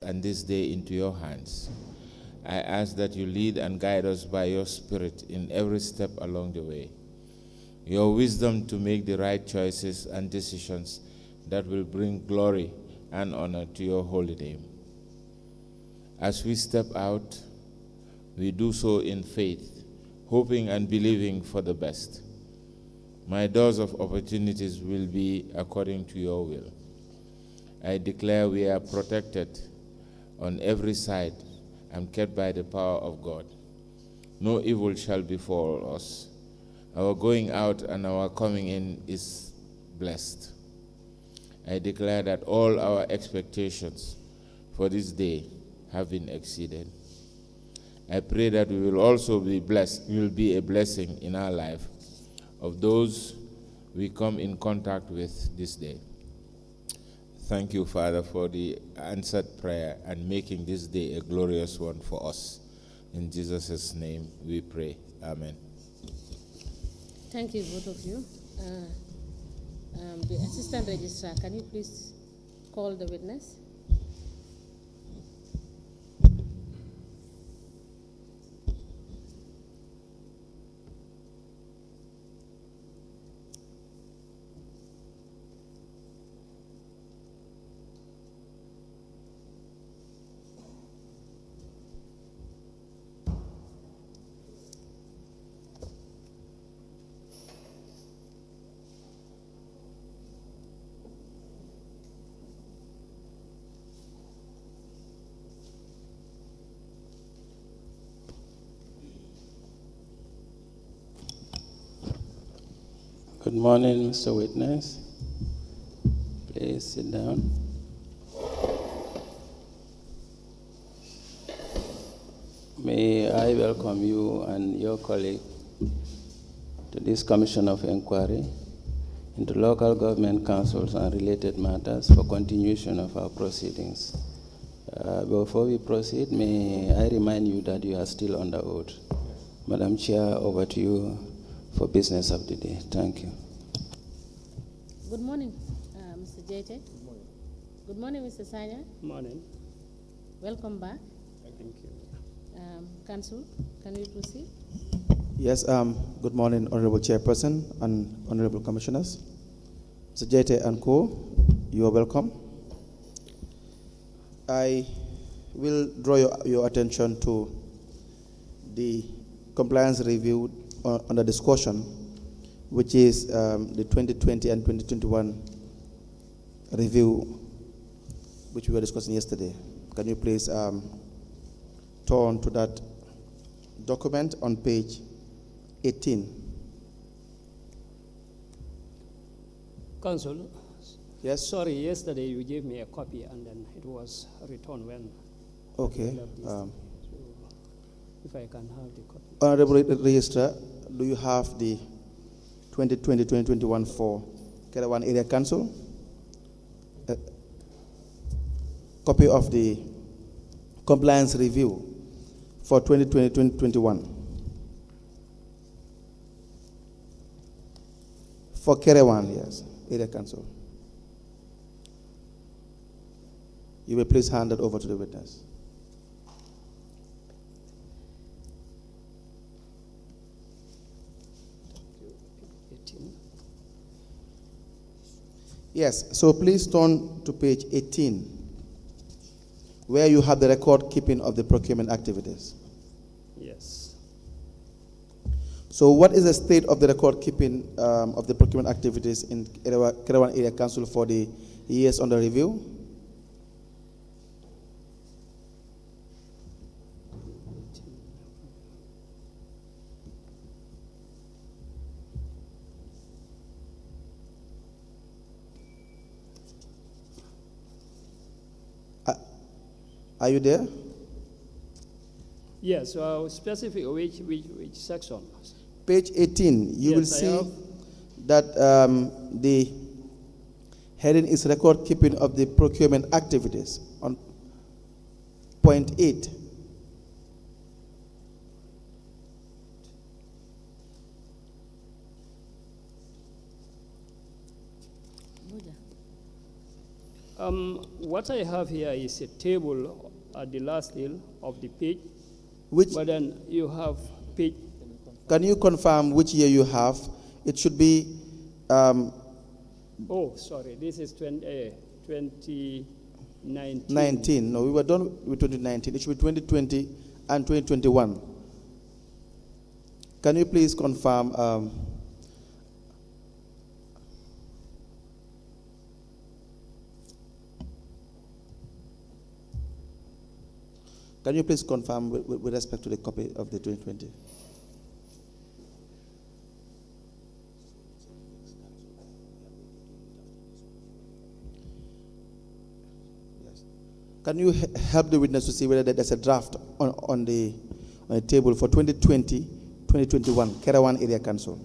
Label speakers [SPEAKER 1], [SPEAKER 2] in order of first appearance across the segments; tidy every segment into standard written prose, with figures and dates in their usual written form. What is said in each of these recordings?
[SPEAKER 1] and this day into your hands. I ask that you lead and guide us by your Spirit in every step along the way. Your wisdom to make the right choices and decisions that will bring glory and honor to your holy name. As we step out, we do so in faith, hoping and believing for the best. My doors of opportunities will be according to your will. I declare we are protected on every side and kept by the power of God. No evil shall befall us. Our going out and our coming in is blessed. I declare that all our expectations for this day have been exceeded. I pray that we will also be blessed, we will be a blessing in our life of those we come in contact with this day. Thank you, Father, for the answered prayer and making this day a glorious one for us. In Jesus' name we pray. Amen.
[SPEAKER 2] Thank you, both of you. The Assistant Registrar, can you please call the witness?
[SPEAKER 3] Good morning, Mr. Witness. Please sit down. May I welcome you and your colleague to this Commission of Inquiry into local government councils and related matters for continuation of our proceedings. Before we proceed, may I remind you that you are still under oath. Madam Chair, over to you for business of the day. Thank you.
[SPEAKER 2] Good morning, Mr. JT.
[SPEAKER 4] Good morning.
[SPEAKER 2] Good morning, Mr. Sanya.
[SPEAKER 4] Good morning.
[SPEAKER 2] Welcome back.
[SPEAKER 4] Thank you.
[SPEAKER 2] Council, can we proceed?
[SPEAKER 5] Yes, good morning, Honorable Chairperson and Honorable Commissioners. Mr. Jete and Co., you are welcome. I will draw your attention to the compliance review under discussion, which is the 2020 and 2021 review, which we were discussing yesterday. Can you please turn to that document on page 18?
[SPEAKER 4] Council.
[SPEAKER 5] Yes?
[SPEAKER 4] Sorry, yesterday you gave me a copy and then it was returned when.
[SPEAKER 5] Okay.
[SPEAKER 4] So if I can have the copy.
[SPEAKER 5] Honorable Registrar, do you have the 2020-2021 for Kerawan Area Council? Copy of the compliance review for 2020-2021 for Kerawan, yes, Area Council. You will please hand it over to the witness. Yes, so please turn to page 18, where you have the record keeping of the procurement activities.
[SPEAKER 6] Yes.
[SPEAKER 5] So what is the state of the record keeping of the procurement activities in Kerawan Area Council for the years under review? Are you there?
[SPEAKER 6] Yes, specific which section?
[SPEAKER 5] Page 18, you
[SPEAKER 6] Yes,
[SPEAKER 5] will
[SPEAKER 6] I
[SPEAKER 5] see
[SPEAKER 6] have.
[SPEAKER 5] that the heading is record keeping of the procurement activities on point 8.
[SPEAKER 6] What I have here is a table at the last hill of the page,
[SPEAKER 5] Which,
[SPEAKER 6] but then you have page.
[SPEAKER 5] can you confirm which year you have? It should be,
[SPEAKER 6] Oh, sorry, this is 2019.
[SPEAKER 5] 19. No, we were done with 2019. It should be 2020 and 2021. Can you please confirm? Can you please confirm with respect to the copy of the 2020? Can you help the witness to see whether there's a draft on the table for 2020, 2021, Kerawan Area Council?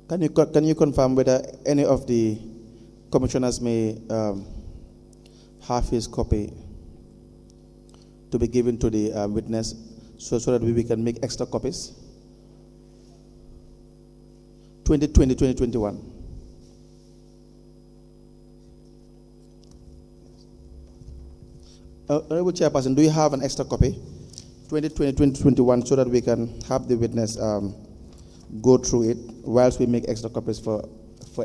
[SPEAKER 5] Can you confirm whether any of the commissioners may have his copy to be given to the witness so that we can make extra copies? 2020, 2021. Honorable Chairperson, do you have an extra copy? 2020, 2021, so that we can have the witness go through it whilst we make extra copies for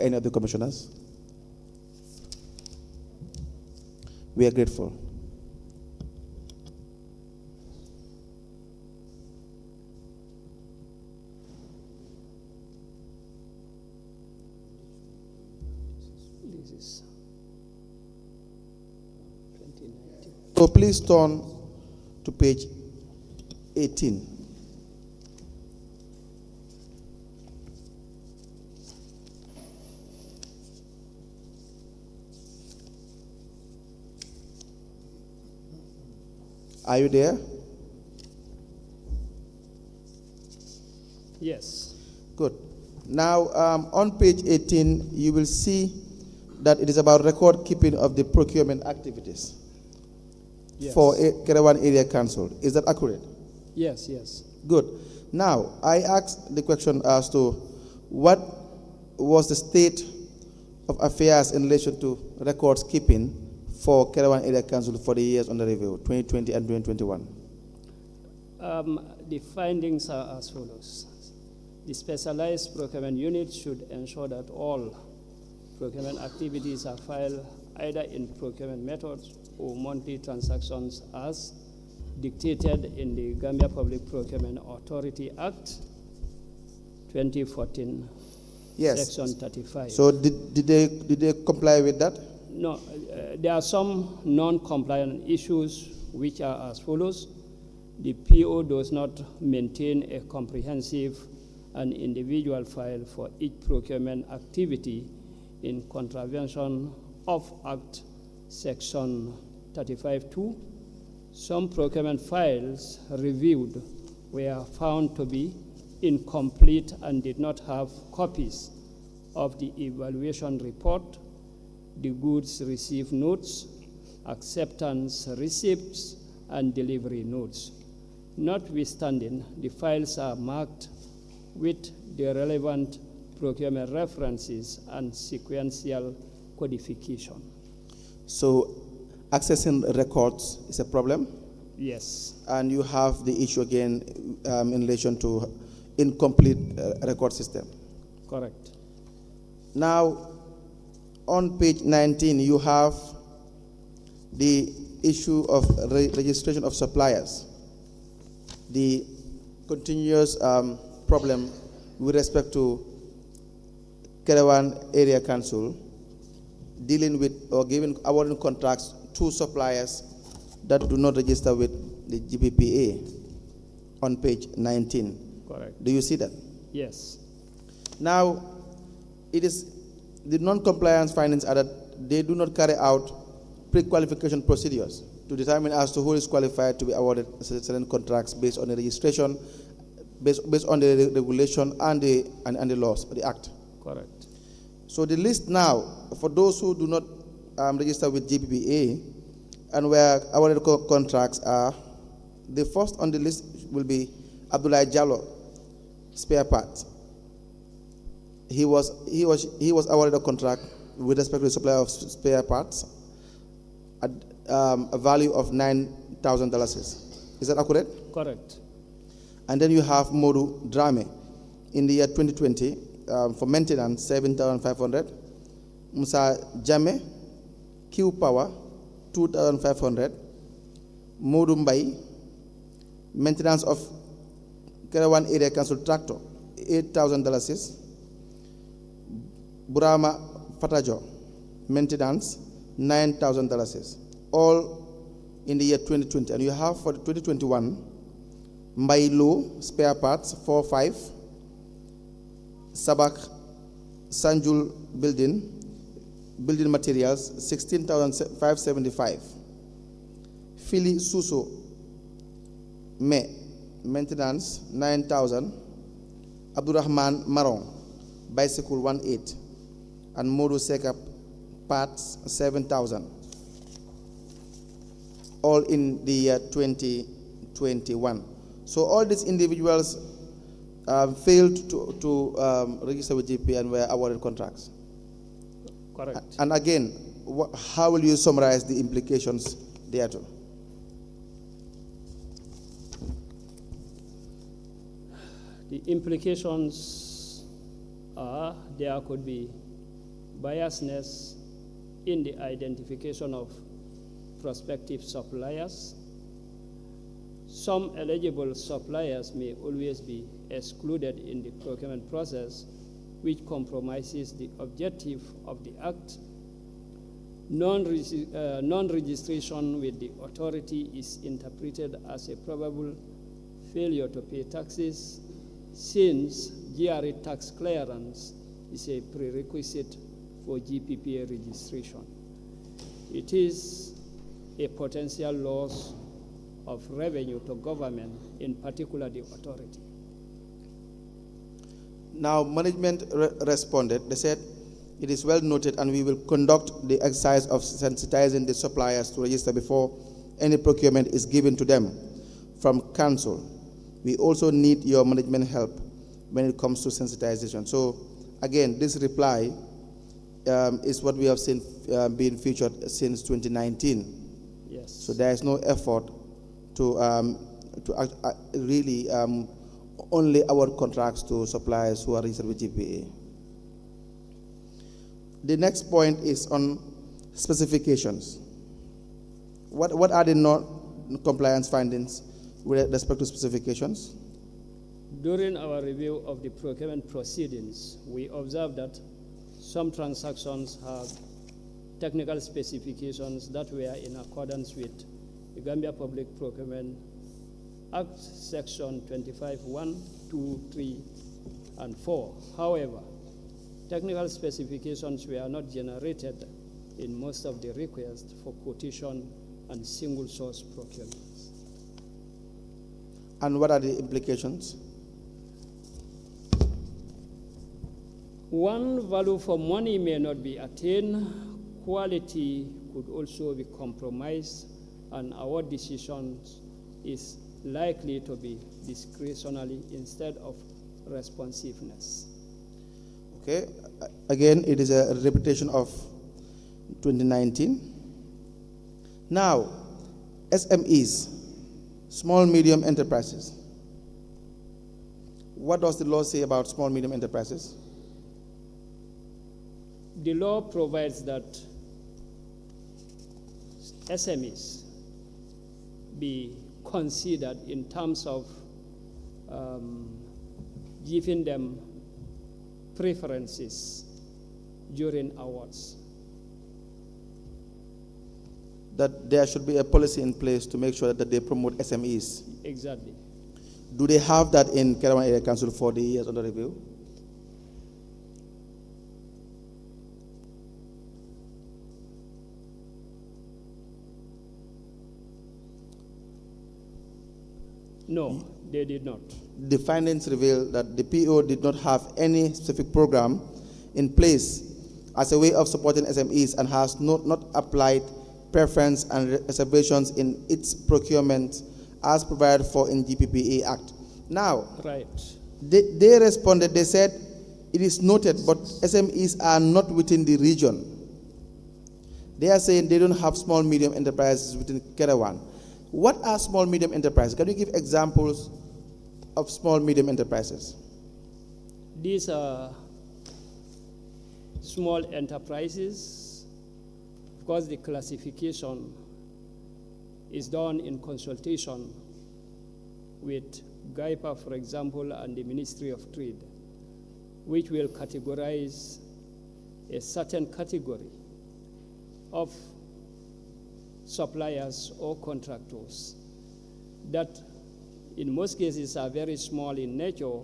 [SPEAKER 5] any of the commissioners? We are grateful.
[SPEAKER 6] This is 2019.
[SPEAKER 5] So please turn to page 18. Are you there?
[SPEAKER 6] Yes.
[SPEAKER 5] Good. Now, on page 18, you will see that it is about record keeping of the procurement activities
[SPEAKER 6] Yes.
[SPEAKER 5] for Kerawan Area Council. Is that accurate?
[SPEAKER 6] Yes, yes.
[SPEAKER 5] Good. Now, I asked the question as to what was the state of affairs in relation to records keeping for Kerawan Area Council for the years under review, 2020 and 2021.
[SPEAKER 6] The findings are as follows. The specialized procurement unit should ensure that all procurement activities are filed either in procurement methods or monthly transactions as dictated in the Gambia Public Procurement Authority Act 2014,
[SPEAKER 5] Yes.
[SPEAKER 6] Section 35.
[SPEAKER 5] So did they comply with that?
[SPEAKER 6] No, there are some non-compliant issues which are as follows. The PO does not maintain a comprehensive and individual file for each procurement activity in contravention of Act Section 35(2). Some procurement files reviewed were found to be incomplete and did not have copies of the evaluation report, the goods received notes, acceptance receipts, and delivery notes. Notwithstanding, the files are marked with the relevant procurement references and sequential codification.
[SPEAKER 5] So accessing records is a problem?
[SPEAKER 6] Yes.
[SPEAKER 5] And you have the issue again in relation to incomplete record system.
[SPEAKER 6] Correct.
[SPEAKER 5] Now, on page 19, you have the issue of registration of suppliers, the continuous problem with respect to Kerawan Area Council dealing with or awarding contracts to suppliers that do not register with the GPPA on page 19.
[SPEAKER 6] Correct.
[SPEAKER 5] Do you see that?
[SPEAKER 6] Yes.
[SPEAKER 5] Now, it is the non-compliance findings are that they do not carry out pre-qualification procedures to determine as to who is qualified to be awarded certain contracts based on the registration based on the regulation and the laws, the act.
[SPEAKER 6] Correct.
[SPEAKER 5] So the list now, for those who do not register with GPPA and where our contracts are, the first on the list will be Abdullah Jallo, spare parts. He was awarded a contract with respect to the supply of spare parts at a value of $9,000. Is that accurate?
[SPEAKER 6] Correct.
[SPEAKER 5] And then you have Modu Drame in the year 2020 for maintenance, 7,500. Musa Jame, Q Power, 2,500. Modu Mbai, maintenance of Kerawan Area Council tractor, $8,000. Burama Fatajo, maintenance, $9,000. All in the year 2020. And you have for 2021, Mbailo, spare parts, 4,500. Sabak Sanjul building materials, 16,575. Philly Suso, maintenance, 9,000. Abdurrahman Maron, bicycle, 1,800. And Modu Seka parts, 7,000. All in the year 2021. So all these individuals failed to register with GP and were awarded contracts.
[SPEAKER 6] Correct.
[SPEAKER 5] And again, how will you summarize the implications thereto?
[SPEAKER 6] The implications are there could be biasness in the identification of prospective suppliers. Some eligible suppliers may always be excluded in the procurement process, which compromises the objective of the Act. Non-registration with the authority is interpreted as a probable failure to pay taxes, since GRA tax clearance is a prerequisite for GPPA registration. It is a potential loss of revenue to government, in particular the authority.
[SPEAKER 5] Now, management responded. They said, it is well noted, and we will conduct the exercise of sensitizing the suppliers to register before any procurement is given to them from council. We also need your management help when it comes to sensitization. So, again, this reply is what we have seen being featured since 2019.
[SPEAKER 6] Yes.
[SPEAKER 5] So there is no effort to really only award contracts to suppliers who are registered with GPA. The next point is on specifications. What are the non-compliance findings with respect to specifications?
[SPEAKER 6] During our review of the procurement proceedings, we observed that some transactions have technical specifications that were in accordance with the Gambia Public Procurement Act, Section 25(1), 2, 3, and 4. However, technical specifications were not generated in most of the requests for quotation and single source procurements.
[SPEAKER 5] And what are the implications?
[SPEAKER 6] One, value for money may not be attained. Quality could also be compromised, and award decisions is likely to be discretionary instead of responsiveness.
[SPEAKER 5] Okay, again, it is a repetition of 2019. Now, SMEs, small medium enterprises. What does the law say about small medium enterprises?
[SPEAKER 6] The law provides that SMEs be considered in terms of giving them preferences during awards.
[SPEAKER 5] That there should be a policy in place to make sure that they promote SMEs.
[SPEAKER 6] Exactly.
[SPEAKER 5] Do they have that in Kerawan Area Council for the years under review?
[SPEAKER 6] No, they did not.
[SPEAKER 5] The findings reveal that the PO did not have any specific program in place as a way of supporting SMEs and has not applied preference and reservations in its procurement as provided for in GPPA Act. Now,
[SPEAKER 6] Right.
[SPEAKER 5] they responded, they said, it is noted, but SMEs are not within the region. They are saying they don't have small, medium enterprises within Kerawan. What are small, medium enterprises? Can you give examples of small, medium enterprises?
[SPEAKER 6] These are small enterprises. Of course, the classification is done in consultation with GAIPA, for example, and the Ministry of Trade, which will categorize a certain category of suppliers or contractors that in most cases are very small in nature.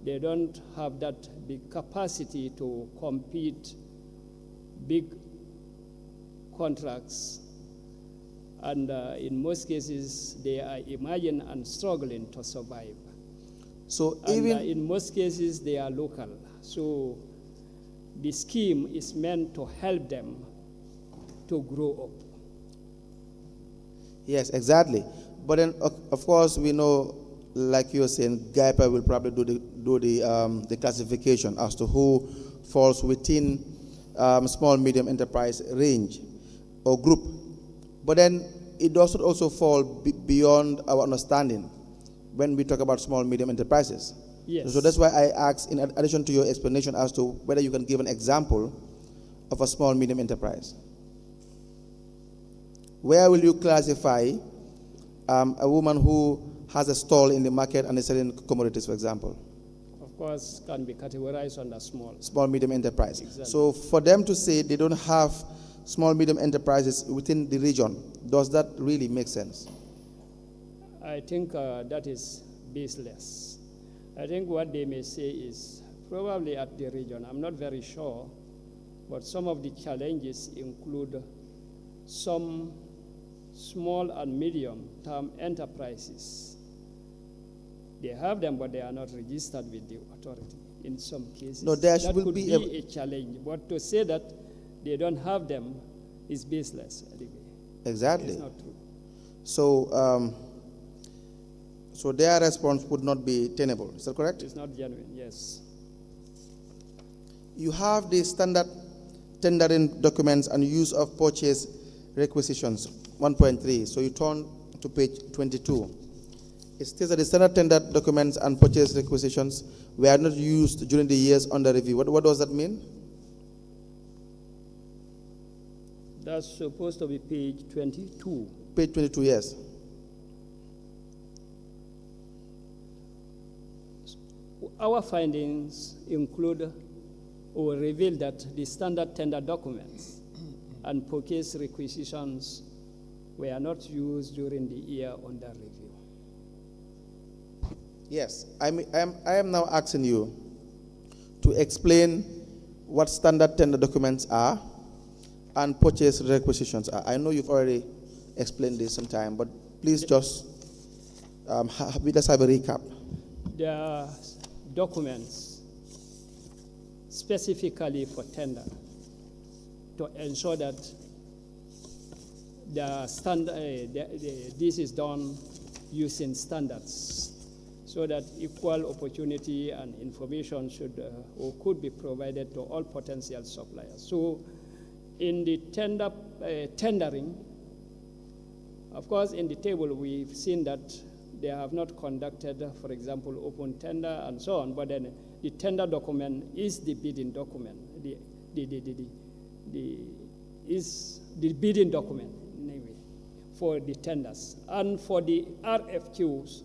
[SPEAKER 6] They don't have that big capacity to compete big contracts, and in most cases they are emerging and struggling to survive.
[SPEAKER 5] So
[SPEAKER 6] And
[SPEAKER 5] even
[SPEAKER 6] in most cases they are local. So the scheme is meant to help them to grow up.
[SPEAKER 5] yes, exactly. But then, of course, we know, like you were saying, GAIPA will probably do the classification as to who falls within small, medium enterprise range or group. But then it does not also fall beyond our understanding when we talk about small, medium enterprises.
[SPEAKER 6] Yes.
[SPEAKER 5] So that's why I asked, in addition to your explanation, as to whether you can give an example of a small, medium enterprise. Where will you classify a woman who has a stall in the market and is selling commodities, for example?
[SPEAKER 6] Of course, can be categorized under small.
[SPEAKER 5] Small, medium enterprise.
[SPEAKER 6] Exactly.
[SPEAKER 5] So for them to say they don't have small, medium enterprises within the region, does that really make sense?
[SPEAKER 6] I think that is baseless. I think what they may say is probably at the region. I'm not very sure, but some of the challenges include some small and medium-term enterprises. They have them, but they are not registered with the authority in some cases.
[SPEAKER 5] No, there
[SPEAKER 6] that
[SPEAKER 5] will
[SPEAKER 6] could
[SPEAKER 5] be
[SPEAKER 6] be a challenge. But to say that they don't have them is baseless. Anyway.
[SPEAKER 5] Exactly.
[SPEAKER 6] It's not true.
[SPEAKER 5] So, so their response would not be tenable. Is that correct?
[SPEAKER 6] It's not genuine, yes.
[SPEAKER 5] You have the standard tendering documents and use of purchase requisitions, 1.3. So you turn to page 22. It states that the standard tender documents and purchase requisitions were not used during the years under review. What does that mean?
[SPEAKER 6] That's supposed to be page 22.
[SPEAKER 5] Page 22, yes.
[SPEAKER 6] Our findings include or reveal that the standard tender documents and purchase requisitions were not used during the year under review.
[SPEAKER 5] Yes, I am now asking you to explain what standard tender documents are and purchase requisitions are. I know you've already explained this sometime, but please just let's have a recap.
[SPEAKER 6] There are documents specifically for tender to ensure that the standard, this is done using standards, so that equal opportunity and information should or could be provided to all potential suppliers. So in the tendering, of course, in the table we've seen that they have not conducted, for example, open tender and so on, but then the tender document is the bidding document. Is the bidding document anyway for the tenders. And for the RFQs,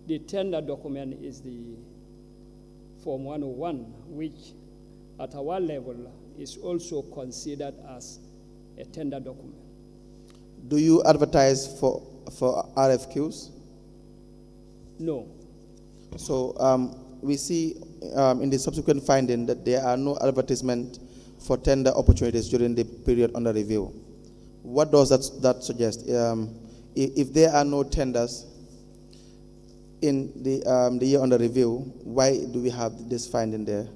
[SPEAKER 6] the tender document is the Form 101, which at our level is also considered as a tender document.
[SPEAKER 5] Do you advertise for RFQs?
[SPEAKER 6] No.
[SPEAKER 5] So we see in the subsequent finding that there are no advertisement for tender opportunities during the period under review. What does that suggest? If there are no tenders, in the year under review, why do we have this finding there?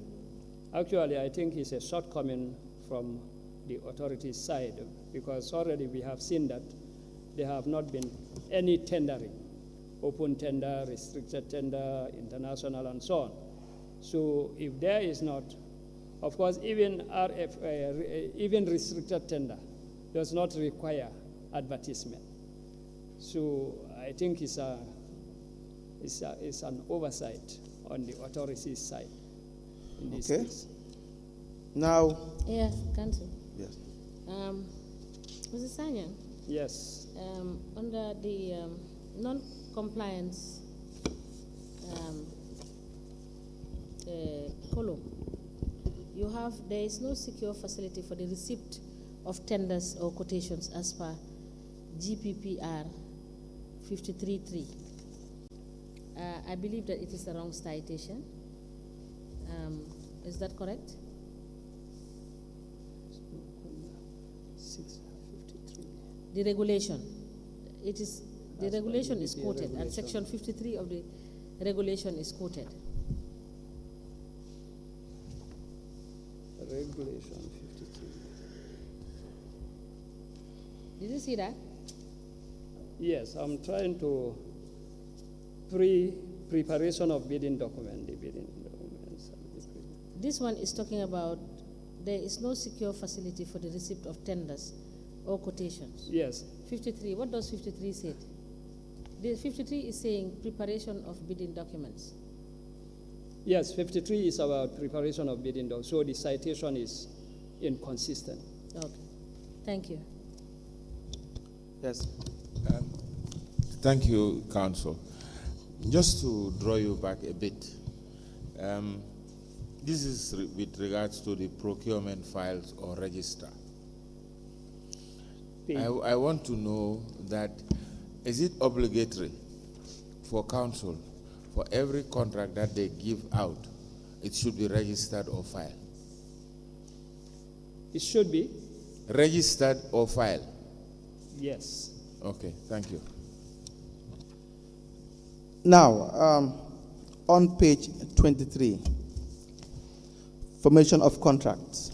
[SPEAKER 6] Actually, I think it's a shortcoming from the authorities' side, because already we have seen that there have not been any tendering, open tender, restricted tender, international, and so on. So if there is not, of course, even even restricted tender does not require advertisement. So I think it's an oversight on the authorities' side in this case.
[SPEAKER 5] Now,
[SPEAKER 2] Yes, Council.
[SPEAKER 5] yes.
[SPEAKER 2] Mr. Sanyan,
[SPEAKER 6] Yes.
[SPEAKER 2] under the non-compliance column, you have, there is no secure facility for the receipt of tenders or quotations as per GPPR 53.3. I believe that it is the wrong citation. Is that correct?
[SPEAKER 6] 653.
[SPEAKER 2] The regulation, it is, the
[SPEAKER 6] As
[SPEAKER 2] regulation
[SPEAKER 6] per
[SPEAKER 2] is
[SPEAKER 6] the
[SPEAKER 2] quoted, and
[SPEAKER 6] regulation.
[SPEAKER 2] section 53 of the regulation is quoted.
[SPEAKER 6] Regulation 53.
[SPEAKER 2] Did you see that?
[SPEAKER 6] Yes, I'm trying to preparation of bidding document, the bidding documents.
[SPEAKER 2] This one is talking about there is no secure facility for the receipt of tenders or quotations.
[SPEAKER 6] Yes,
[SPEAKER 2] 53, what does 53 say? The 53 is saying preparation of bidding documents.
[SPEAKER 6] yes, 53 is about preparation of bidding document, so the citation is inconsistent.
[SPEAKER 2] Okay, thank you.
[SPEAKER 5] Yes.
[SPEAKER 1] Thank you, Council. Just to draw you back a bit, this is with regards to the procurement files or register. I want to know that, is it obligatory for Council, for every contract that they give out, it should be registered or filed?
[SPEAKER 6] It should be,
[SPEAKER 1] Registered or filed?
[SPEAKER 6] yes.
[SPEAKER 1] Okay, thank you.
[SPEAKER 5] Now, on page 23, formation of contracts.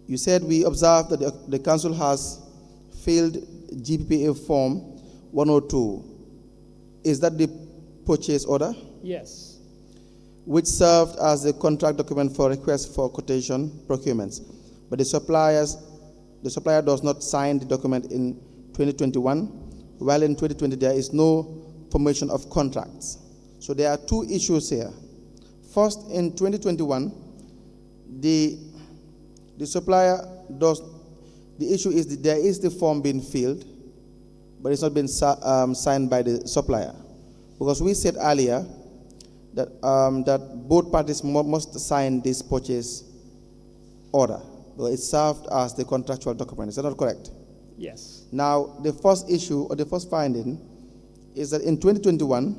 [SPEAKER 5] You said we observed that the council has filled GPPA form 102. Is that the purchase order,
[SPEAKER 6] Yes,
[SPEAKER 5] which served as the contract document for request for quotation procurements? But the supplier does not sign the document in 2021, while in 2020 there is no formation of contracts. So there are two issues here. First, in 2021, the supplier does, the issue is that there is the form being filled, but it's not been signed by the supplier. Because we said earlier that, that both parties must sign this purchase order. Well, it served as the contractual document. Is that not correct?
[SPEAKER 6] yes,
[SPEAKER 5] Now, the first issue or the first finding is that in 2021,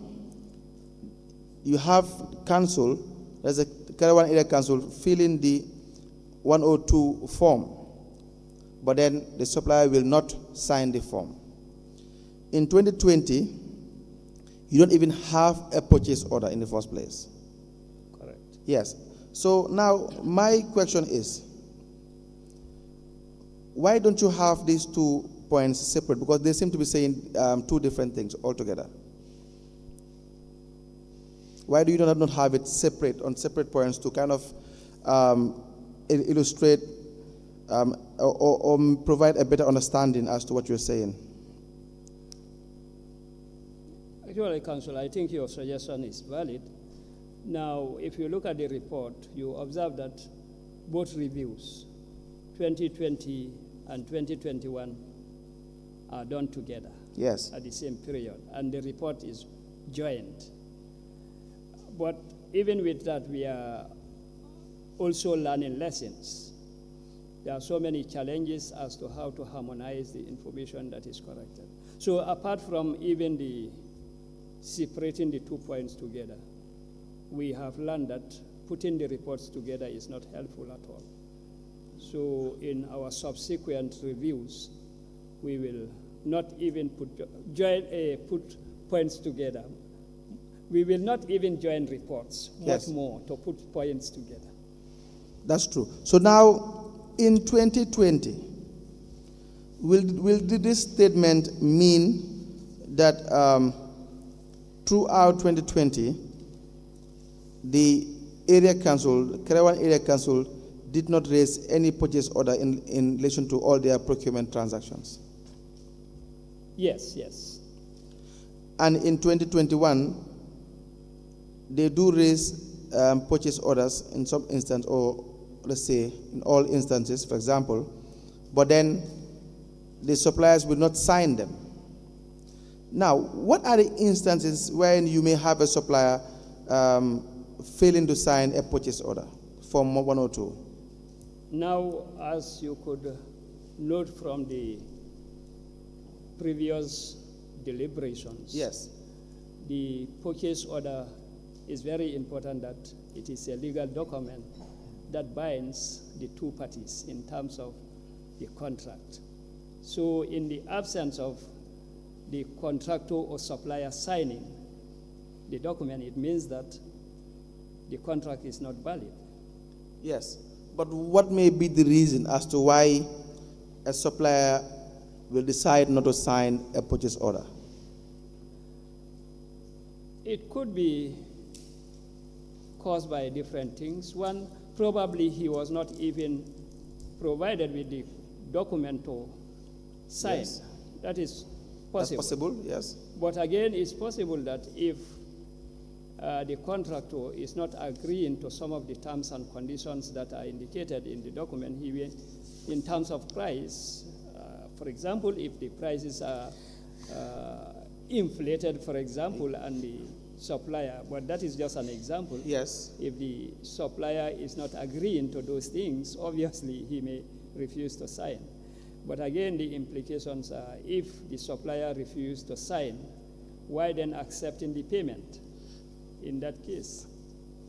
[SPEAKER 5] you have council, there's a Caravan Area Council filling the 102 form, but then the supplier will not sign the form. In 2020, you don't even have a purchase order in the first place.
[SPEAKER 6] correct.
[SPEAKER 5] Yes. So now my question is, why don't you have these 2 points separate? Because they seem to be saying two different things altogether. Why do you not have it separate, on separate points, to kind of illustrate or provide a better understanding as to what you're saying?
[SPEAKER 6] Actually, Council, I think your suggestion is valid. Now, if you look at the report, you observe that both reviews, 2020 and 2021, are done together.
[SPEAKER 5] Yes.
[SPEAKER 6] At the same period, and the report is joint. But even with that, we are also learning lessons. There are so many challenges as to how to harmonize the information that is collected. So apart from even the separating the 2 points together, we have learned that putting the reports together is not helpful at all. So in our subsequent reviews, we will not even put points together. We will not even join reports,
[SPEAKER 5] Yes.
[SPEAKER 6] much more to put points together.
[SPEAKER 5] That's true. So now, in 2020, will this statement mean that throughout 2020, the area council, Kerewan Area Council, did not raise any purchase order in relation to all their procurement transactions?
[SPEAKER 6] Yes, yes.
[SPEAKER 5] And in 2021, they do raise purchase orders in some instances, or let's say in all instances, for example, but then the suppliers will not sign them. Now, what are the instances when you may have a supplier failing to sign a purchase order from 102?
[SPEAKER 6] Now, as you could note from the previous deliberations,
[SPEAKER 5] Yes.
[SPEAKER 6] the purchase order is very important that it is a legal document that binds the two parties in terms of the contract. So in the absence of the contractor or supplier signing the document, it means that the contract is not valid.
[SPEAKER 5] Yes. But what may be the reason as to why a supplier will decide not to sign a purchase order?
[SPEAKER 6] It could be caused by different things. One, probably he was not even provided with the document to sign.
[SPEAKER 5] Yes.
[SPEAKER 6] That is
[SPEAKER 5] That's
[SPEAKER 6] possible.
[SPEAKER 5] possible, yes.
[SPEAKER 6] But again, it's possible that if the contractor is not agreeing to some of the terms and conditions that are indicated in the document, he will, in terms of price, for example, if the prices are inflated, for example, and the supplier, but that is just an example.
[SPEAKER 5] Yes.
[SPEAKER 6] If the supplier is not agreeing to those things, obviously he may refuse to sign. But again, the implications are if the supplier refuses to sign, why then accepting the payment in that case?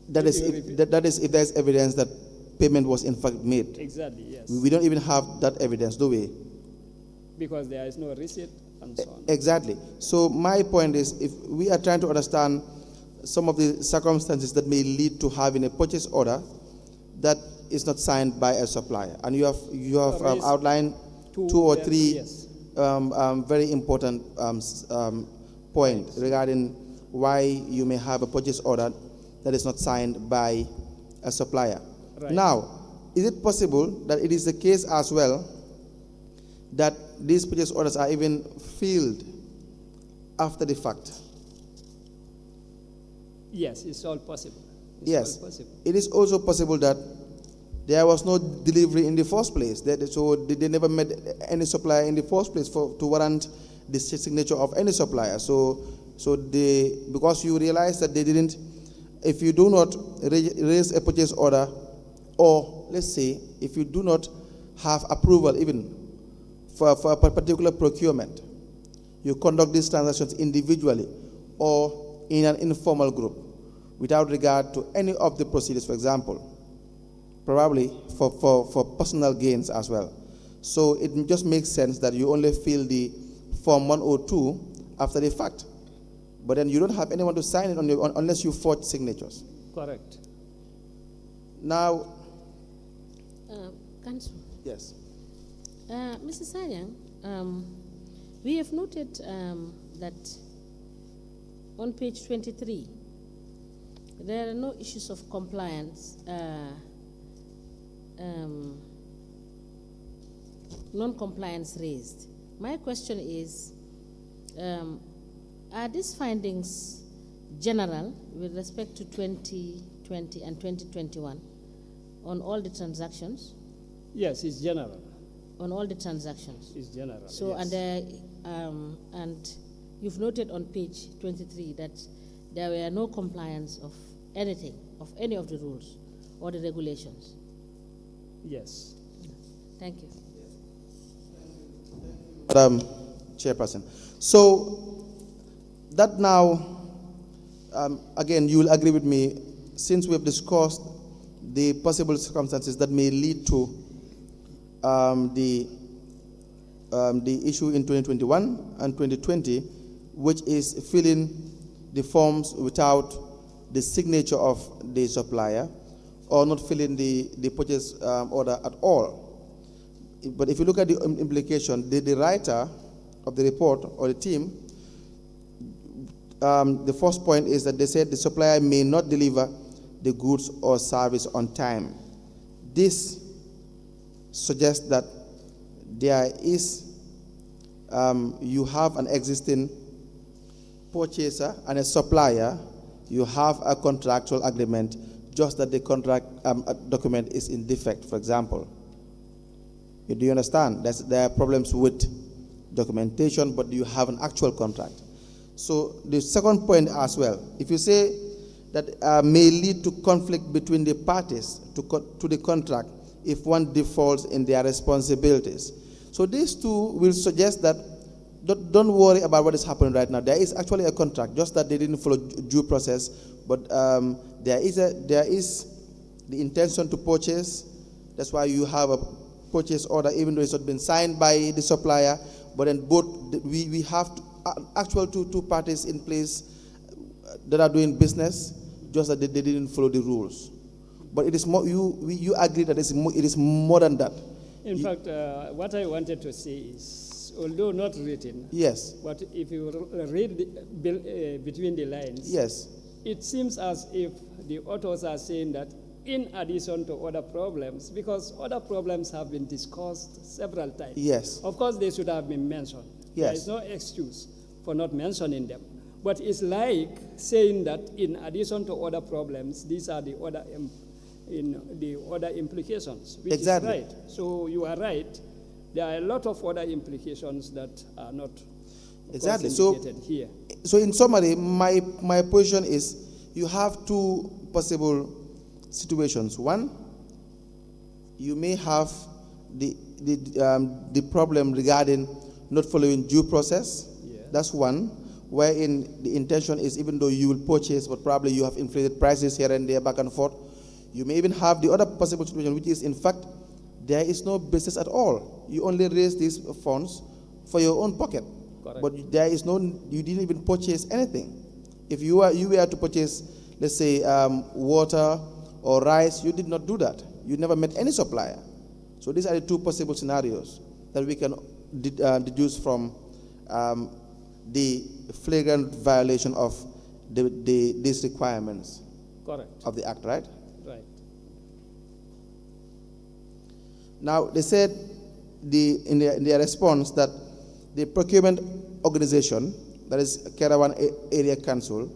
[SPEAKER 5] That is if there's evidence that payment was in fact made.
[SPEAKER 6] Exactly, yes.
[SPEAKER 5] We don't even have that evidence, do we?
[SPEAKER 6] Because there is no receipt and so on.
[SPEAKER 5] Exactly. So my point is, if we are trying to understand some of the circumstances that may lead to having a purchase order that is not signed by a supplier, and you have outlined two or three
[SPEAKER 6] yes.
[SPEAKER 5] very important points regarding why you may have a purchase order that is not signed by a supplier.
[SPEAKER 6] Right.
[SPEAKER 5] Now, is it possible that it is the case as well that these purchase orders are even filled after the fact?
[SPEAKER 6] Yes, it's all possible. It's
[SPEAKER 5] Yes.
[SPEAKER 6] all possible.
[SPEAKER 5] It is also possible that there was no delivery in the first place. So they never met any supplier in the first place to warrant the signature of any supplier. So because you realize that they didn't, if you do not raise a purchase order, or let's say if you do not have approval even for a particular procurement, you conduct these transactions individually or in an informal group without regard to any of the procedures, for example, probably for personal gains as well. So it just makes sense that you only fill the Form 102 after the fact. But then you don't have anyone to sign it unless you forge signatures.
[SPEAKER 6] Correct.
[SPEAKER 5] Now,
[SPEAKER 2] Council.
[SPEAKER 5] yes.
[SPEAKER 2] Mr. Sanyang, we have noted that on page 23, there are no issues of compliance, non-compliance raised. My question is, are these findings general with respect to 2020 and 2021 on all the transactions?
[SPEAKER 6] Yes, it's general.
[SPEAKER 2] On all the transactions?
[SPEAKER 6] It's general.
[SPEAKER 2] So,
[SPEAKER 6] yes.
[SPEAKER 2] and you've noted on page 23 that there were no compliance of anything, of any of the rules or the regulations.
[SPEAKER 6] Yes.
[SPEAKER 2] Thank you.
[SPEAKER 5] Madam Chairperson. So that now, again, you will agree with me, since we have discussed the possible circumstances that may lead to the issue in 2021 and 2020, which is filling the forms without the signature of the supplier, or not filling the purchase order at all. But if you look at the implication, the writer of the report or the team, the first point is that they said the supplier may not deliver the goods or service on time. This suggests that there is, you have an existing purchaser and a supplier, you have a contractual agreement, just that the contract document is in defect, for example. Do you understand? There are problems with documentation, but you have an actual contract. So the second point as well, if you say that may lead to conflict between the parties to the contract if one defaults in their responsibilities. So these two will suggest that don't worry about what is happening right now. There is actually a contract, just that they didn't follow due process, but there is the intention to purchase. That's why you have a purchase order, even though it's not been signed by the supplier, but then we have actual two parties in place that are doing business, just that they didn't follow the rules. But it is more, you agree that it is more than that.
[SPEAKER 6] In fact, what I wanted to say is, although not written,
[SPEAKER 5] yes,
[SPEAKER 6] but if you read between the lines,
[SPEAKER 5] yes,
[SPEAKER 6] it seems as if the authors are saying that in addition to other problems, because other problems have been discussed several times.
[SPEAKER 5] Yes.
[SPEAKER 6] Of course, they should have been mentioned.
[SPEAKER 5] Yes.
[SPEAKER 6] There is no excuse for not mentioning them. But it's like saying that in addition to other problems, these are the other implications, which
[SPEAKER 5] exactly.
[SPEAKER 6] is right. So you are right. There are a lot of other implications that are not
[SPEAKER 5] exactly
[SPEAKER 6] indicated here.
[SPEAKER 5] So in summary, my position is you have two possible situations. One, you may have the problem regarding not following due process.
[SPEAKER 6] Yeah.
[SPEAKER 5] That's one, wherein the intention is, even though you will purchase, but probably you have inflated prices here and there, back and forth. You may even have the other possible situation, which is, in fact, there is no business at all. You only raise these funds for your own pocket.
[SPEAKER 6] Correct.
[SPEAKER 5] But there is you didn't even purchase anything. If you were to purchase, let's say, water or rice, you did not do that. You never met any supplier. So these are the two possible scenarios that we can deduce from the flagrant violation of these requirements.
[SPEAKER 6] Correct.
[SPEAKER 5] Of the act, right?
[SPEAKER 6] Right.
[SPEAKER 5] Now, they said in their response that the procurement organization, that is Kerawan Area Council,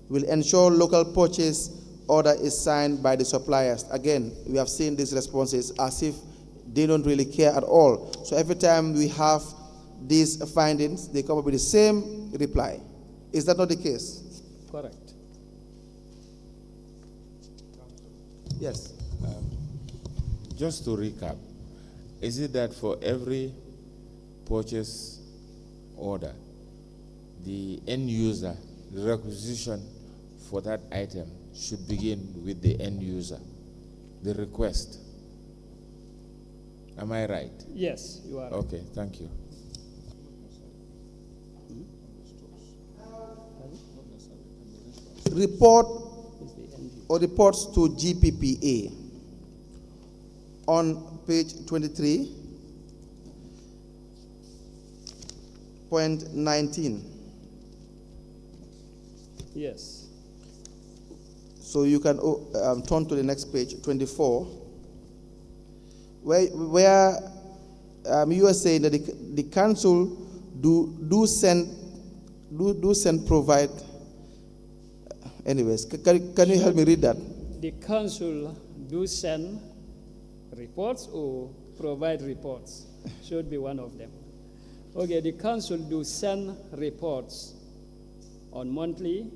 [SPEAKER 5] will ensure local purchase order is signed by the suppliers. Again, we have seen these responses as if they don't really care at all. So every time we have these findings, they come up with the same reply. Is that not the case?
[SPEAKER 6] Correct.
[SPEAKER 5] Yes.
[SPEAKER 1] Just to recap, is it that for every purchase order, the end user, the requisition for that item should begin with the end user, the request? Am I right?
[SPEAKER 6] Yes, you are right.
[SPEAKER 1] Okay, thank you.
[SPEAKER 5] Report or reports to GPPA on page 23.19.
[SPEAKER 6] Yes.
[SPEAKER 5] So you can turn to the next page, 24, where you are saying that the council do send provide. Anyways, can you help me read that?
[SPEAKER 6] The council do send reports or provide reports. Should be one of them. Okay, the council do send reports on monthly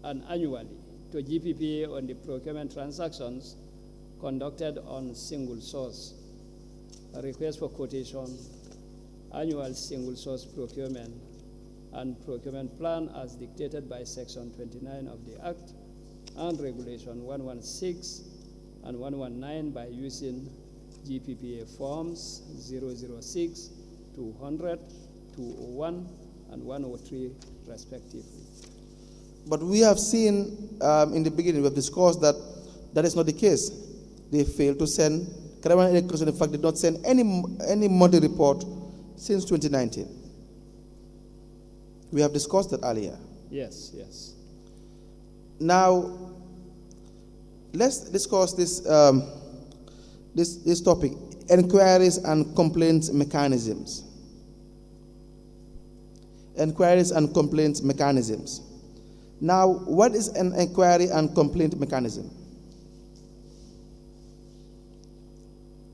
[SPEAKER 6] and annually to GPPA on the procurement transactions conducted on single source, a request for quotation, annual single source procurement, and procurement plan as dictated by Section 29 of the Act and Regulation 116 and 119 by using GPPA forms 006, 200, 201, and 103 respectively.
[SPEAKER 5] But we have seen in the beginning, we have discussed that that is not the case. They failed to send, Caribbean Electric in fact did not send any monthly report since 2019. We have discussed that earlier.
[SPEAKER 6] Yes, yes.
[SPEAKER 5] Now, let's discuss this, this topic, inquiries and complaints mechanisms. Inquiries and complaints mechanisms. Now, what is an inquiry and complaint mechanism?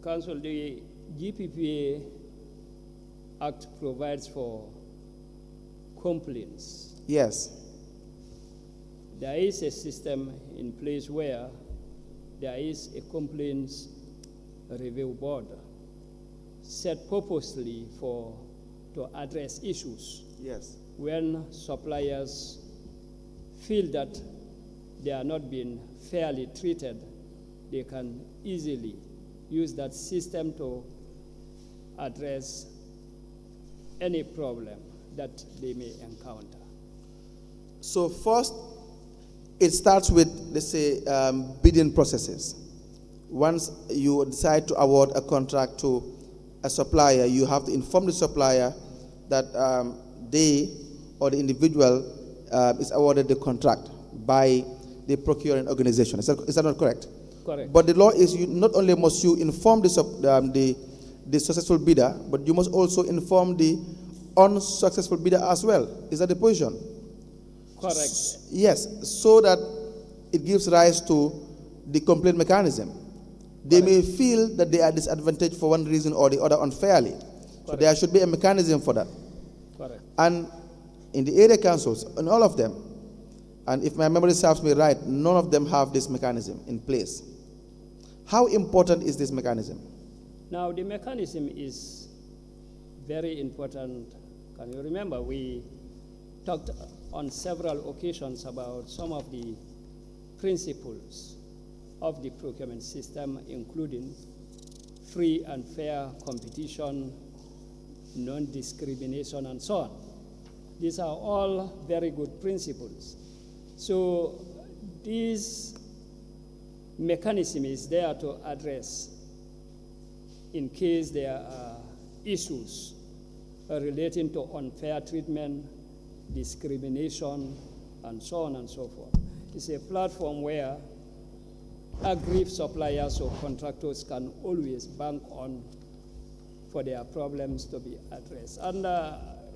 [SPEAKER 6] Council, the GPPA Act provides for complaints.
[SPEAKER 5] Yes.
[SPEAKER 6] There is a system in place where there is a complaints review board set purposely to address issues.
[SPEAKER 5] Yes.
[SPEAKER 6] When suppliers feel that they are not being fairly treated, they can easily use that system to address any problem that they may encounter.
[SPEAKER 5] So first, it starts with, let's say, bidding processes. Once you decide to award a contract to a supplier, you have to inform the supplier that they or the individual is awarded the contract by the procuring organization. Is that not correct?
[SPEAKER 6] Correct.
[SPEAKER 5] But the law is you not only must you inform the successful bidder, but you must also inform the unsuccessful bidder as well. Is that the position?
[SPEAKER 6] Correct.
[SPEAKER 5] Yes, so that it gives rise to the complaint mechanism. They may feel that they are disadvantaged for one reason or the other unfairly. So there should be a mechanism for that.
[SPEAKER 6] Correct.
[SPEAKER 5] And in the area councils, and all of them, and if my memory serves me right, none of them have this mechanism in place. How important is this mechanism?
[SPEAKER 6] Now, the mechanism is very important. Can you remember we talked on several occasions about some of the principles of the procurement system, including free and fair competition, non-discrimination, and so on. These are all very good principles. So this mechanism is there to address in case there are issues relating to unfair treatment, discrimination, and so on and so forth. It's a platform where aggrieved suppliers or contractors can always bank on for their problems to be addressed. And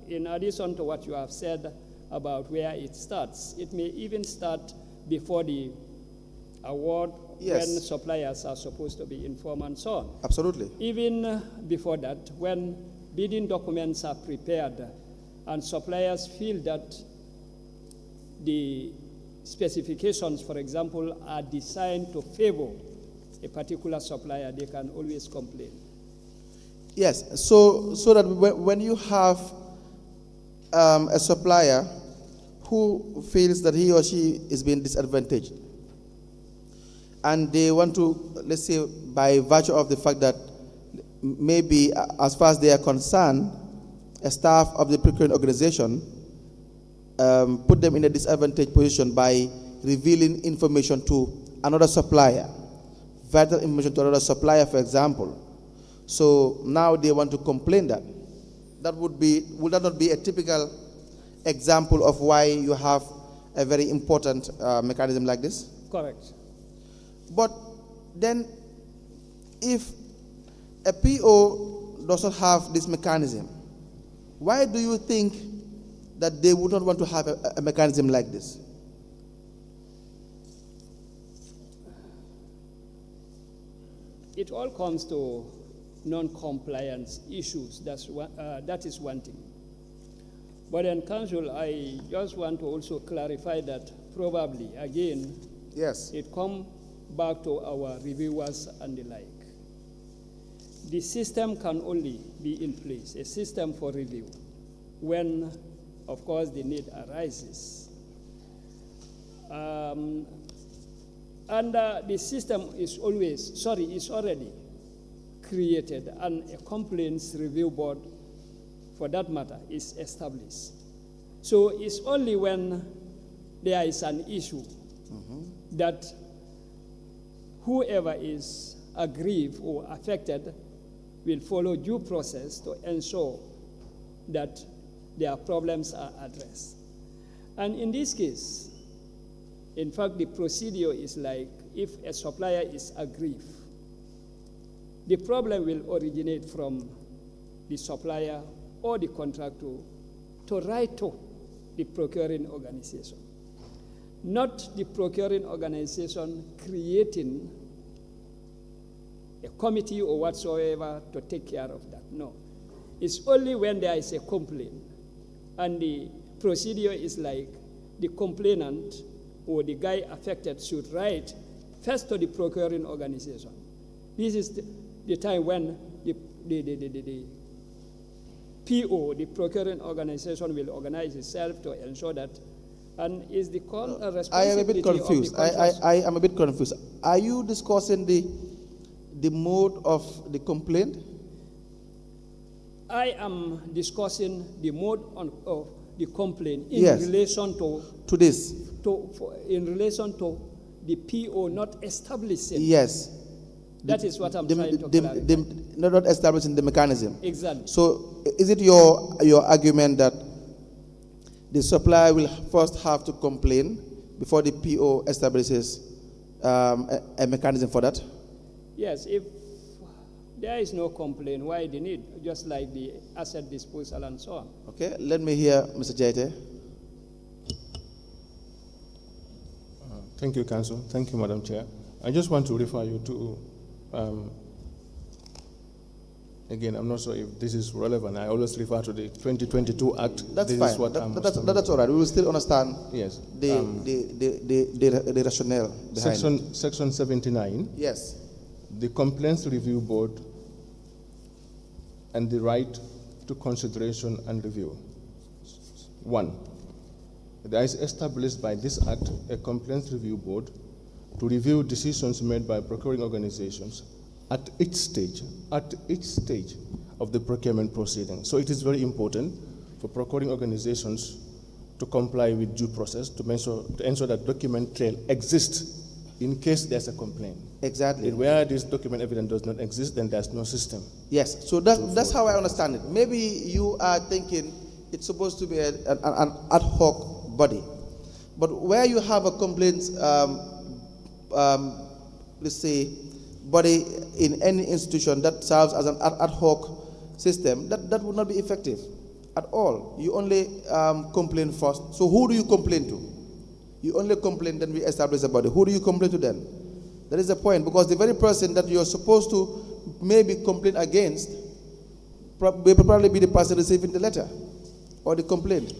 [SPEAKER 6] in addition to what you have said about where it starts, it may even start before the award,
[SPEAKER 5] yes,
[SPEAKER 6] when suppliers are supposed to be informed and so on.
[SPEAKER 5] Absolutely.
[SPEAKER 6] Even before that, when bidding documents are prepared and suppliers feel that the specifications, for example, are designed to favor a particular supplier, they can always complain.
[SPEAKER 5] Yes, so that when you have a supplier who feels that he or she is being disadvantaged, and they want to, let's say, by virtue of the fact that maybe as far as they are concerned, a staff of the procuring organization put them in a disadvantaged position by revealing information to another supplier, vital information to another supplier, for example. So now they want to complain that. Would that not be a typical example of why you have a very important mechanism like this?
[SPEAKER 6] Correct.
[SPEAKER 5] But then, if a PO does not have this mechanism, why do you think that they would not want to have a mechanism like this?
[SPEAKER 6] It all comes to non-compliance issues. That is one thing. But in Council, I just want to also clarify that probably, again,
[SPEAKER 5] yes,
[SPEAKER 6] it comes back to our reviewers and the like. The system can only be in place, a system for review, when, of course, the need arises. And the system is already created and a complaints review board, for that matter, is established. So it's only when there is an issue that whoever is aggrieved or affected will follow due process to ensure that their problems are addressed. And in this case, in fact, the procedure is like if a supplier is aggrieved, the problem will originate from the supplier or the contractor to write to the procuring organization, not the procuring organization creating a committee or whatsoever to take care of that. No. It's only when there is a complaint and the procedure is like the complainant or the guy affected should write first to the procuring organization. This is the time when the PO, the procuring organization, will organize itself to ensure that, and is the responsibility.
[SPEAKER 5] I am a bit confused. I am a bit confused. Are you discussing the mode of the complaint?
[SPEAKER 6] I am discussing the mode of the complaint in
[SPEAKER 5] Yes.
[SPEAKER 6] relation to
[SPEAKER 5] this.
[SPEAKER 6] In relation to the PO not establishing.
[SPEAKER 5] Yes.
[SPEAKER 6] That is what I'm trying to clarify.
[SPEAKER 5] Not establishing the mechanism.
[SPEAKER 6] Exactly.
[SPEAKER 5] So is it your argument that the supplier will first have to complain before the PO establishes a mechanism for that?
[SPEAKER 6] Yes, if there is no complaint, why the need? Just like the asset disposal and so on.
[SPEAKER 5] Okay, let me hear Mr. Jaite.
[SPEAKER 7] Thank you, Council. Thank you, Madam Chair. I just want to refer you to, again, I'm not sure if this is relevant. I always refer to the 2022 Act.
[SPEAKER 5] That's
[SPEAKER 7] this
[SPEAKER 5] fine.
[SPEAKER 7] Is what
[SPEAKER 5] That's all right. We will still understand
[SPEAKER 7] yes.
[SPEAKER 5] the rationale behind it.
[SPEAKER 7] Section 79.
[SPEAKER 5] Yes.
[SPEAKER 7] The Complaints Review Board and the right to consideration and review. 1. There is established by this Act a Complaints Review Board to review decisions made by procuring organizations at each stage of the procurement proceeding. So it is very important for procuring organizations to comply with due process to ensure that document trail exists in case there's a complaint.
[SPEAKER 5] Exactly.
[SPEAKER 7] Where this document evidence does not exist, then there's no system.
[SPEAKER 5] Yes, so that's how I understand it. Maybe you are thinking it's supposed to be an ad hoc body. But where you have a complaints, let's say, body in any institution that serves as an ad hoc system, that would not be effective at all. You only complain first. So who do you complain to? You only complain, then we establish a body. Who do you complain to then? That is the point, because the very person that you're supposed to maybe complain against will probably be the person receiving the letter or the complaint.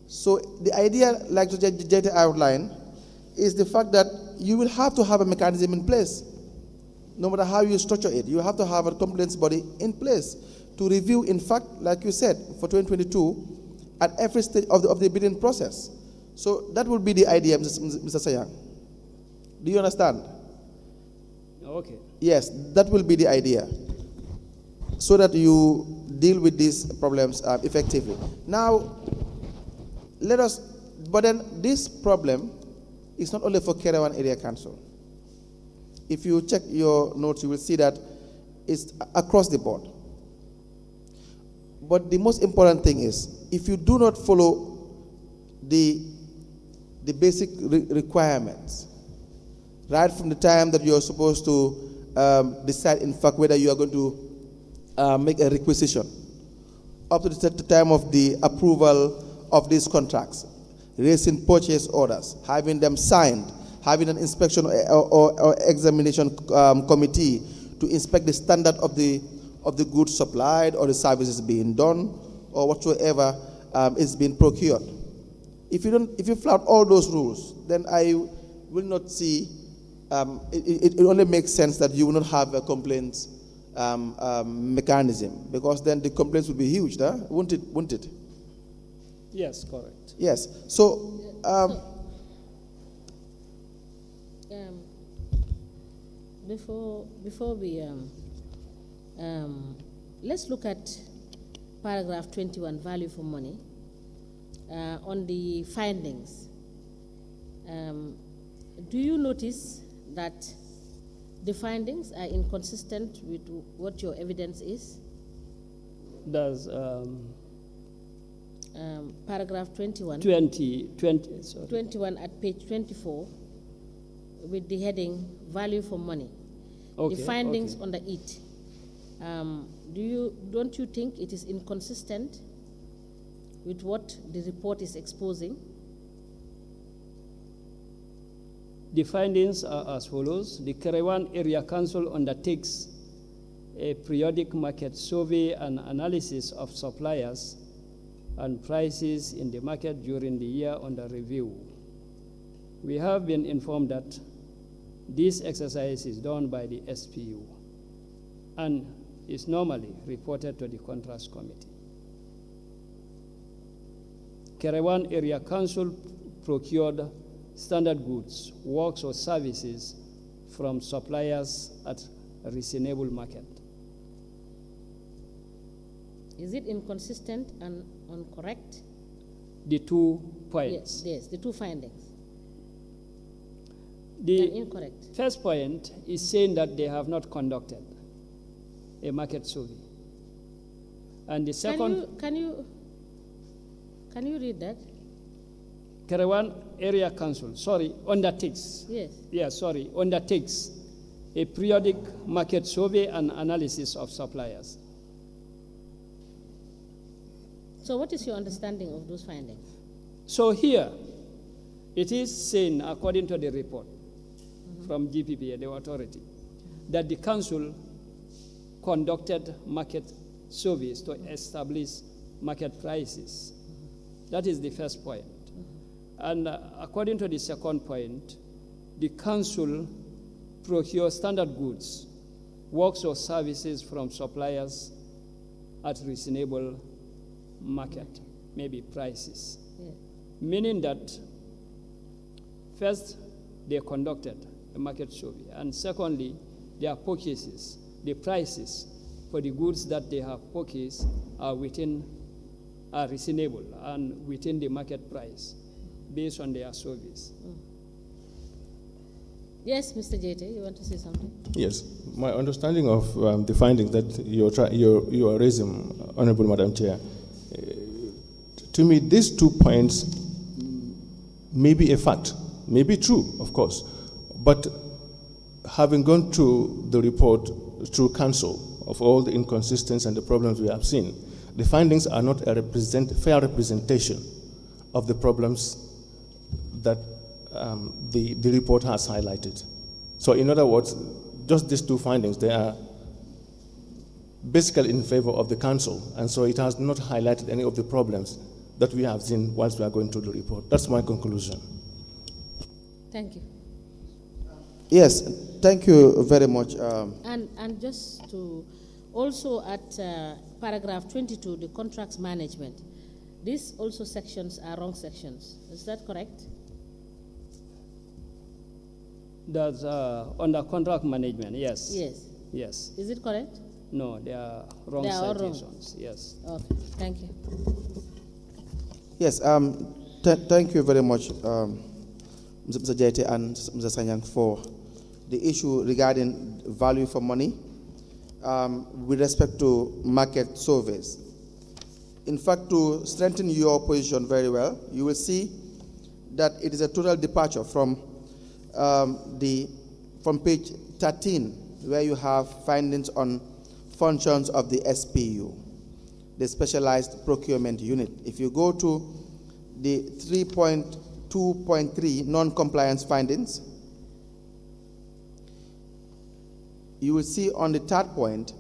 [SPEAKER 5] So the idea, like Jete outlined, is the fact that you will have to have a mechanism in place. No matter how you structure it, you have to have a complaints body in place to review, in fact, like you said, for 2022, at every stage of the bidding process. So that would be the idea, Mr. Sayang. Do you understand?
[SPEAKER 6] Okay.
[SPEAKER 5] Yes, that will be the idea, so that you deal with these problems effectively. Now, but then this problem is not only for Kerewan Area Council. If you check your notes, you will see that it's across the board. But the most important thing is, if you do not follow the basic requirements, right from the time that you're supposed to decide, in fact, whether you are going to make a requisition, up to the time of the approval of these contracts, raising purchase orders, having them signed, having an inspection or examination committee to inspect the standard of the goods supplied or the services being done or whatsoever is being procured. If you flout all those rules, then I will not see. It only makes sense that you will not have a complaints mechanism, because then the complaints will be huge, won't it?
[SPEAKER 6] Yes, correct.
[SPEAKER 5] Yes. So.
[SPEAKER 2] Before we Let's look at paragraph 21, value for money. On the findings, do you notice that the findings are inconsistent with what your evidence is?
[SPEAKER 6] Does
[SPEAKER 2] paragraph 21.
[SPEAKER 6] 21
[SPEAKER 2] at page 24 with the heading value for money.
[SPEAKER 6] Okay,
[SPEAKER 2] the findings
[SPEAKER 6] okay.
[SPEAKER 2] under it. Don't you think it is inconsistent with what the report is exposing?
[SPEAKER 6] The findings are as follows. The Kerewan Area Council undertakes a periodic market survey and analysis of suppliers and prices in the market during the year under review. We have been informed that this exercise is done by the SPU and is normally reported to the Contracts Committee. Kerewan Area Council procured standard goods, works, or services from suppliers at a reasonable market.
[SPEAKER 2] Is it inconsistent and incorrect?
[SPEAKER 6] The 2 points.
[SPEAKER 2] Yes, the 2 findings.
[SPEAKER 6] The
[SPEAKER 2] incorrect.
[SPEAKER 6] first point is saying that they have not conducted a market survey. And the second...
[SPEAKER 2] Can you read that?
[SPEAKER 6] Kerewan Area Council, undertakes.
[SPEAKER 2] Yes.
[SPEAKER 6] Yeah, undertakes a periodic market survey and analysis of suppliers.
[SPEAKER 2] So what is your understanding of those findings?
[SPEAKER 6] So here, it is saying, according to the report from GPPA, the authority, that the council conducted market surveys to establish market prices. That is the first point. And according to the second point, the council procures standard goods, works or services from suppliers at reasonable market, maybe prices.
[SPEAKER 2] Yeah.
[SPEAKER 6] Meaning that first, they conducted a market survey, and secondly, their purchases, the prices for the goods that they have purchased are reasonable and within the market price based on their surveys.
[SPEAKER 2] Yes, Mr. Jete, you want to say something?
[SPEAKER 7] Yes, my understanding of the findings that you are raising, Honorable Madam Chair, to me, these 2 points may be a fact, may be true, of course, but having gone through the report through council of all the inconsistencies and the problems we have seen, the findings are not a fair representation of the problems that the report has highlighted. So in other words, just these 2 findings, they are basically in favor of the council, and so it has not highlighted any of the problems that we have seen whilst we are going through the report. That's my conclusion.
[SPEAKER 2] Thank you.
[SPEAKER 5] Yes, thank you very much.
[SPEAKER 2] And just to also at paragraph 22, the contracts management, these also sections are wrong sections. Is that correct?
[SPEAKER 6] That's under contract management, yes.
[SPEAKER 2] Yes.
[SPEAKER 6] Yes.
[SPEAKER 2] Is it correct?
[SPEAKER 6] No, they are wrong
[SPEAKER 2] They are all
[SPEAKER 6] citations. Yes.
[SPEAKER 2] Okay, thank you.
[SPEAKER 5] Yes, thank you very much, Mr. Jete and Mr. Sanyang, for the issue regarding value for money with respect to market surveys. In fact, to strengthen your position very well, you will see that it is a total departure from page 13, where you have findings on functions of the SPU, the Specialized Procurement Unit. If you go to the 3.2.3 non-compliance findings, you will see on the 3rd point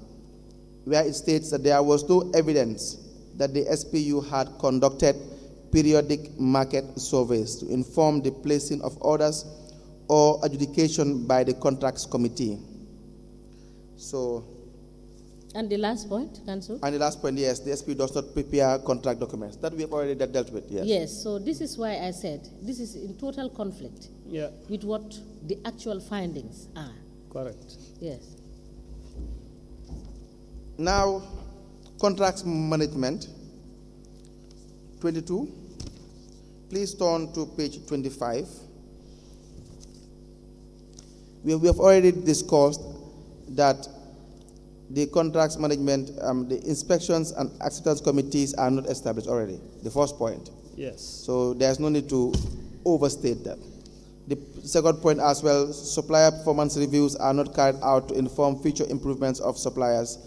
[SPEAKER 5] where it states that there was no evidence that the SPU had conducted periodic market surveys to inform the placing of orders or adjudication by the Contracts Committee. So,
[SPEAKER 2] and the last point, Council?
[SPEAKER 5] And the last point, yes, the SPU does not prepare contract documents. That we have already dealt with, yes.
[SPEAKER 2] Yes, so this is why I said this is in total conflict with what the actual findings are.
[SPEAKER 6] Correct.
[SPEAKER 2] Yes.
[SPEAKER 5] Now, contracts management, 22. Please turn to page 25. We have already discussed that the contracts management, the inspections and acceptance committees are not established already, the first point.
[SPEAKER 6] Yes.
[SPEAKER 5] So there's no need to overstate that. The second point as well, supplier performance reviews are not carried out to inform future improvements of suppliers.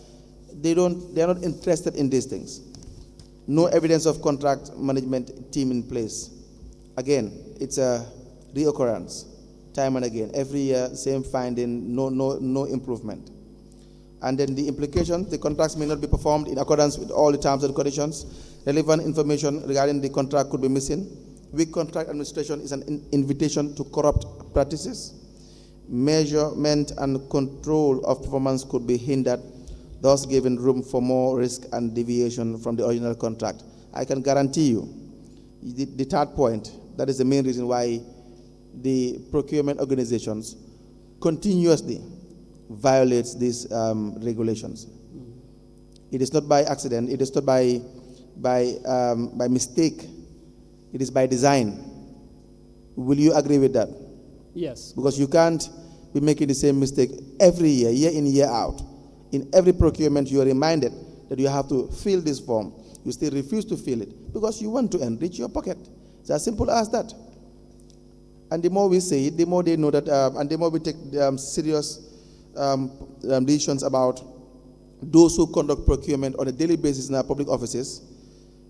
[SPEAKER 5] They are not interested in these things. No evidence of contract management team in place. Again, it's a reoccurrence, time and again. Every year, same finding, no improvement. And then the implication, the contracts may not be performed in accordance with all the terms and conditions. Relevant information regarding the contract could be missing. Weak contract administration is an invitation to corrupt practices. Measurement and control of performance could be hindered, thus giving room for more risk and deviation from the original contract. I can guarantee you, the third point, that is the main reason why the procurement organizations continuously violates these regulations. It is not by accident, it is not by mistake, it is by design. Will you agree with that?
[SPEAKER 6] Yes.
[SPEAKER 5] Because you can't be making the same mistake every year, year in, year out. In every procurement, you are reminded that you have to fill this form. You still refuse to fill it because you want to enrich your pocket. It's as simple as that. And the more we say it, the more they know that, and the more we take serious decisions about those who conduct procurement on a daily basis in our public offices,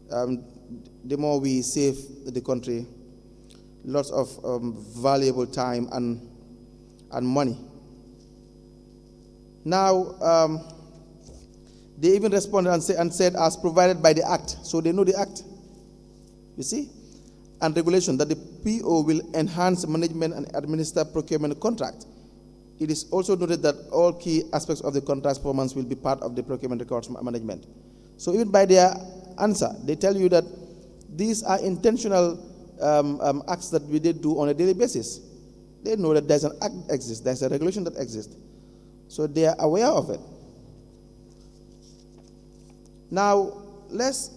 [SPEAKER 5] the more we save the country lots of valuable time and money. Now, they even responded and said, as provided by the Act. So they know the Act, you see, and regulation that the PO will enhance management and administer procurement contract. It is also noted that all key aspects of the contract performance will be part of the procurement records management. So even by their answer, they tell you that these are intentional acts that we did do on a daily basis. They know that there's an act that exists, there's a regulation that exists. So they are aware of it. Now, let's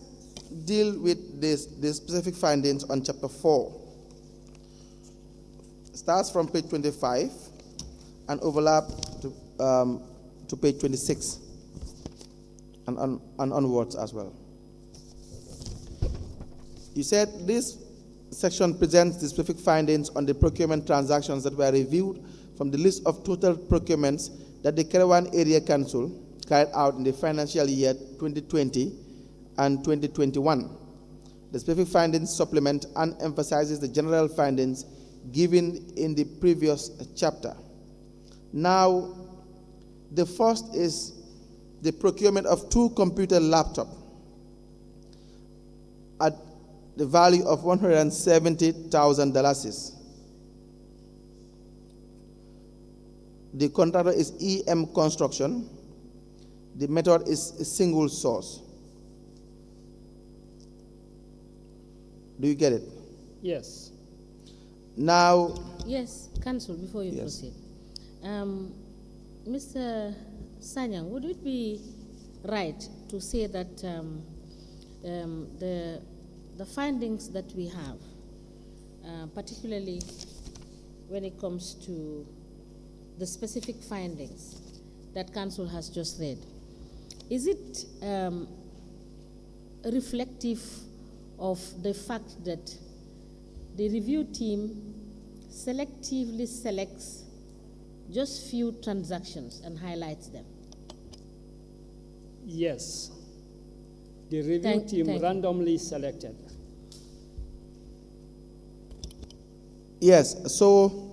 [SPEAKER 5] deal with the specific findings on chapter 4. Starts from page 25 and overlap to page 26 and onwards as well. You said this section presents the specific findings on the procurement transactions that were reviewed from the list of total procurements that the Kerewan Area Council carried out in the financial year 2020 and 2021. The specific findings supplement and emphasizes the general findings given in the previous chapter. Now, the first is the procurement of 2 computer laptops at the value of $170,000. The contractor is EM Construction. The method is a single source. Do you get it?
[SPEAKER 6] Yes.
[SPEAKER 5] Now.
[SPEAKER 2] Yes, Council, before you proceed. Mr. Sanyang, would it be right to say that the findings that we have, particularly when it comes to the specific findings that Council has just read, is it reflective of the fact that the review team selectively selects just few transactions and highlights them?
[SPEAKER 6] Yes. The review team randomly selected.
[SPEAKER 5] Yes, so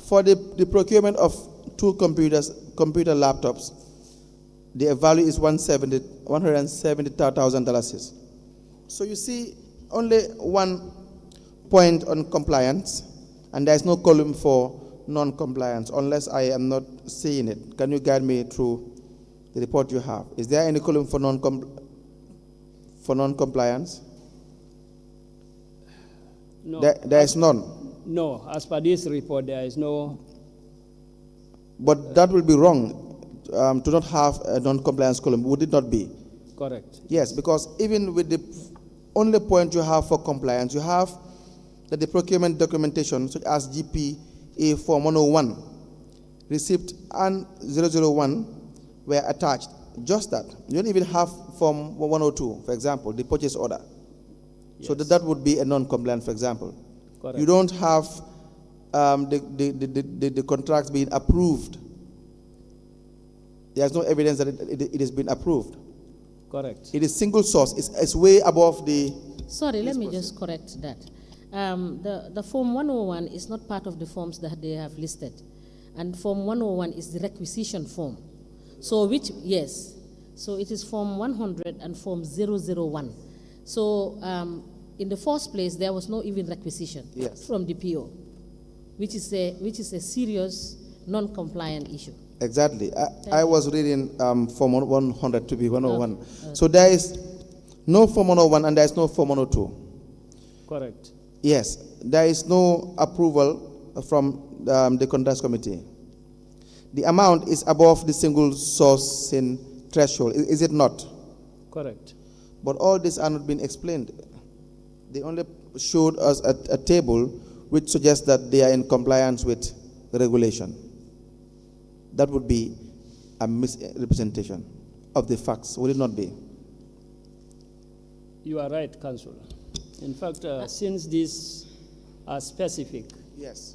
[SPEAKER 5] for the procurement of 2 computer laptops, the value is $170,000. So you see only one point on compliance, and there's no column for non-compliance, unless I am not seeing it. Can you guide me through the report you have? Is there any column for non-compliance?
[SPEAKER 6] No.
[SPEAKER 5] There is none.
[SPEAKER 6] No, as per this report, there is no.
[SPEAKER 5] But that will be wrong. to not have a non-compliance column, would it not be?
[SPEAKER 6] Correct.
[SPEAKER 5] Yes, because even with the only point you have for compliance, you have that the procurement documentation, such as GPA Form 101, receipt and 001 were attached. Just that. You don't even have Form 102, for example, the purchase order.
[SPEAKER 6] Yes.
[SPEAKER 5] So that would be a non-compliant, for example.
[SPEAKER 6] Correct.
[SPEAKER 5] You don't have the contracts being approved. There's no evidence that it has been approved.
[SPEAKER 6] Correct.
[SPEAKER 5] It is single source. It's way above the...
[SPEAKER 2] Sorry, let me just correct that. The Form 101 is not part of the forms that they have listed. And Form 101 is the requisition form. So yes. So it is Form 100 and Form 001. So in the first place, there was no even requisition from the PO, which is a serious non-compliant issue.
[SPEAKER 5] Exactly. I was reading Form 100 to be 101. So there is no Form 101 and there is no Form 102.
[SPEAKER 6] Correct.
[SPEAKER 5] Yes. There is no approval from the contracts committee. The amount is above the single sourcing threshold, is it not?
[SPEAKER 6] Correct.
[SPEAKER 5] But all these are not being explained. They only showed us a table which suggests that they are in compliance with the regulation. That would be a misrepresentation of the facts, would it not be?
[SPEAKER 6] You are right, Councillor. In fact, since these are specific,
[SPEAKER 5] yes,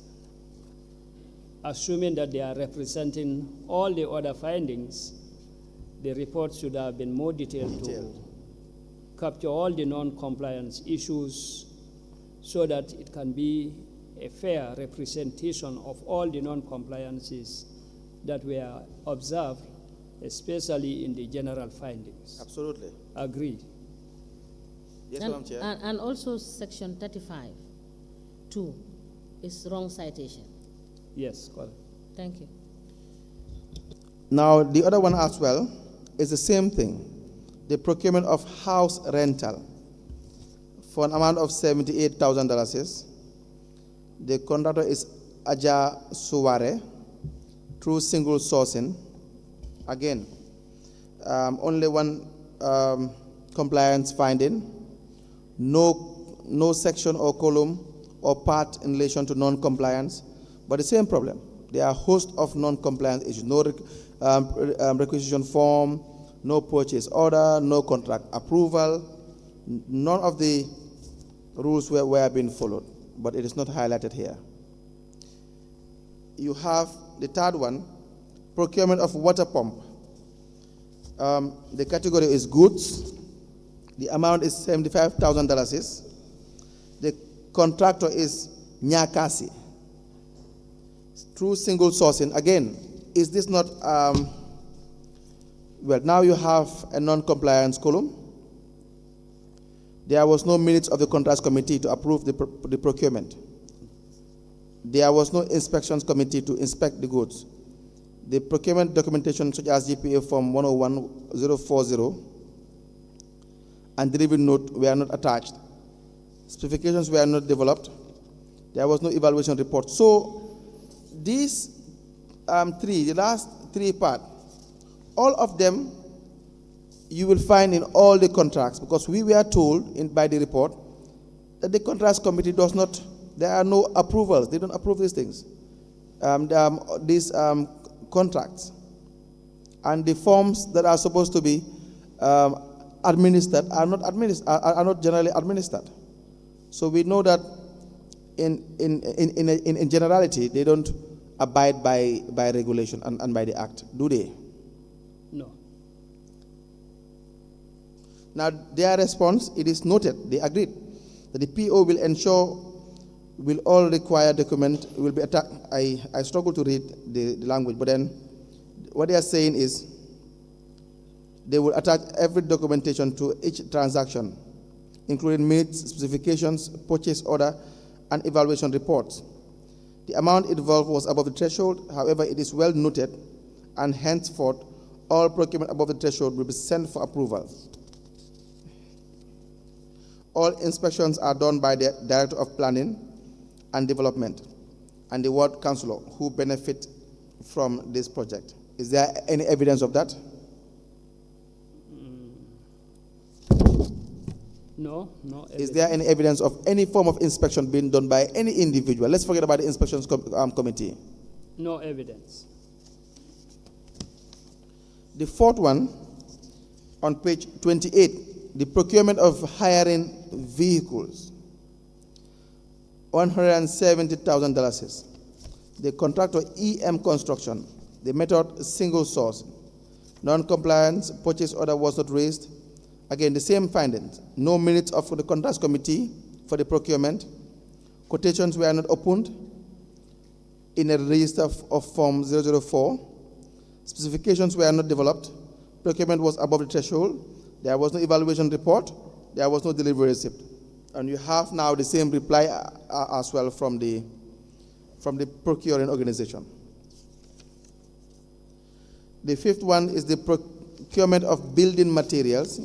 [SPEAKER 6] assuming that they are representing all the other findings, the report should have been more detailed to capture all the non-compliance issues so that it can be a fair representation of all the non-compliances that were observed, especially in the general findings.
[SPEAKER 5] Absolutely.
[SPEAKER 6] Agreed.
[SPEAKER 5] Yes, Madam Chair.
[SPEAKER 2] And also Section 35(2) is wrong citation.
[SPEAKER 6] Yes, correct.
[SPEAKER 2] Thank you.
[SPEAKER 5] Now, the other one as well is the same thing. The procurement of house rental for an amount of $78,000. The contractor is Aja Suware through single sourcing. Again, only one compliance finding. No section or column or part in relation to non-compliance. But the same problem. There are a host of non-compliance issues. No requisition form, no purchase order, no contract approval. None of the rules were being followed, but it is not highlighted here. You have the third one, procurement of water pump. The category is goods. The amount is $75,000. The contractor is Nyakasi. Through single sourcing. Again, is this not, well, now you have a non-compliance column. There was no minutes of the contracts committee to approve the procurement. There was no inspections committee to inspect the goods. The procurement documentation such as GPA Form 101-040 and delivery note were not attached. Specifications were not developed. There was no evaluation report. So these the last three parts, all of them you will find in all the contracts, because we were told by the report that the contracts committee does not, there are no approvals. They don't approve these things, these contracts. And the forms that are supposed to be administered are not generally administered. So we know that in generality, they don't abide by regulation and by the act, do they?
[SPEAKER 6] No.
[SPEAKER 5] Now, their response, it is noted, they agreed, that the PO will ensure will all required document will be attached. I struggle to read the language, but then what they are saying is they will attach every documentation to each transaction, including minutes, specifications, purchase order, and evaluation reports. The amount involved was above the threshold. However, it is well noted, and henceforth, all procurement above the threshold will be sent for approval. All inspections are done by the Director of Planning and Development and the Ward Councillor who benefit from this project. Is there any evidence of that?
[SPEAKER 6] No, no evidence.
[SPEAKER 5] Is there any evidence of any form of inspection being done by any individual? Let's forget about the inspections committee.
[SPEAKER 6] No evidence.
[SPEAKER 5] The fourth one, on page 28, the procurement of hiring vehicles, $170,000. The contractor EM Construction, the method single source. Non-compliance, purchase order was not raised. Again, the same findings. No minutes of the contracts committee for the procurement. Quotations were not opened in a register of form 004. Specifications were not developed. Procurement was above the threshold. There was no evaluation report. There was no delivery receipt. And you have now the same reply as well from the procuring organization. The fifth one is the procurement of building materials,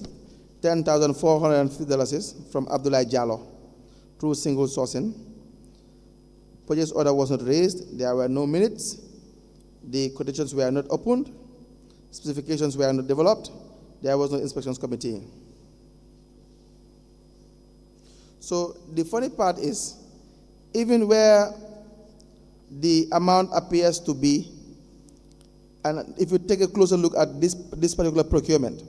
[SPEAKER 5] $10,450 from Abdullah Jallo through single sourcing. Purchase order was not raised. There were no minutes. The quotations were not opened. Specifications were not developed. There was no inspections committee. So the funny part is, even where the amount appears to be, and if you take a closer look at this particular procurement,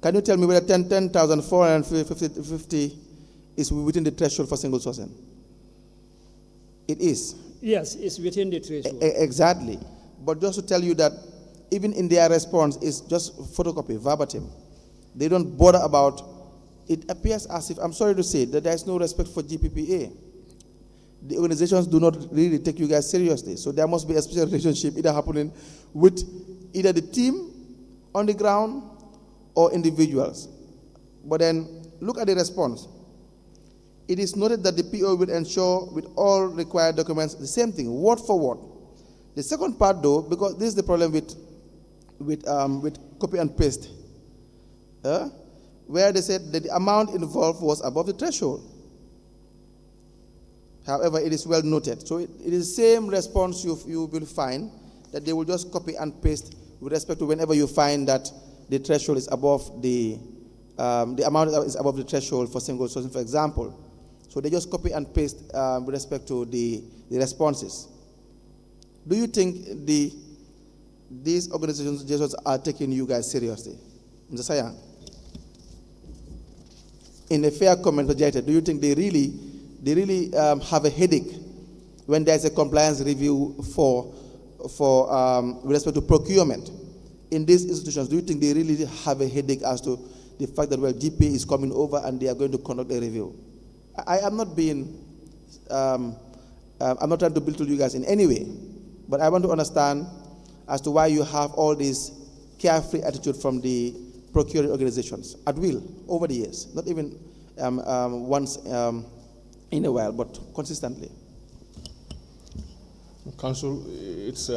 [SPEAKER 5] can you tell me whether 10,450 is within the threshold for single sourcing? It is.
[SPEAKER 6] Yes, it's within the threshold.
[SPEAKER 5] Exactly. But just to tell you that even in their response, it's just photocopy, verbatim. They don't bother about, it appears as if, I'm sorry to say, that there is no respect for GPPA. The organizations do not really take you guys seriously. So there must be a special relationship either happening with either the team on the ground or individuals. But then look at the response. It is noted that the PO will ensure with all required documents the same thing, word for word. The second part though, because this is the problem with copy and paste, where they said that the amount involved was above the threshold. However, it is well noted. So it is the same response you will find, that they will just copy and paste with respect to whenever you find that the threshold is above the amount is above the threshold for single sourcing, for example. So they just copy and paste with respect to the responses. Do you think these organizations are taking you guys seriously? Mr. Sayang, in a fair comment projected, do you think they really have a headache when there's a compliance review for with respect to procurement in these institutions? Do you think they really have a headache as to the fact that, well, GPA is coming over and they are going to conduct a review? I am not being, I'm not trying to belittle you guys in any way, but I want to understand as to why you have all this carefree attitude from the procuring organizations at will over the years, not even once in a while, but consistently.
[SPEAKER 7] Council, it's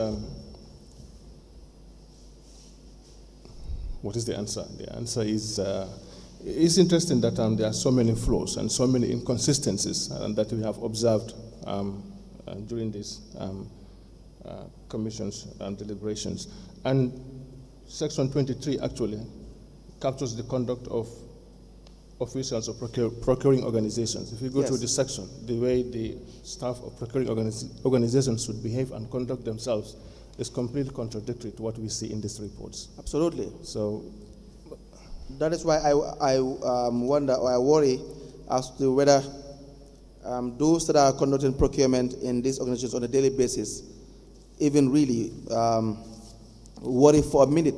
[SPEAKER 7] what is the answer? The answer is it's interesting that there are so many flaws and so many inconsistencies that we have observed during these commission's deliberations. And Section 23 actually captures the conduct of officials of procuring organizations. If you go through this section, the way the staff of procuring organizations should behave and conduct themselves is completely contradictory to what we see in these reports.
[SPEAKER 5] Absolutely.
[SPEAKER 7] So
[SPEAKER 5] that is why I wonder, or I worry as to whether those that are conducting procurement in these organizations on a daily basis even really worry for a minute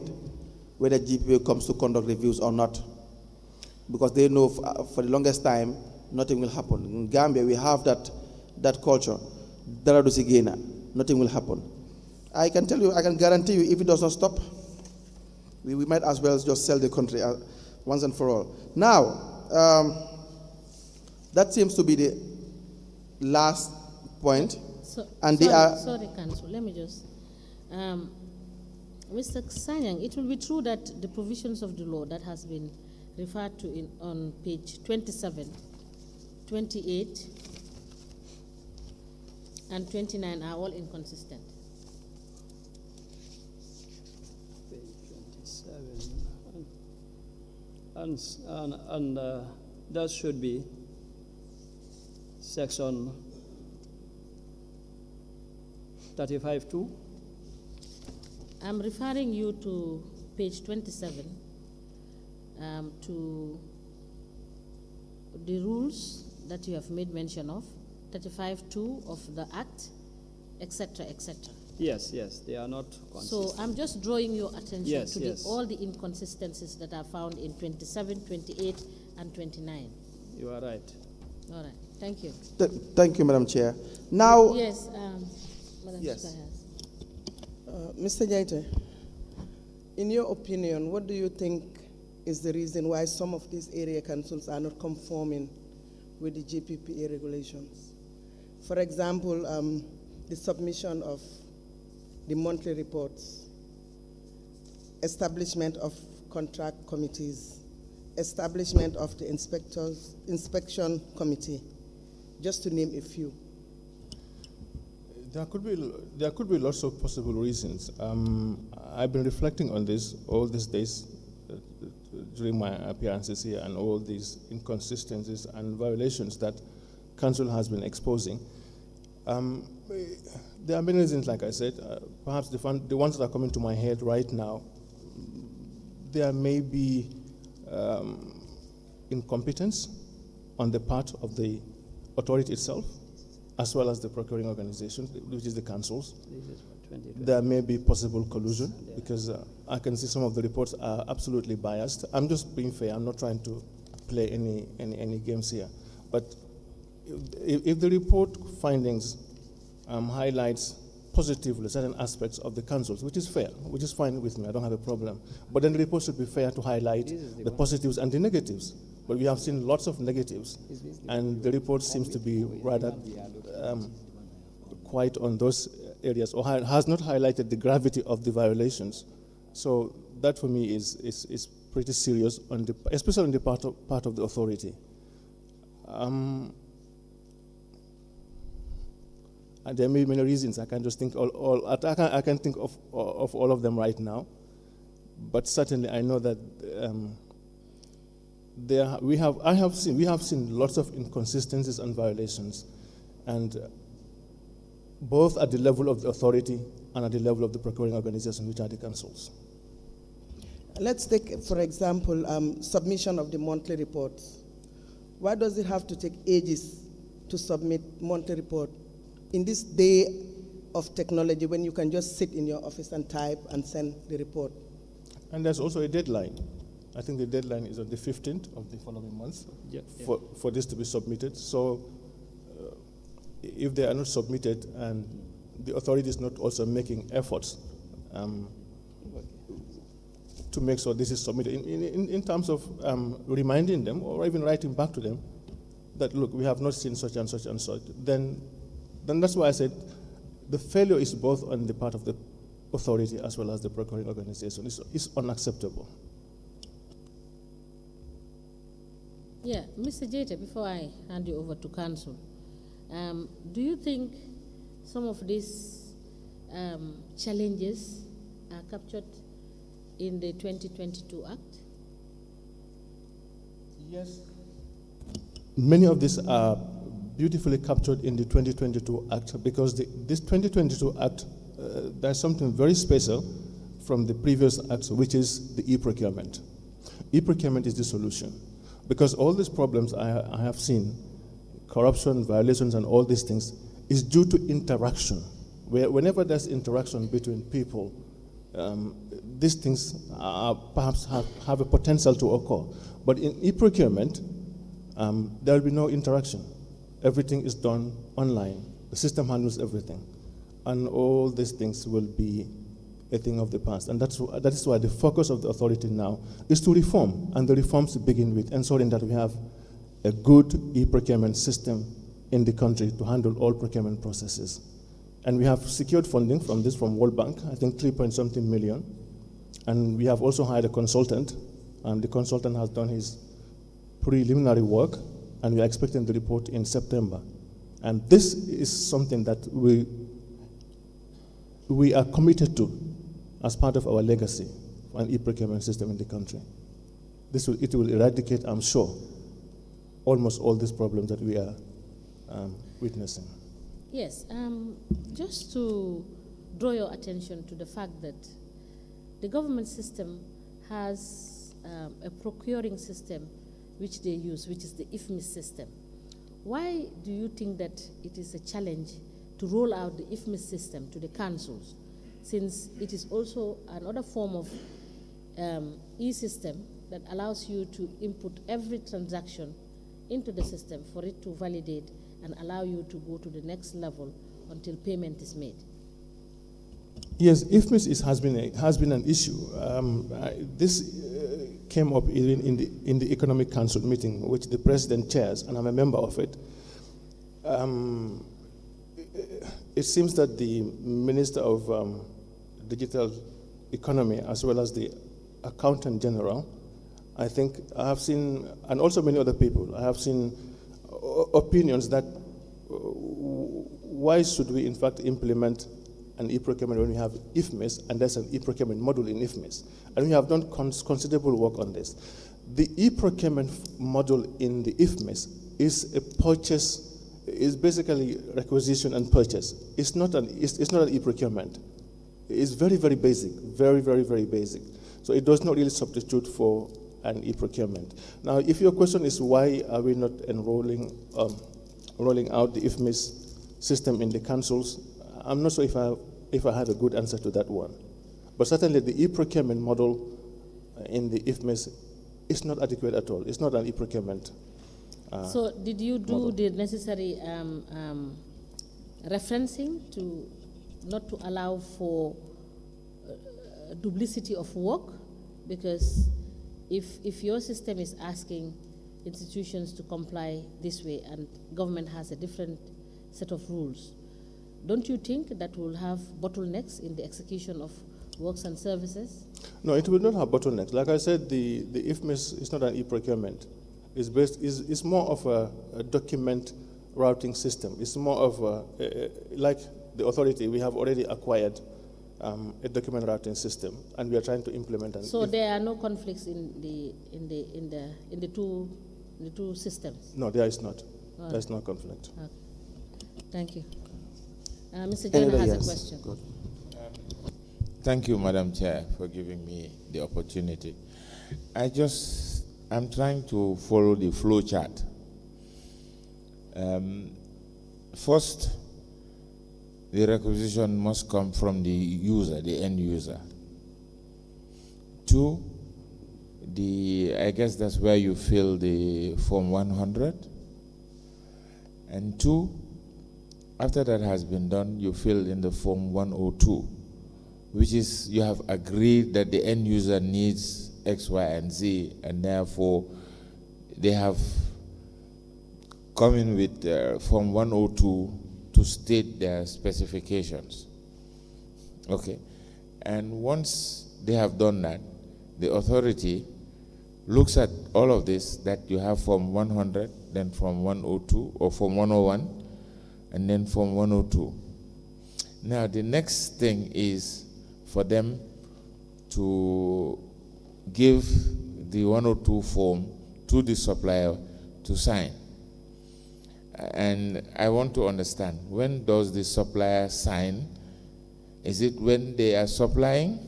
[SPEAKER 5] whether GPA comes to conduct reviews or not, because they know for the longest time nothing will happen. In Gambia we have that culture, nothing will happen. I can tell you, I can guarantee you, if it does not stop, we might as well just sell the country once and for all. Now, that seems to be the last point.
[SPEAKER 2] Sorry, Council, let me just... Mr. Sanyang, it will be true that the provisions of the law that has been referred to on page 27, 28, and 29 are all inconsistent.
[SPEAKER 6] and that should be section 35.2.
[SPEAKER 2] I'm referring you to page 27, to the rules that you have made mention of, 35.2 of the Act, etc., etc.
[SPEAKER 6] Yes, they are not consistent.
[SPEAKER 2] So I'm just drawing your attention
[SPEAKER 6] Yes,
[SPEAKER 2] to
[SPEAKER 6] yes.
[SPEAKER 2] all the inconsistencies that are found in 27, 28, and 29.
[SPEAKER 6] You are right.
[SPEAKER 2] All right, thank you.
[SPEAKER 5] Thank you, Madam Chair. Now,
[SPEAKER 2] Yes, Madam
[SPEAKER 5] Yes.
[SPEAKER 2] Speaker has.
[SPEAKER 8] Mr. Jaite, in your opinion, what do you think is the reason why some of these area councils are not conforming with the GPPA regulations? For example, the submission of the monthly reports, establishment of contract committees, establishment of the inspection committee, just to name a few.
[SPEAKER 7] There could be lots of possible reasons. I've been reflecting on this all these days during my appearances here, and all these inconsistencies and violations that Council has been exposing. There are many reasons, like I said. Perhaps the ones that are coming to my head right now, there may be incompetence on the part of the authority itself, as well as the procuring organization, which is the councils. There may be possible collusion, because I can see some of the reports are absolutely biased. I'm just being fair. I'm not trying to play any games here. But if the report findings highlights positively certain aspects of the councils, which is fair, which is fine with me, I don't have a problem. But then the report should be fair to highlight the positives and the negatives. But we have seen lots of negatives, and the report seems to be rather quite on those areas, or has not highlighted the gravity of the violations. So that for me is pretty serious, especially on the part of the authority. And there may be many reasons. I can just think I can think of all of them right now. But certainly I know that we have seen lots of inconsistencies and violations, and both at the level of the authority and at the level of the procuring organization, which are the councils.
[SPEAKER 8] Let's take, for example, submission of the monthly reports. Why does it have to take ages to submit monthly report in this day of technology, when you can just sit in your office and type and send the report?
[SPEAKER 7] And there's also a deadline. I think the deadline is on the 15th of the following month for this to be submitted. So if they are not submitted and the authority is not also making efforts to make sure this is submitted, in terms of reminding them or even writing back to them that, look, we have not seen such and such and such, then that's why I said the failure is both on the part of the authority as well as the procuring organization. It's unacceptable.
[SPEAKER 2] Yeah, Mr. Jeta, before I hand you over to Council, do you think some of these challenges are captured in the 2022 Act? Yes.
[SPEAKER 7] Many of these are beautifully captured in the 2022 Act, because this 2022 Act, there's something very special from the previous Act, which is the e-procurement. E-procurement is the solution, because all these problems I have seen, corruption, violations, and all these things, is due to interaction. Whenever there's interaction between people, these things perhaps have a potential to occur. But in e-procurement, there will be no interaction. Everything is done online. The system handles everything. And all these things will be a thing of the past. And that is why the focus of the authority now is to reform, and the reforms to begin with, ensuring that we have a good e-procurement system in the country to handle all procurement processes. And we have secured funding from World Bank, I think 3-point-something million. And we have also hired a consultant, and the consultant has done his preliminary work, and we are expecting the report in September. And this is something that we are committed to as part of our legacy for an e-procurement system in the country. it will eradicate, I'm sure, almost all these problems that we are witnessing.
[SPEAKER 2] Yes, just to draw your attention to the fact that the government system has a procuring system which they use, which is the IFMIS system. Why do you think that it is a challenge to roll out the IFMIS system to the councils, since it is also another form of e-system that allows you to input every transaction into the system for it to validate and allow you to go to the next level until payment is made?
[SPEAKER 7] Yes, IFMIS has been an issue. This came up even in the Economic Council meeting, which the president chairs, and I'm a member of it. It seems that the Minister of Digital Economy, as well as the Accountant General, I think I have seen, and also many other people, I have seen opinions that why should we in fact implement an e-procurement when we have IFMIS, and there's an e-procurement module in IFMIS. And we have done considerable work on this. The e-procurement module in the IFMIS is a purchase, is basically requisition and purchase. It's not an e-procurement. It's very, very basic, very, very, very basic. So it does not really substitute for an e-procurement. Now, if your question is why are we not rolling out the IFMIS system in the councils, I'm not sure if I have a good answer to that one. But certainly the e-procurement model in the IFMIS is not adequate at all. It's not an e-procurement.
[SPEAKER 2] So did you do
[SPEAKER 7] model.
[SPEAKER 2] the necessary referencing to not to allow for duplicity of work? Because if your system is asking institutions to comply this way and government has a different set of rules, don't you think that will have bottlenecks in the execution of works and services?
[SPEAKER 7] No, it will not have bottlenecks. Like I said, the IFMIS is not an e-procurement. It's more of a document routing system. It's more of like the authority, we have already acquired a document routing system, and we are trying to implement it.
[SPEAKER 2] So there are no conflicts in the two systems?
[SPEAKER 7] No, there is not. There is no conflict.
[SPEAKER 2] Okay. Thank you. Mr. Jenner has a question.
[SPEAKER 5] Good.
[SPEAKER 1] Thank you, Madam Chair, for giving me the opportunity. I'm trying to follow the flow chart. First, the requisition must come from the user, the end user. Two, I guess that's where you fill the Form 100. And two, after that has been done, you fill in the Form 102, which is you have agreed that the end user needs X, Y, and Z, and therefore they have come in with Form 102 to state their specifications. Okay. And once they have done that, the authority looks at all of this, that you have Form 100, then Form 102, or Form 101, and then Form 102. Now, the next thing is for them to give the 102 form to the supplier to sign. And I want to understand, when does the supplier sign? Is it when they are supplying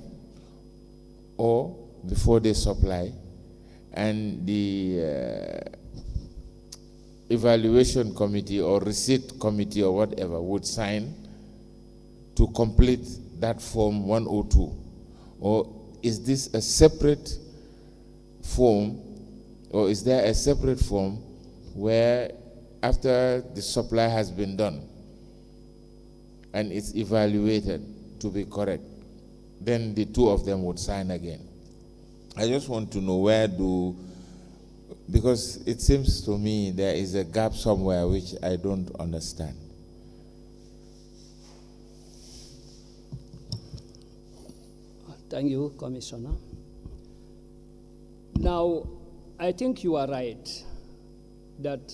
[SPEAKER 1] or before they supply? And the evaluation committee or receipt committee or whatever would sign to complete that Form 102? Or is this a separate form, or is there a separate form where after the supply has been done and it's evaluated to be correct, then the two of them would sign again? I just want to know because it seems to me there is a gap somewhere which I don't understand.
[SPEAKER 6] Thank you, Commissioner. Now, I think you are right that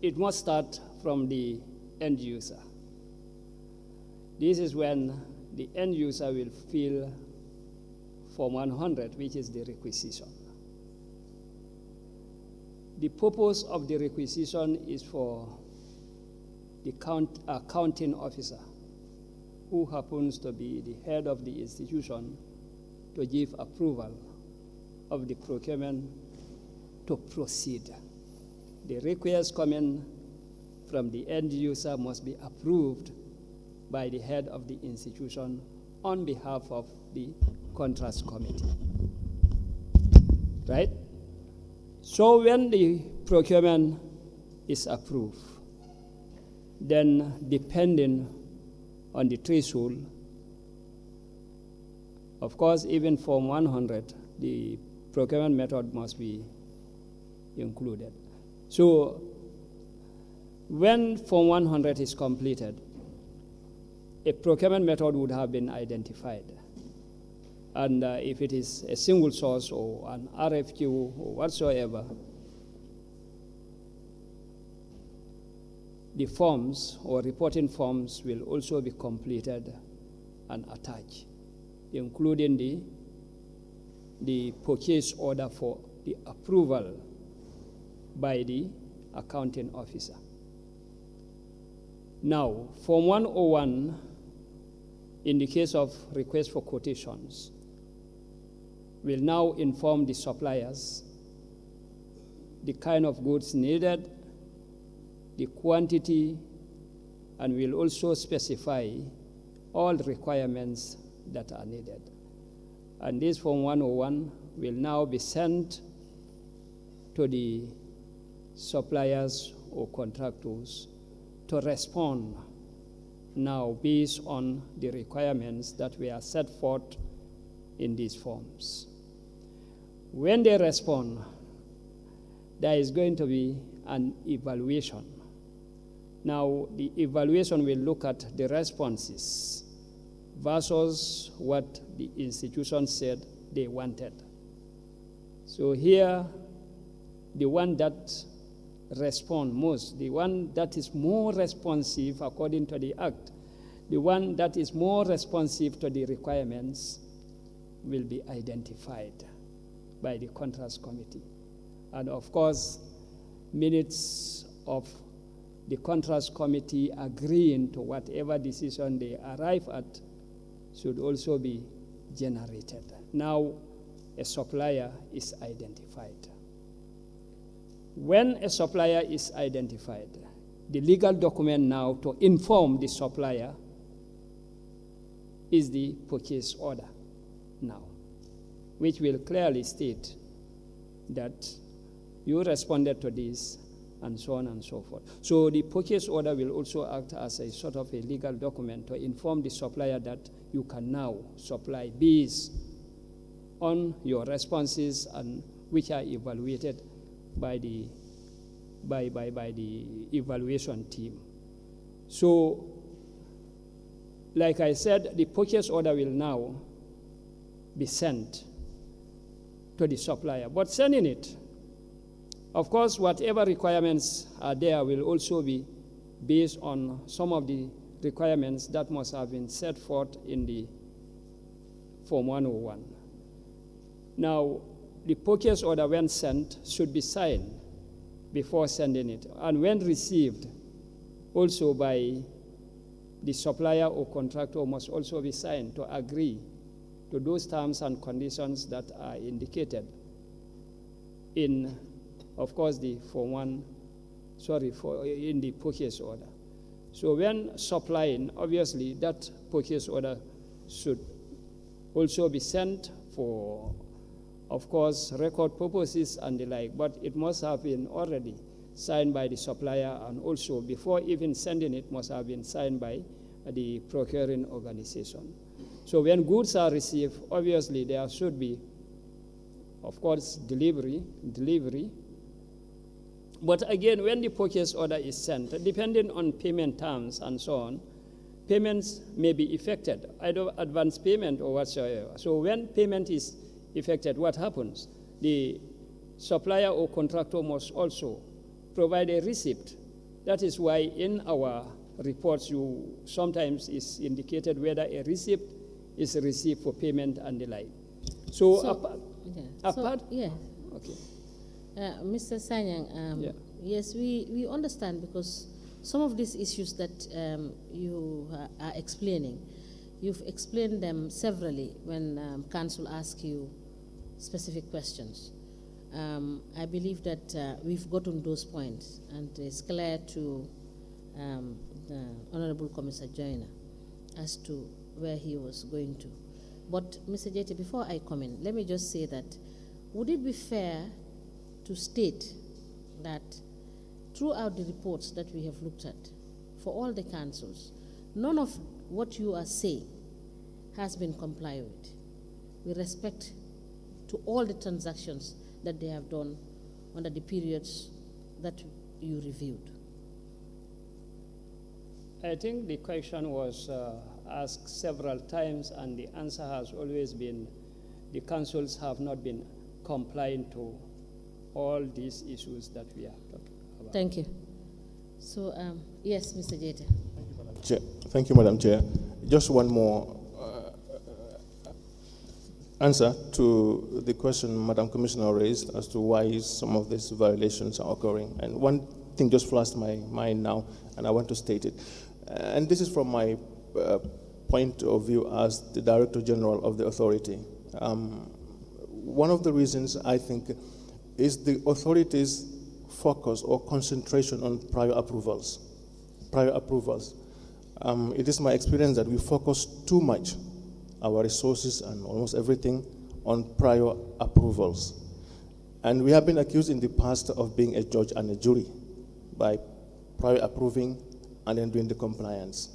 [SPEAKER 6] it must start from the end user. This is when the end user will feel Form 100, which is the requisition. The purpose of the requisition is for the accounting officer, who happens to be the head of the institution, to give approval of the procurement to proceed. The request coming from the end user must be approved by the head of the institution on behalf of the contracts committee. Right? So when the procurement is approved, then depending on the threshold, of course, even Form 100, the procurement method must be included. So when Form 100 is completed, a procurement method would have been identified. And if it is a single source or an RFQ or whatsoever, the forms or reporting forms will also be completed and attached, including the purchase order for the approval by the accounting officer. Now, Form 101, in the case of request for quotations, will now inform the suppliers the kind of goods needed, the quantity, and will also specify all requirements that are needed. And this Form 101 will now be sent to the suppliers or contractors to respond now based on the requirements that were set forth in these forms. When they respond, there is going to be an evaluation. Now, the evaluation will look at the responses versus what the institution said they wanted. So here, the one that responds most, the one that is more responsive according to the Act, the one that is more responsive to the requirements will be identified by the contracts committee. And of course, minutes of the contracts committee agreeing to whatever decision they arrive at should also be generated. Now, a supplier is identified. When a supplier is identified, the legal document now to inform the supplier is the purchase order now, which will clearly state that you responded to this and so on and so forth. So the purchase order will also act as a sort of a legal document to inform the supplier that you can now supply based on your responses and which are evaluated by the evaluation team. So, like I said, the purchase order will now be sent to the supplier. But sending it, of course, whatever requirements are there will also be based on some of the requirements that must have been set forth in the Form 101. Now, the purchase order, when sent, should be signed before sending it. And when received, also by the supplier or contractor must also be signed to agree to those terms and conditions that are indicated in, of course, the in the purchase order. So when supplying, obviously, that purchase order should also be sent for, of course, record purposes and the like, but it must have been already signed by the supplier, and also before even sending it must have been signed by the procuring organization. So when goods are received, obviously there should be, of course, delivery. But again, when the purchase order is sent, depending on payment terms and so on, payments may be effected, either advance payment or whatsoever. So when payment is effected, what happens? The supplier or contractor must also provide a receipt. That is why in our reports, sometimes is indicated whether a receipt is received for payment and the like. So,
[SPEAKER 2] yeah.
[SPEAKER 6] apart,
[SPEAKER 2] yeah.
[SPEAKER 6] okay.
[SPEAKER 2] Mr. Sanyang,
[SPEAKER 6] Yeah.
[SPEAKER 2] yes, we understand because some of these issues that you are explaining, you've explained them severally when council asks you specific questions. I believe that we've gotten those points, and it's clear to the Honorable Commissioner Joyner as to where he was going to. But, Mr. Jete, before I comment, let me just say that would it be fair to state that throughout the reports that we have looked at for all the councils, none of what you are saying has been complied with respect to all the transactions that they have done under the periods that you reviewed?
[SPEAKER 6] I think the question was asked several times, and the answer has always been the councils have not been complying to all these issues that we are talking about.
[SPEAKER 2] Thank you. So, yes, Mr. Jete.
[SPEAKER 7] Thank you, Madam Chair. Just one more answer to the question Madam Commissioner raised as to why some of these violations are occurring. And one thing just flashed my mind now, and I want to state it. And this is from my point of view as the Director General of the authority. One of the reasons I think is the authority's focus or concentration on prior approvals. It is my experience that we focus too much our resources and almost everything on prior approvals. And we have been accused in the past of being a judge and a jury by prior approving and then doing the compliance.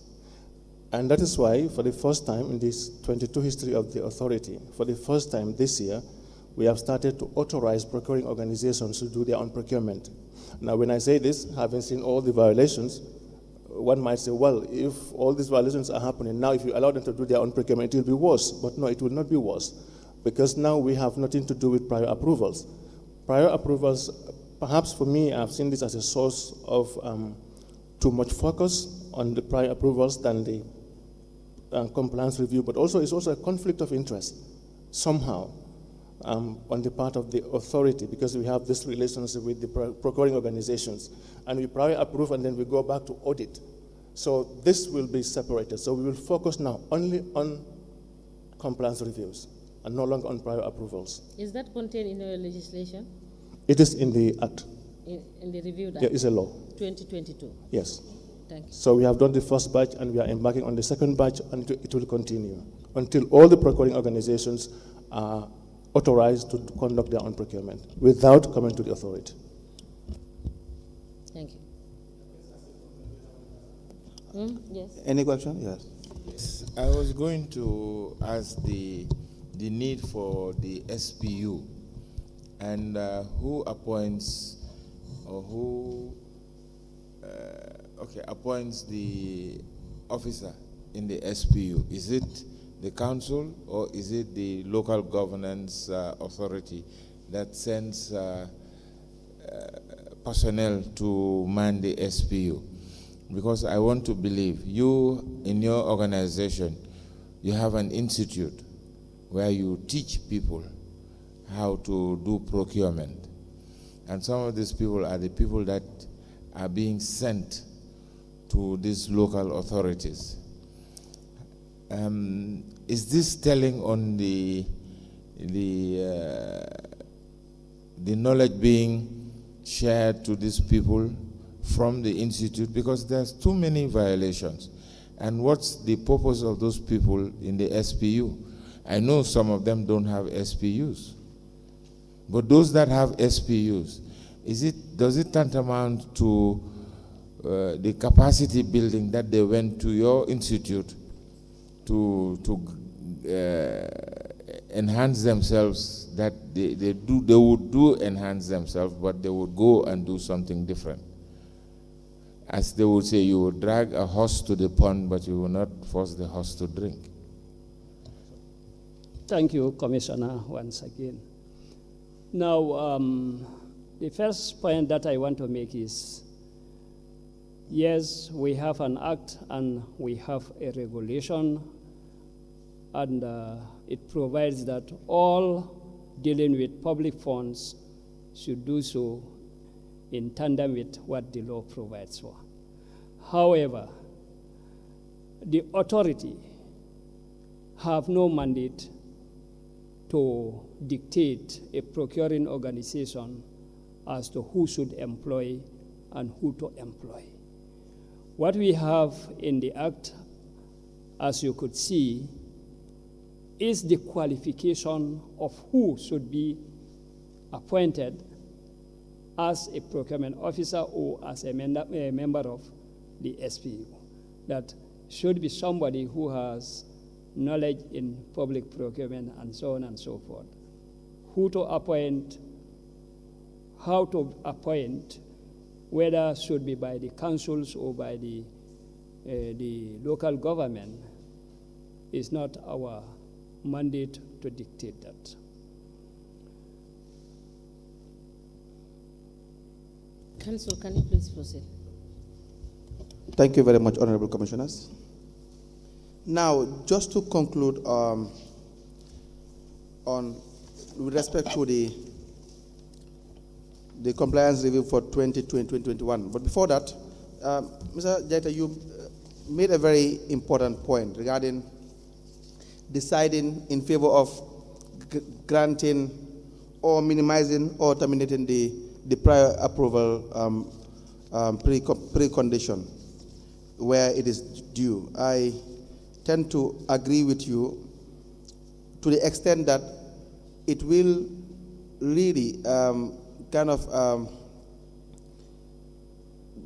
[SPEAKER 7] And that is why, for the first time in this 22 history of the authority, for the first time this year, we have started to authorize procuring organizations to do their own procurement. Now, when I say this, having seen all the violations, one might say, well, if all these violations are happening, now if you allow them to do their own procurement, it will be worse. But no, it will not be worse, because now we have nothing to do with prior approvals. Prior approvals, perhaps for me, I've seen this as a source of too much focus on the prior approvals than the compliance review, but also it's also a conflict of interest somehow on the part of the authority, because we have this relationship with the procuring organizations, and we prior approve and then we go back to audit. So this will be separated. So we will focus now only on compliance reviews and no longer on prior approvals.
[SPEAKER 2] Is that contained in your legislation?
[SPEAKER 7] It is in the Act.
[SPEAKER 2] In the reviewed Act?
[SPEAKER 7] Yeah, it's a law.
[SPEAKER 2] 2022?
[SPEAKER 7] Yes.
[SPEAKER 2] Thank you.
[SPEAKER 7] So we have done the first batch and we are embarking on the second batch, and it will continue until all the procuring organizations are authorized to conduct their own procurement without coming to the authority.
[SPEAKER 2] Thank you. Yes.
[SPEAKER 5] Any question? Yes.
[SPEAKER 1] Yes. I was going to ask the need for the SPU and who appoints or who appoints the officer in the SPU. Is it the council or is it the local governance authority that sends personnel to man the SPU? Because I want to believe you, in your organization, you have an institute where you teach people how to do procurement. And some of these people are the people that are being sent to these local authorities. Is this telling on the knowledge being shared to these people from the institute? Because there's too many violations. And what's the purpose of those people in the SPU? I know some of them don't have SPUs. But those that have SPUs, does it tantamount to the capacity building that they went to your institute to enhance themselves, that they would do enhance themselves, but they would go and do something different? As they would say, you will drag a horse to the pond, but you will not force the horse to drink.
[SPEAKER 6] Thank you, Commissioner, once again. Now, the first point that I want to make is, yes, we have an act and we have a regulation and it provides that all dealing with public funds should do so in tandem with what the law provides for. However, the authority have no mandate to dictate a procuring organization as to who should employ and who to employ. What we have in the Act, as you could see, is the qualification of who should be appointed as a procurement officer or as a member of the SPU. That should be somebody who has knowledge in public procurement and so on and so forth. Who to appoint, how to appoint, whether should be by the councils or by the local government, is not our mandate to dictate that.
[SPEAKER 2] Council, can you please proceed?
[SPEAKER 5] Thank you very much, Honorable Commissioners. Now, just to conclude with respect to the compliance review for 2020-2021. But before that, Mr. Jaita, you made a very important point regarding deciding in favor of granting or minimizing or terminating the prior approval precondition where it is due. I tend to agree with you to the extent that it will really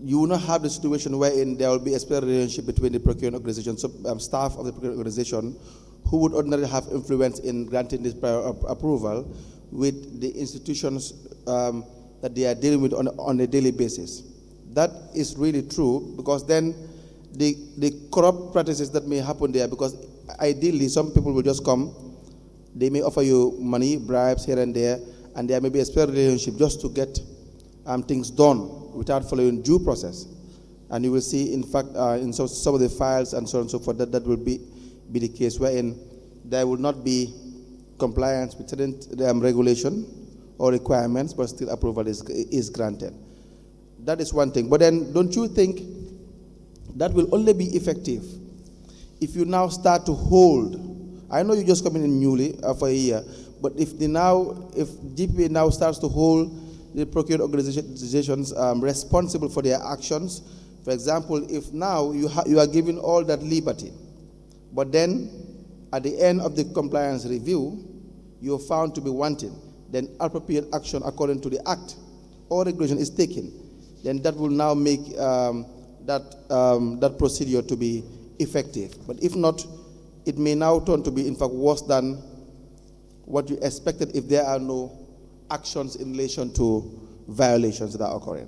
[SPEAKER 5] you will not have the situation wherein there will be a special relationship between the procuring organization, staff of the procuring organization, who would ordinarily have influence in granting this prior approval with the institutions that they are dealing with on a daily basis. That is really true, because then the corrupt practices that may happen there, because ideally some people will just come, they may offer you money, bribes here and there may be a special relationship just to get things done without following due process. And you will see, in fact, in some of the files and so on and so forth, that will be the case, wherein there will not be compliance with certain regulation or requirements, but still approval is granted. That is one thing. But then, don't you think that will only be effective if you now start to hold? I know you just come in newly for a year, but if GPA now starts to hold the procured organizations responsible for their actions, for example, if now you are given all that liberty, but then at the end of the compliance review, you are found to be wanting, then appropriate action according to the Act or regulation is taken, then that will now make that procedure to be effective. But if not, it may now turn to be, in fact, worse than what you expected if there are no actions in relation to violations that are occurring.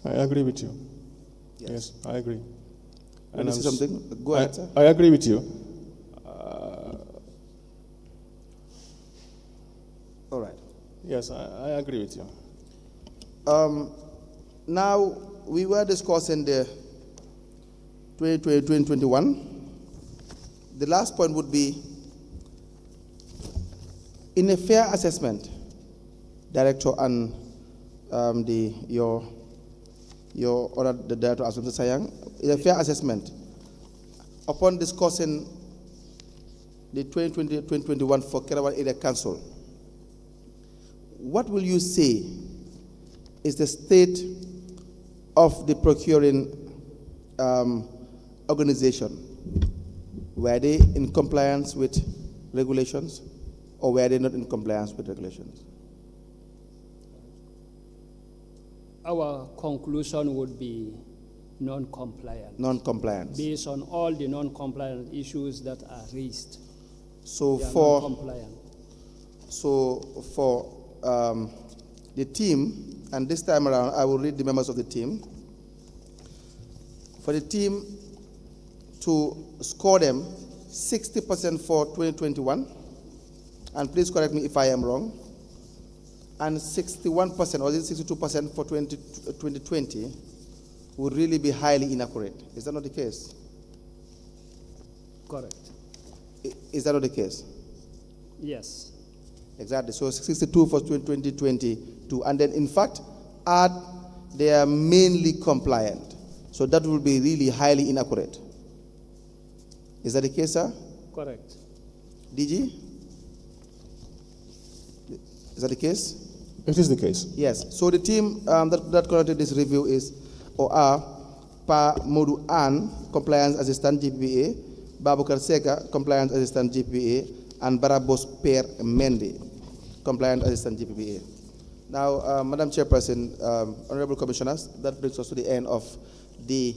[SPEAKER 7] I agree with you.
[SPEAKER 5] Yes,
[SPEAKER 7] I agree.
[SPEAKER 5] And this is something? Go ahead, sir.
[SPEAKER 7] I agree with you.
[SPEAKER 5] All right.
[SPEAKER 7] Yes, I agree with you.
[SPEAKER 5] Now, we were discussing the 2020-2021. The last point would be, in a fair assessment, Director and your other the Director, Asante Sayang, in a fair assessment, upon discussing the 2020-2021 for Kerewan Area Council, what will you say is the state of the procuring organization? Were they in compliance with regulations, or were they not in compliance with regulations?
[SPEAKER 6] Our conclusion would be non-compliant.
[SPEAKER 5] Non-compliance.
[SPEAKER 6] Based on all the non-compliant issues that are raised.
[SPEAKER 5] So
[SPEAKER 6] they are
[SPEAKER 5] for
[SPEAKER 6] non-compliant.
[SPEAKER 5] So for the team, and this time around I will read the members of the team. For the team to score them 60% for 2021, and please correct me if I am wrong, and 61%, or is it 62% for 2020, would really be highly inaccurate. Is that not the case?
[SPEAKER 6] Correct.
[SPEAKER 5] Is that not the case?
[SPEAKER 6] Yes.
[SPEAKER 5] Exactly. So 62 for 2022. And then, in fact, add they are mainly compliant. So that will be really highly inaccurate. Is that the case, sir?
[SPEAKER 6] Correct.
[SPEAKER 5] DG? Is that the case?
[SPEAKER 7] It is the case.
[SPEAKER 5] Yes. So the team that conducted this review is, or are, Pa Modu An, Compliance Assistant GPA, Babukar Seka, Compliance Assistant GPA, and Barabos Per Mendy, Compliance Assistant GPA. Now, Madam Chairperson, Honorable Commissioners, that brings us to the end of the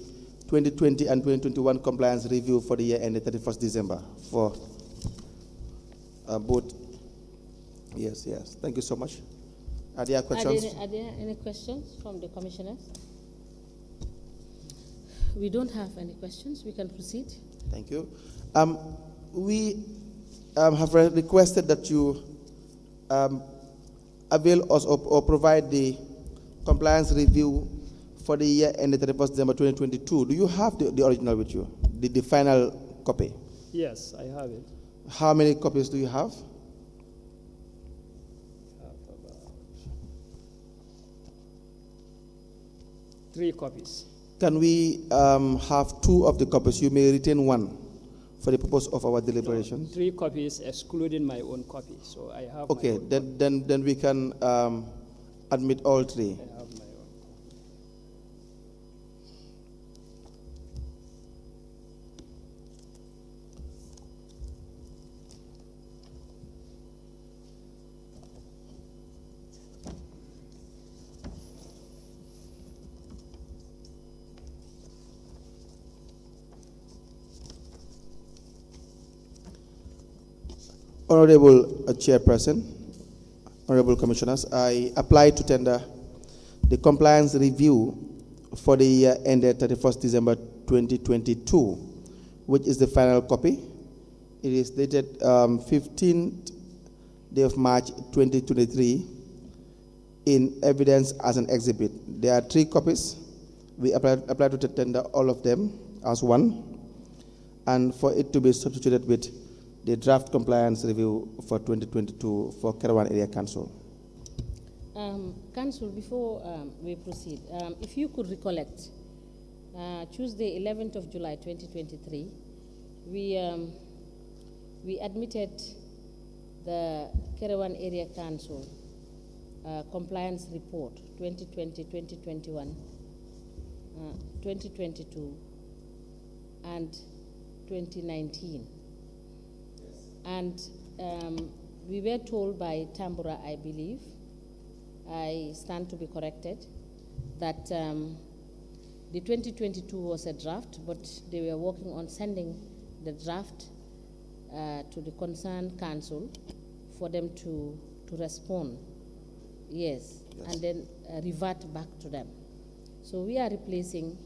[SPEAKER 5] 2020 and 2021 compliance review for the year ended 31st December for both. Yes. Thank you so much. Are there questions?
[SPEAKER 2] Are there any questions from the commissioners? We don't have any questions. We can proceed.
[SPEAKER 5] Thank you. We have requested that you avail us or provide the compliance review for the year ended 31st December 2022. Do you have the original with you, the final copy?
[SPEAKER 6] Yes, I have it.
[SPEAKER 5] How many copies do you have?
[SPEAKER 6] I have about 3 copies.
[SPEAKER 5] Can we have 2 of the copies? You may retain 1 for the purpose of our deliberation.
[SPEAKER 6] 3 copies, excluding my own copy. So I have.
[SPEAKER 5] Okay, then we can admit all 3.
[SPEAKER 6] I have my own.
[SPEAKER 5] Honorable Chairperson, Honorable Commissioners, I apply to tender the compliance review for the year ended 31st December 2022, which is the final copy. It is dated 15th day of March 2023 in evidence as an exhibit. There are 3 copies. We apply to tender all of them as one, and for it to be substituted with the draft compliance review for 2022 for Kerawan Area Council.
[SPEAKER 2] Council, before we proceed, if you could recollect, Tuesday, 11th of July, 2023, we admitted the Kerawan Area Council compliance report 2020-2021, 2022, and 2019. And we were told by Tambura, I believe, I stand to be corrected, that the 2022 was a draft, but they were working on sending the draft to the concerned council for them to respond. Yes. And then revert back to them. So we are replacing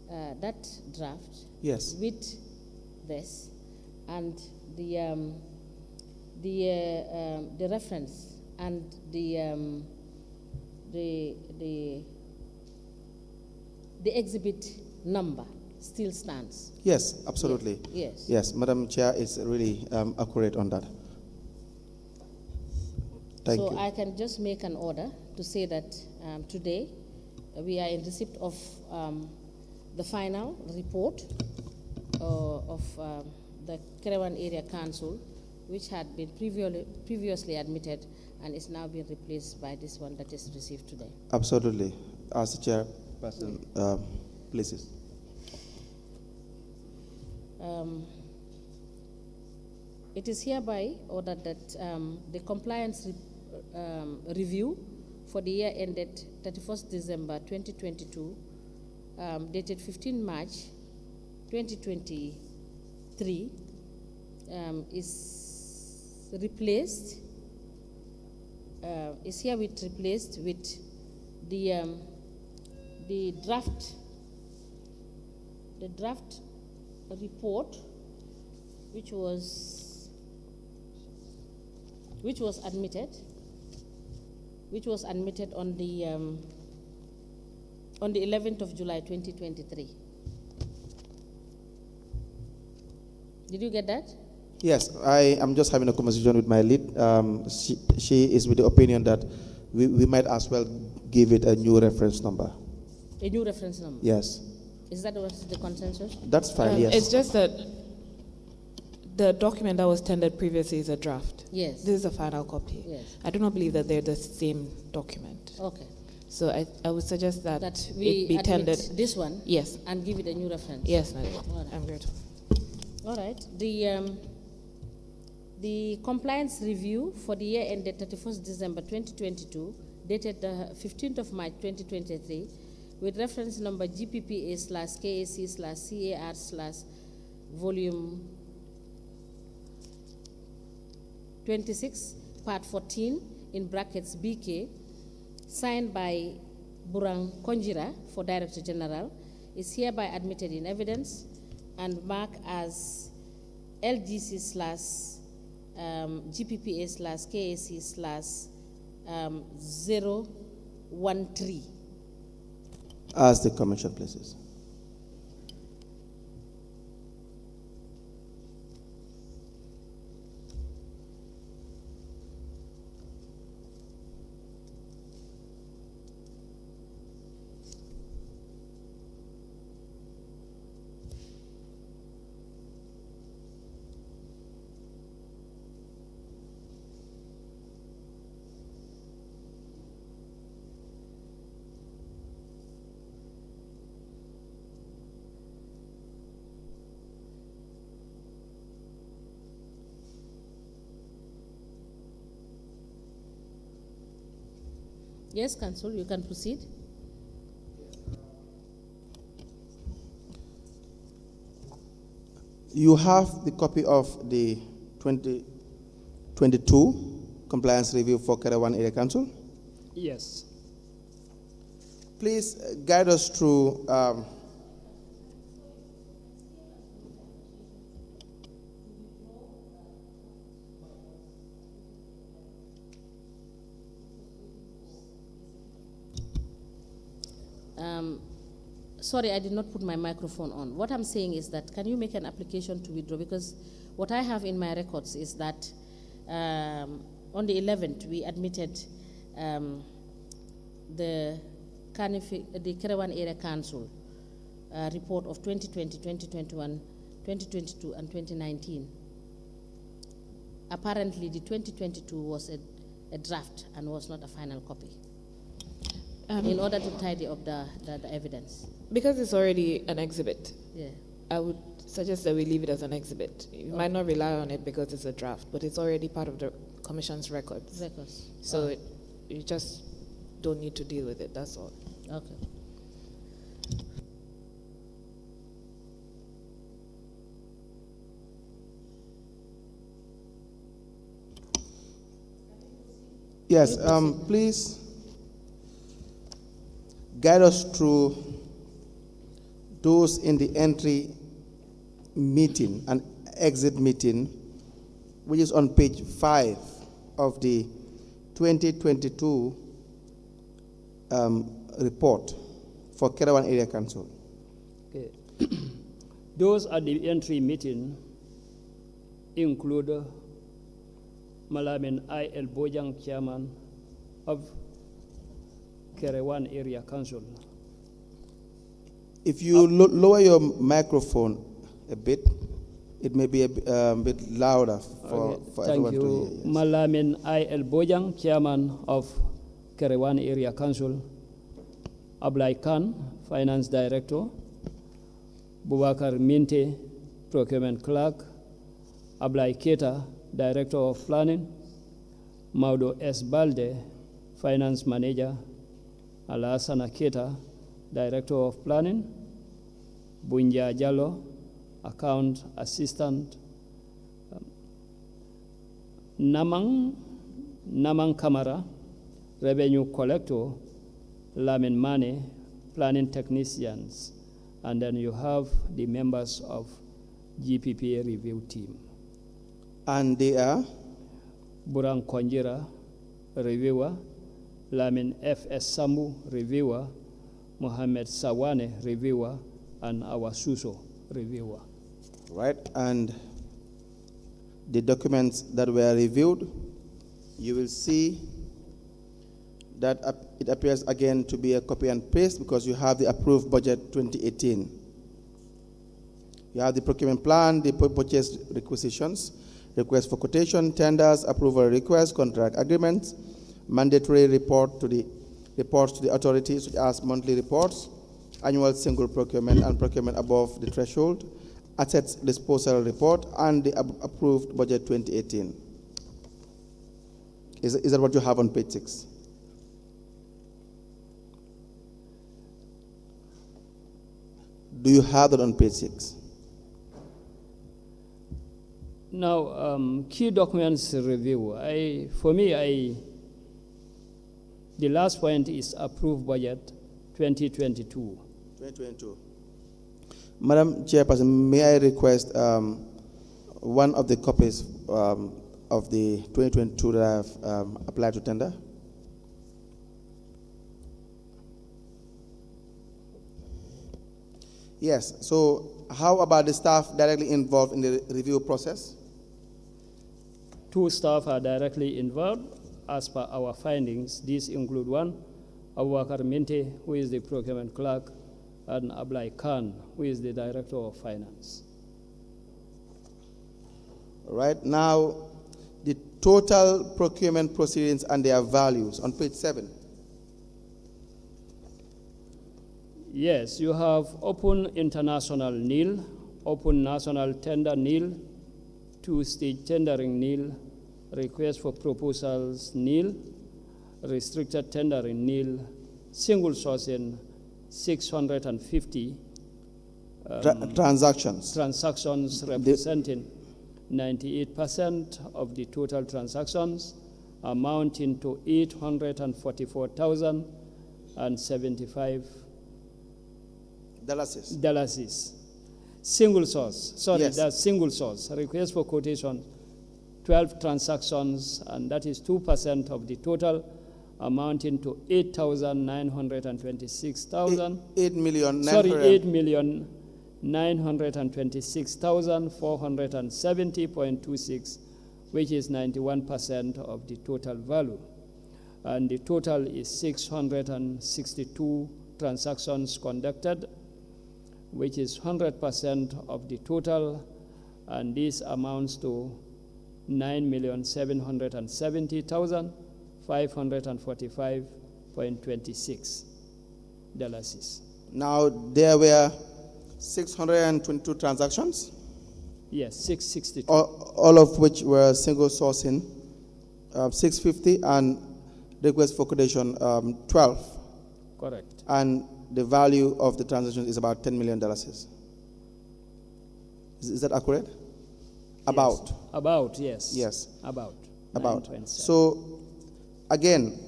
[SPEAKER 2] that draft with this, and the reference and the exhibit number still stands.
[SPEAKER 5] Yes, absolutely.
[SPEAKER 2] Yes.
[SPEAKER 5] Yes, Madam Chair is really accurate on that. Thank you.
[SPEAKER 2] So I can just make an order to say that today we are in receipt of the final report of the Kerawan Area Council, which had been previously admitted and is now being replaced by this one that is received today.
[SPEAKER 5] Absolutely. As the chairperson pleases.
[SPEAKER 2] It is hereby ordered that the compliance review for the year ended 31st December 2022, dated 15 March 2023, is replaced, is herewith replaced with the draft report, which was admitted on the 11th of July 2023. Did you get that?
[SPEAKER 5] Yes, I am just having a conversation with my lead. She is with the opinion that we might as well give it a new reference number.
[SPEAKER 2] A new reference number?
[SPEAKER 5] Yes.
[SPEAKER 2] Is that what's the consensus?
[SPEAKER 5] That's fine, yes.
[SPEAKER 9] It's just that the document that was tendered previously is a draft.
[SPEAKER 2] Yes.
[SPEAKER 9] This is a final copy.
[SPEAKER 2] Yes.
[SPEAKER 9] I do not believe that they're the same document.
[SPEAKER 2] Okay.
[SPEAKER 9] So I would suggest that,
[SPEAKER 2] We
[SPEAKER 9] it be
[SPEAKER 2] admit
[SPEAKER 9] tendered.
[SPEAKER 2] this one?
[SPEAKER 9] Yes.
[SPEAKER 2] And give it a new reference?
[SPEAKER 9] Yes, Nadia.
[SPEAKER 2] All right.
[SPEAKER 9] I'm grateful.
[SPEAKER 2] All right. The compliance review for the year ended 31st December 2022, dated the 15th of March 2023, with reference number GPPA/KAC/CAR/volume 26, part 14, in brackets BK, signed by Burang Konjira for Director General, is hereby admitted in evidence and marked as LGC/GPPA/KAC/013.
[SPEAKER 5] As the commission places.
[SPEAKER 2] Yes, Council, you can proceed.
[SPEAKER 5] You have the copy of the 2022 compliance review for Karawan Area Council.
[SPEAKER 6] Yes.
[SPEAKER 5] Please guide us through
[SPEAKER 2] sorry, I did not put my microphone on. What I'm saying is that, can you make an application to withdraw? Because what I have in my records is that on the 11th, we admitted the Karawan Area Council report of 2020, 2021, 2022, and 2019. Apparently, the 2022 was a draft and was not a final copy. In order to tidy up the evidence.
[SPEAKER 9] Because it's already an exhibit,
[SPEAKER 2] Yeah.
[SPEAKER 9] I would suggest that we leave it as an exhibit. You might not rely on it because it's a draft, but it's already part of the Commission's records. So you just don't need to deal with it, that's all.
[SPEAKER 2] Okay.
[SPEAKER 5] yes, please guide us through those in the entry meeting and exit meeting, which is on page 5 of the 2022 report for Karawan Area Council.
[SPEAKER 6] Okay. Those at the entry meeting include Malamin I.L. Bojang, Chairman of Karawan Area Council.
[SPEAKER 5] If you lower your microphone a bit, it may be a bit louder for everyone to hear. Yes.
[SPEAKER 6] Malamin I.L. Bojang, Chairman of Karawan Area Council. Ablai Khan, Finance Director. Bubakar Minte, Procurement Clerk. Ablai Keta, Director of Planning. Maudo S. Balde, Finance Manager. Alasana Keta, Director of Planning. Bunja Jallo, Account Assistant. Namang Kamara, Revenue Collector. Lamin Mane, Planning Technicians. And then you have the members of GPPA Review Team.
[SPEAKER 5] And they are?
[SPEAKER 6] Burang Konjira, Reviewer. Lamin F.S. Sambu, Reviewer. Mohammed Sawane, Reviewer. And our Suso, Reviewer.
[SPEAKER 5] Right, and the documents that were reviewed, you will see that it appears again to be a copy and paste because you have the approved budget 2018. You have the procurement plan, the purchase requisitions, request for quotation, tenders, approval requests, contract agreements, mandatory reports to the authorities, such as monthly reports, annual single procurement and procurement above the threshold, assets disposal report, and the approved budget 2018. Is that what you have on page 6? Do you have that on page 6?
[SPEAKER 6] Now, key documents review. The last point is approved budget 2022.
[SPEAKER 5] 2022. Madam Chairperson, may I request one of the copies of the 2022 that I have applied to tender? Yes, so how about the staff directly involved in the review process?
[SPEAKER 6] 2 staff are directly involved as per our findings. These include 1, Abubakar Minte, who is the procurement clerk, and Ablai Khan, who is the director of finance.
[SPEAKER 5] Right now, the total procurement proceedings and their values on page 7.
[SPEAKER 6] Yes, you have open international nil, open national tender nil, 2-stage tendering nil, request for proposals nil, restricted tendering nil, single sourcing 650 transactions representing 98% of the total transactions, amounting to $844,075. Dollars. Single source,
[SPEAKER 5] yes.
[SPEAKER 6] That's single source. Request for quotation, 12 transactions, and that is 2% of the total, amounting to $8,926,000. $8,926,470.26, which is 91% of the total value. And the total is 662 transactions conducted, which is 100% of the total, and this amounts to $9,770,545.26.
[SPEAKER 5] Now, there were 622 transactions?
[SPEAKER 6] Yes, 662.
[SPEAKER 5] All of which were single sourcing, 650, and request for quotation, 12.
[SPEAKER 6] Correct.
[SPEAKER 5] And the value of the transaction is about $10 million. Is that accurate?
[SPEAKER 6] Yes.
[SPEAKER 5] About,
[SPEAKER 6] yes.
[SPEAKER 5] Yes.
[SPEAKER 6] About.
[SPEAKER 5] So, again,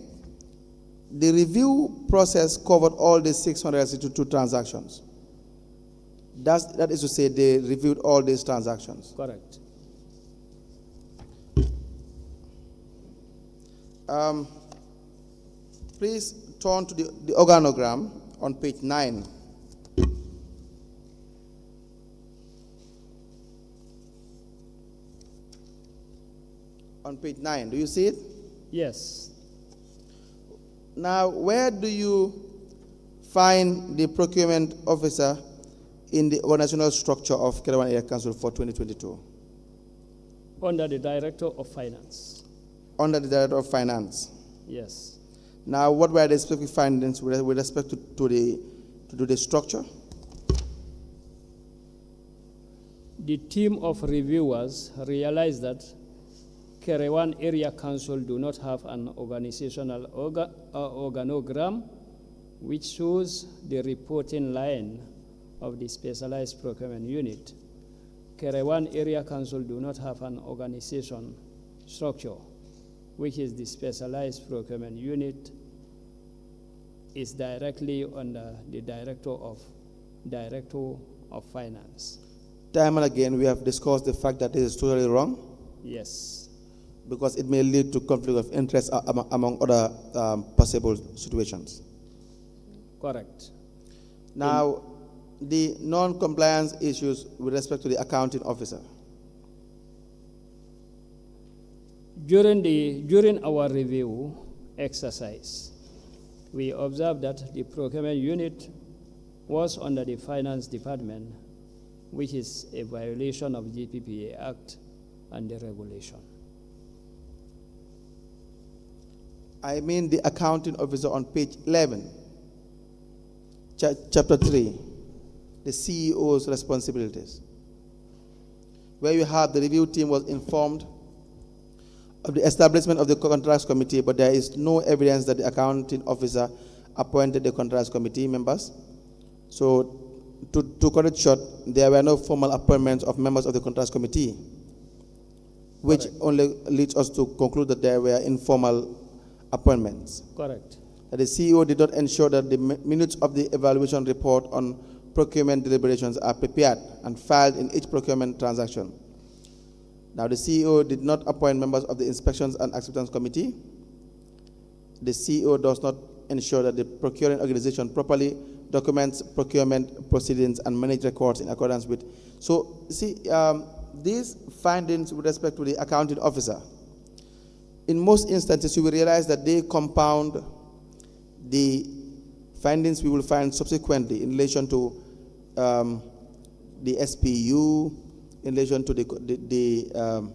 [SPEAKER 5] the review process covered all the 662 transactions. That is to say, they reviewed all these transactions.
[SPEAKER 6] Correct.
[SPEAKER 5] Please turn to the organogram on page 9. On page 9, do you see it?
[SPEAKER 6] Yes.
[SPEAKER 5] Now, where do you find the procurement officer in the organizational structure of Kerewan Area Council for 2022?
[SPEAKER 6] Under the Director of Finance.
[SPEAKER 5] Under the Director of Finance.
[SPEAKER 6] Yes.
[SPEAKER 5] Now, what were the specific findings with respect to the structure?
[SPEAKER 6] The team of reviewers realized that Kerewan Area Council do not have an organizational organogram which shows the reporting line of the specialized procurement unit. Kerewan Area Council do not have an organization structure, which is the specialized procurement unit, is directly under the Director of Finance.
[SPEAKER 5] Time and again, we have discussed the fact that this is totally wrong.
[SPEAKER 6] Yes.
[SPEAKER 5] Because it may lead to conflict of interest among other possible situations.
[SPEAKER 6] Correct.
[SPEAKER 5] Now, the non-compliance issues with respect to the accounting officer.
[SPEAKER 6] During our review exercise, we observed that the procurement unit was under the Finance Department, which is a violation of GPPA Act and the regulation.
[SPEAKER 5] I mean the accounting officer on page 11, chapter 3, the CEO's responsibilities, where you have the review team was informed of the establishment of the contracts committee, but there is no evidence that the accounting officer appointed the contracts committee members. So to cut it short, there were no formal appointments of members of the contracts committee, which
[SPEAKER 6] Correct.
[SPEAKER 5] only leads us to conclude that there were informal appointments.
[SPEAKER 6] Correct.
[SPEAKER 5] That the CEO did not ensure that the minutes of the evaluation report on procurement deliberations are prepared and filed in each procurement transaction. Now, the CEO did not appoint members of the Inspections and Acceptance Committee. The CEO does not ensure that the procuring organization properly documents procurement proceedings and manage records in accordance with. So, see, these findings with respect to the accounting officer, in most instances, you will realize that they compound the findings we will find subsequently in relation to the SPU, in relation to the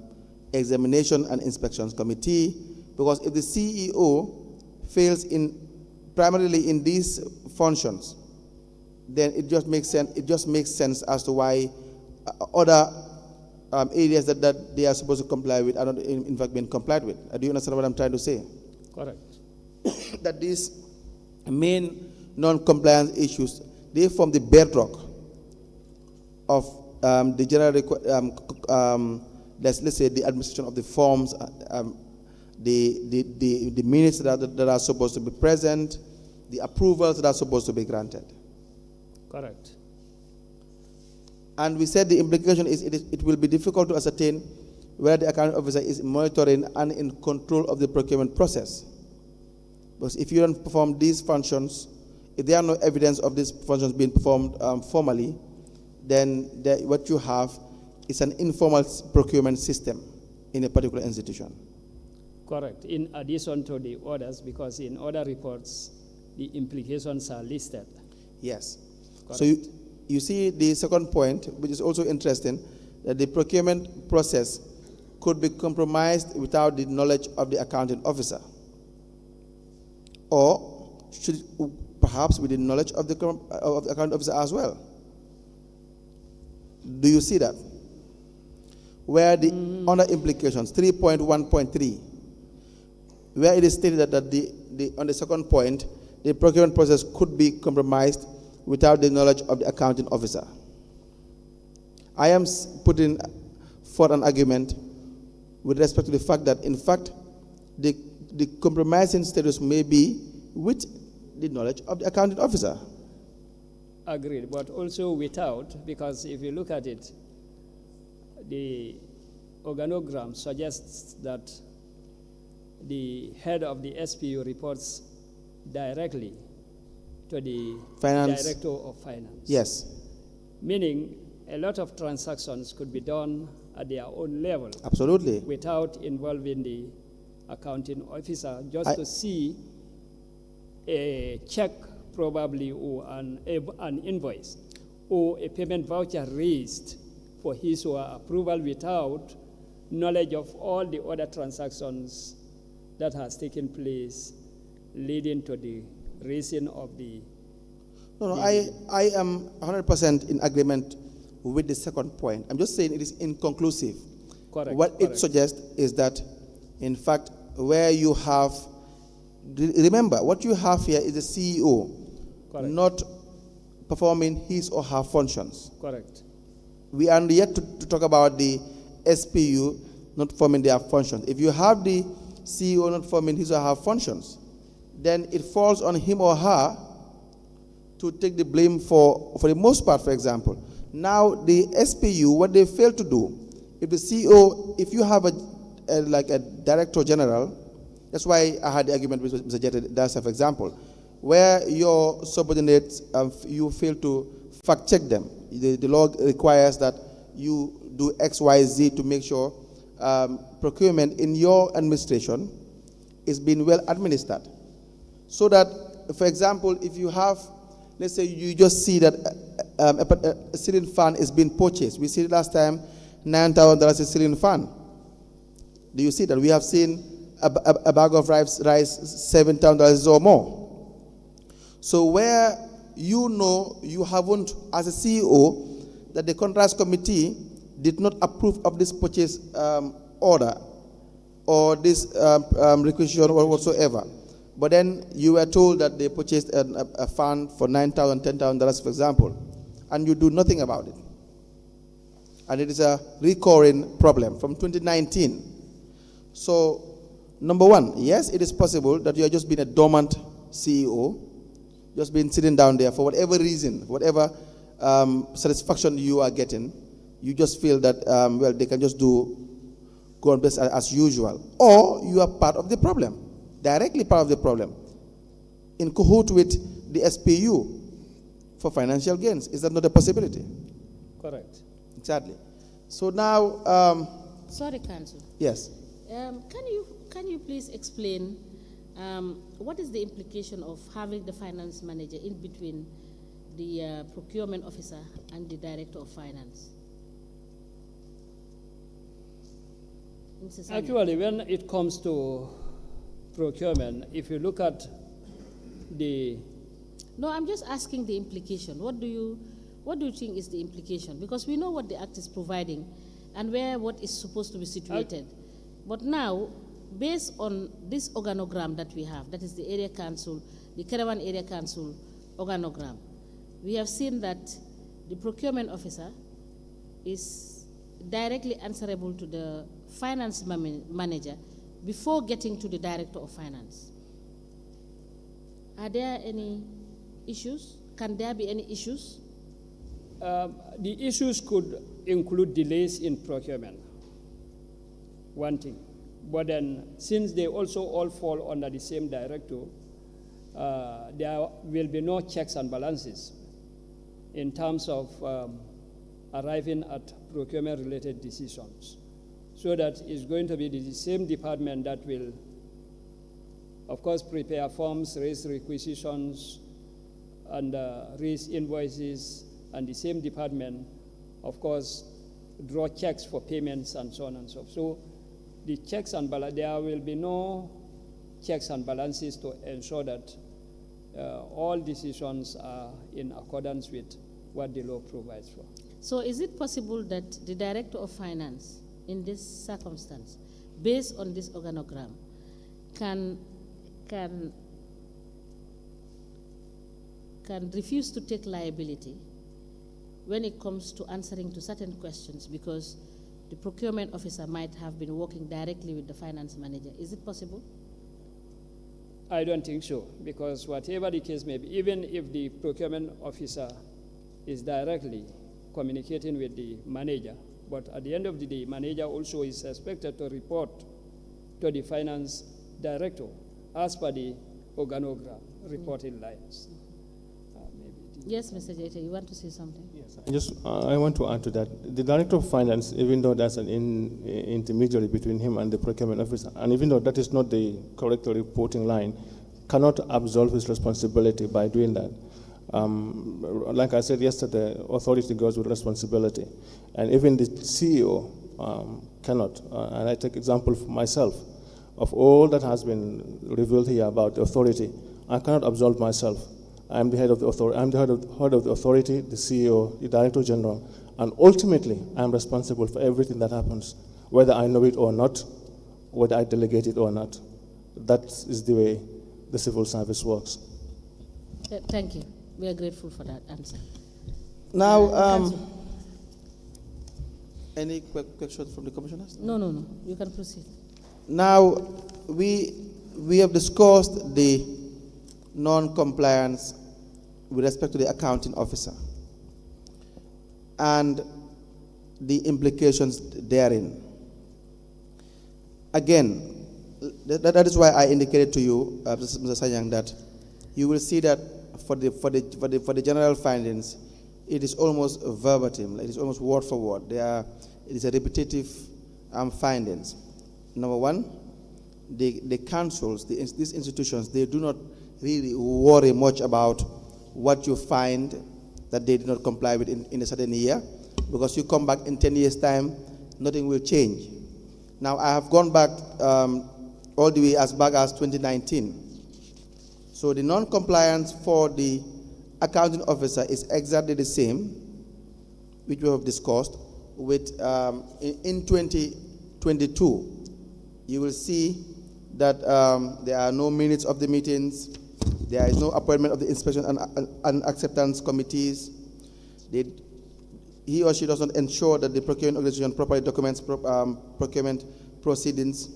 [SPEAKER 5] Examination and Inspections Committee, because if the CEO fails primarily in these functions, then it just makes sense. It just makes sense as to why other areas that they are supposed to comply with are not in fact being complied with. Do you understand what I'm trying to say?
[SPEAKER 6] Correct.
[SPEAKER 5] That these main non-compliance issues, they form the bedrock of the general let's say the administration of the forms, the minutes that are supposed to be present, the approvals that are supposed to be granted.
[SPEAKER 6] Correct.
[SPEAKER 5] And we said the implication is it will be difficult to ascertain whether the accounting officer is monitoring and in control of the procurement process. Because if you don't perform these functions, if there are no evidence of these functions being performed formally, then what you have is an informal procurement system in a particular institution.
[SPEAKER 6] Correct. In addition to the orders, because in other reports, the implications are listed.
[SPEAKER 5] Yes.
[SPEAKER 6] Correct.
[SPEAKER 5] So you see the second point, which is also interesting, that the procurement process could be compromised without the knowledge of the accounting officer, or should perhaps with the knowledge of the accounting officer as well. Do you see that? Where the under implications, 3.1.3, where it is stated that on the second point, the procurement process could be compromised without the knowledge of the accounting officer. I am putting forth an argument with respect to the fact that, in fact, the compromising status may be with the knowledge of the accounting officer.
[SPEAKER 6] Agreed, but also without, because if you look at it, the organogram suggests that the head of the SPU reports directly to the director of finance.
[SPEAKER 5] Yes.
[SPEAKER 6] Meaning a lot of transactions could be done at their own level.
[SPEAKER 5] Absolutely.
[SPEAKER 6] Without involving the accounting officer, just to see a check probably or an invoice or a payment voucher raised for his or her approval without knowledge of all the other transactions that has taken place leading to the raising of the...
[SPEAKER 5] No, I am 100% in agreement with the second point. I'm just saying it is inconclusive.
[SPEAKER 6] Correct.
[SPEAKER 5] What it suggests is that, in fact, where you have... Remember, what you have here is a CEO not performing his or her functions.
[SPEAKER 6] Correct.
[SPEAKER 5] We are yet to talk about the SPU not performing their functions. If you have the CEO not performing his or her functions, then it falls on him or her to take the blame for the most part, for example. Now, the SPU, what they fail to do, if the CEO, if you have like a director general, that's why I had the argument with Mr. Jetta, that's an example, where your subordinates, you fail to fact check them. The law requires that you do X, Y, Z to make sure procurement in your administration is being well administered. So that, for example, if you have, let's say you just see that a ceiling fan is being purchased. We see last time $9,000 a ceiling fan. Do you see that? We have seen a bag of rice $7,000 or more. So where you know you haven't, as a CEO, that the contracts committee did not approve of this purchase order or this requisition or whatsoever, but then you were told that they purchased a fan for $9,000, $10,000, for example, and you do nothing about it. And it is a recurring problem from 2019. So, number one, yes, it is possible that you have just been a dormant CEO, just been sitting down there for whatever reason, whatever satisfaction you are getting, you just feel that, well, they can just go on business as usual. Or you are part of the problem, directly part of the problem, in cahoot with the SPU for financial gains. Is that not a possibility?
[SPEAKER 6] Correct.
[SPEAKER 5] Exactly. So now...
[SPEAKER 2] Sorry, Council.
[SPEAKER 5] Yes.
[SPEAKER 2] Can you please explain what is the implication of having the finance manager in between the procurement officer and the director of finance?
[SPEAKER 6] Actually, when it comes to procurement, if you look at the...
[SPEAKER 2] No, I'm just asking the implication. What do you think is the implication? Because we know what the Act is providing and where what is supposed to be situated. But now, based on this organogram that we have, that is the area council, the Caravan Area Council organogram, we have seen that the procurement officer is directly answerable to the finance manager before getting to the director of finance. Are there any issues? Can there be any issues?
[SPEAKER 6] The issues could include delays in procurement, one thing. But then, since they also all fall under the same director, there will be no checks and balances in terms of arriving at procurement-related decisions. So that it's going to be the same department that will, of course, prepare forms, raise requisitions, and raise invoices, and the same department, of course, draw checks for payments and so on and so forth. So the checks and balances, there will be no checks and balances to ensure that all decisions are in accordance with what the law provides for.
[SPEAKER 2] So is it possible that the director of finance, in this circumstance, based on this organogram, can refuse to take liability when it comes to answering to certain questions because the procurement officer might have been working directly with the finance manager? Is it possible?
[SPEAKER 6] I don't think so, because whatever the case may be, even if the procurement officer is directly communicating with the manager, but at the end of the day, manager also is expected to report to the finance director as per the organogram reporting lines.
[SPEAKER 2] Yes, Mr. Jaita, you want to say something?
[SPEAKER 7] Yes, I want to add to that. The director of finance, even though that's an intermediary between him and the procurement officer, and even though that is not the correct reporting line, cannot absolve his responsibility by doing that. Like I said yesterday, authority goes with responsibility. And even the CEO cannot. And I take example for myself. Of all that has been revealed here about the authority, I cannot absolve myself. I'm the head of the authority. I'm the head of the authority, the CEO, the Director General, and ultimately I'm responsible for everything that happens, whether I know it or not, whether I delegate it or not. That is the way the civil service works.
[SPEAKER 2] Thank you. We are grateful for that answer.
[SPEAKER 5] Now, any questions from the commissioners?
[SPEAKER 2] No. You can proceed.
[SPEAKER 5] Now, we have discussed the non-compliance with respect to the accounting officer and the implications therein. Again, that is why I indicated to you, Mr. Sanyang, that you will see that for the general findings, it is almost verbatim, it is almost word for word. It is a repetitive findings. Number one, the councils, these institutions, they do not really worry much about what you find that they did not comply with in a certain year, because you come back in 10 years' time, nothing will change. Now, I have gone back all the way as back as 2019. So the non-compliance for the accounting officer is exactly the same, which we have discussed, with in 2022. You will see that there are no minutes of the meetings, there is no appointment of the inspection and acceptance committees. He or she does not ensure that the procurement organization properly documents procurement proceedings.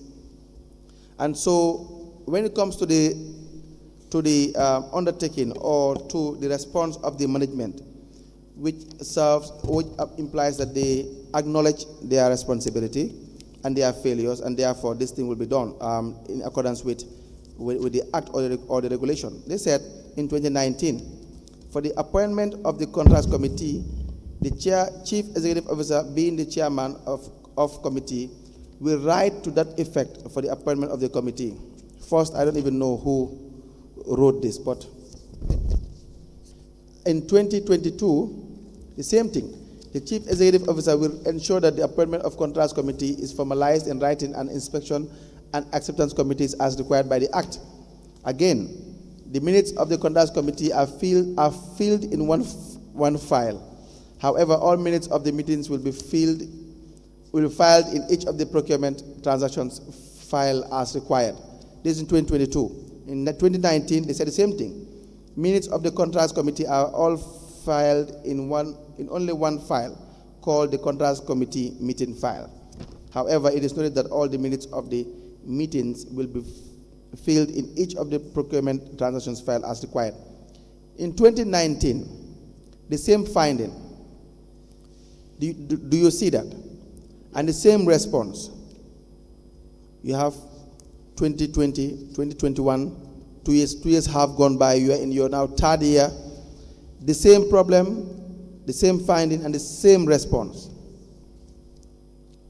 [SPEAKER 5] And so when it comes to the undertaking or to the response of the management, which implies that they acknowledge their responsibility and their failures, and therefore this thing will be done in accordance with the act or the regulation. They said in 2019, for the appointment of the contracts committee, the chief executive officer, being the chairman of committee, will write to that effect for the appointment of the committee. First, I don't even know who wrote this, but in 2022, the same thing. The chief executive officer will ensure that the appointment of contracts committee is formalized in writing, and inspection and acceptance committees as required by the act. Again, the minutes of the contracts committee are filled in one file. However, all minutes of the meetings will be filed in each of the procurement transactions file as required. This is in 2022. In 2019, they said the same thing. Minutes of the contracts committee are all filed in only one file, called the contracts committee meeting file. However, it is noted that all the minutes of the meetings will be filled in each of the procurement transactions file as required. In 2019, the same finding. Do you see that? And the same response. You have 2020, 2021, 2 years have gone by, you are in your now third year. The same problem, the same finding, and the same response.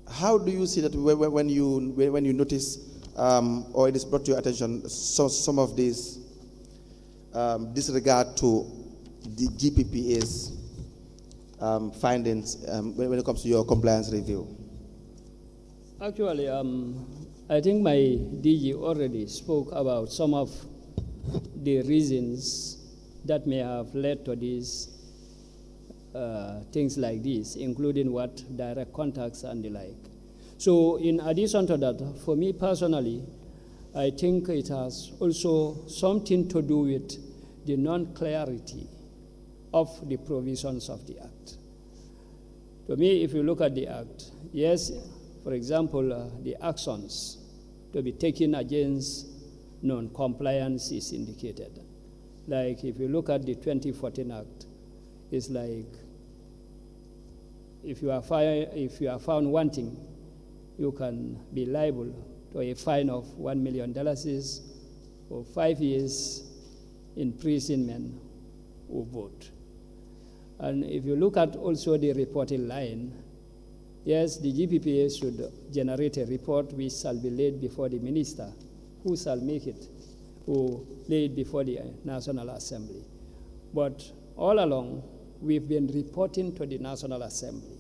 [SPEAKER 5] How do you see that when you notice or it is brought to your attention some of these disregard to the GPPA's findings when it comes to your compliance review?
[SPEAKER 6] Actually, I think my DG already spoke about some of the reasons that may have led to these things like this, including what direct contacts and the like. So in addition to that, for me personally, I think it has also something to do with the non-clarity of the provisions of the Act. To me, if you look at the Act, yes, for example, the actions to be taken against non-compliance is indicated. Like if you look at the 2014 Act, it's like if you are found wanting, you can be liable to a fine of $1 million or 5 years imprisonment or both. And if you look at also the reporting line, yes, the GPPA should generate a report which shall be laid before the minister, who shall make it, who lay it before the National Assembly. But all along, we've been reporting to the National Assembly.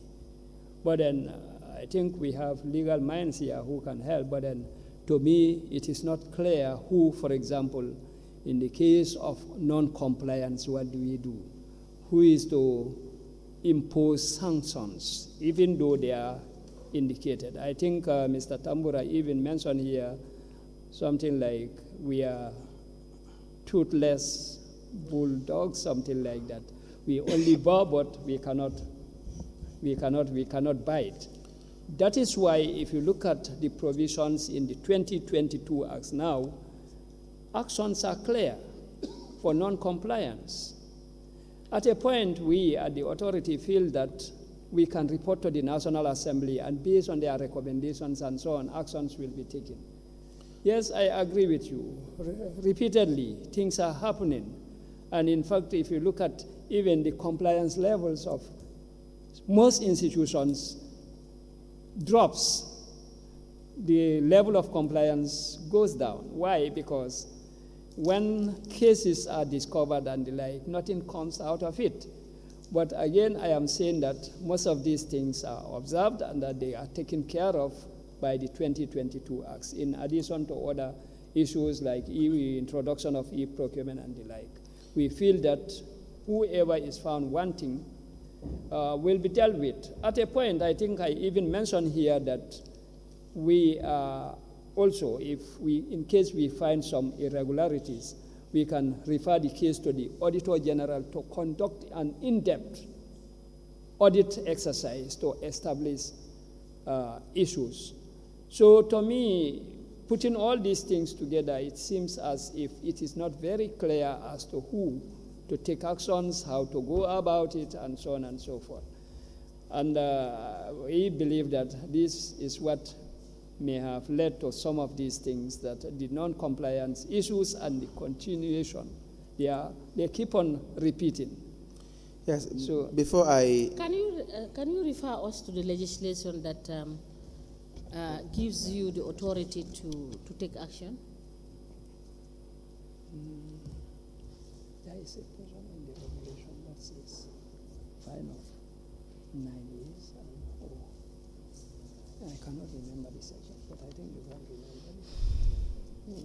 [SPEAKER 6] But then I think we have legal minds here who can help, but then to me, it is not clear who, for example, in the case of non-compliance, what do we do? Who is to impose sanctions, even though they are indicated? I think Mr. Tambura even mentioned here something like we are toothless bulldogs, something like that. We only bow, but we cannot bite. That is why if you look at the provisions in the 2022 Acts now, actions are clear for non-compliance. At a point, we at the authority feel that we can report to the National Assembly, and based on their recommendations and so on, actions will be taken. Yes, I agree with you. Repeatedly, things are happening. And in fact, if you look at even the compliance levels of most institutions, drops the level of compliance goes down. Why? Because when cases are discovered and the like, nothing comes out of it. But again, I am saying that most of these things are observed and that they are taken care of by the 2022 acts, in addition to other issues like introduction of e-procurement and the like. We feel that whoever is found wanting will be dealt with. At a point, I think I even mentioned here that we also, in case we find some irregularities, we can refer the case to the Auditor General to conduct an in-depth audit exercise to establish issues. So to me, putting all these things together, it seems as if it is not very clear as to who to take actions, how to go about it, and so on and so forth. And we believe that this is what may have led to some of these things, that the non-compliance issues and the continuation, they keep on repeating.
[SPEAKER 5] Yes,
[SPEAKER 6] so
[SPEAKER 5] before I...
[SPEAKER 2] Can you refer us to the legislation that gives you the authority to take action?
[SPEAKER 6] There is a provision in the regulation that says fine of 9 years. I cannot remember the section, but I think you can remember it. Yeah.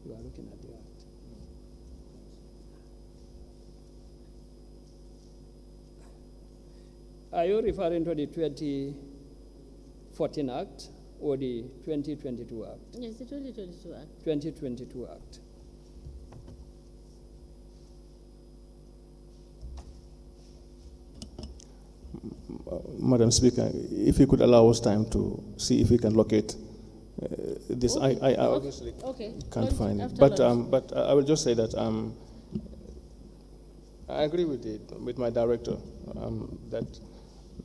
[SPEAKER 6] You are looking at the act. Are you referring to the 2014 Act or the 2022 Act?
[SPEAKER 2] Yes, the 2022 Act.
[SPEAKER 6] 2022 Act.
[SPEAKER 7] Madam Speaker, if you could allow us time to see if we can locate this.
[SPEAKER 2] Okay.
[SPEAKER 7] I obviously can't find it. But I will just say that I agree with my director that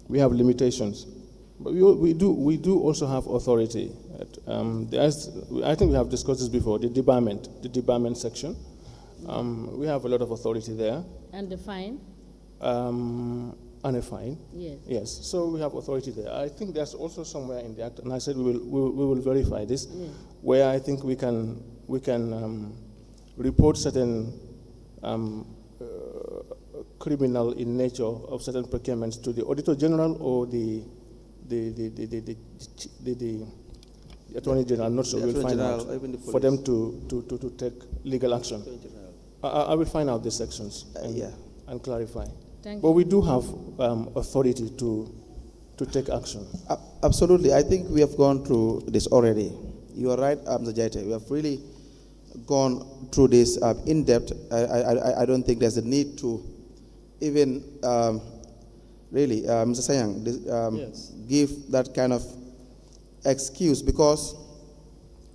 [SPEAKER 7] we have limitations, but we do also have authority. I think we have discussed this before. The debarment section. We have a lot of authority there.
[SPEAKER 2] And the fine.
[SPEAKER 7] And a fine.
[SPEAKER 2] Yes.
[SPEAKER 7] Yes. So we have authority there. I think there's also somewhere in the act, and I said we will verify this, where I think we can report certain criminal in nature of certain procurements to the Auditor General or the Attorney General. I'm not sure. We'll find out for them to take legal action. I will find out the sections and clarify. But we do have authority to take action.
[SPEAKER 5] Absolutely. I think we have gone through this already. You are right, Mr. Jaite. We have really gone through this in depth. I don't think there's a need to even really, Mr. Sayang, give that kind of excuse, because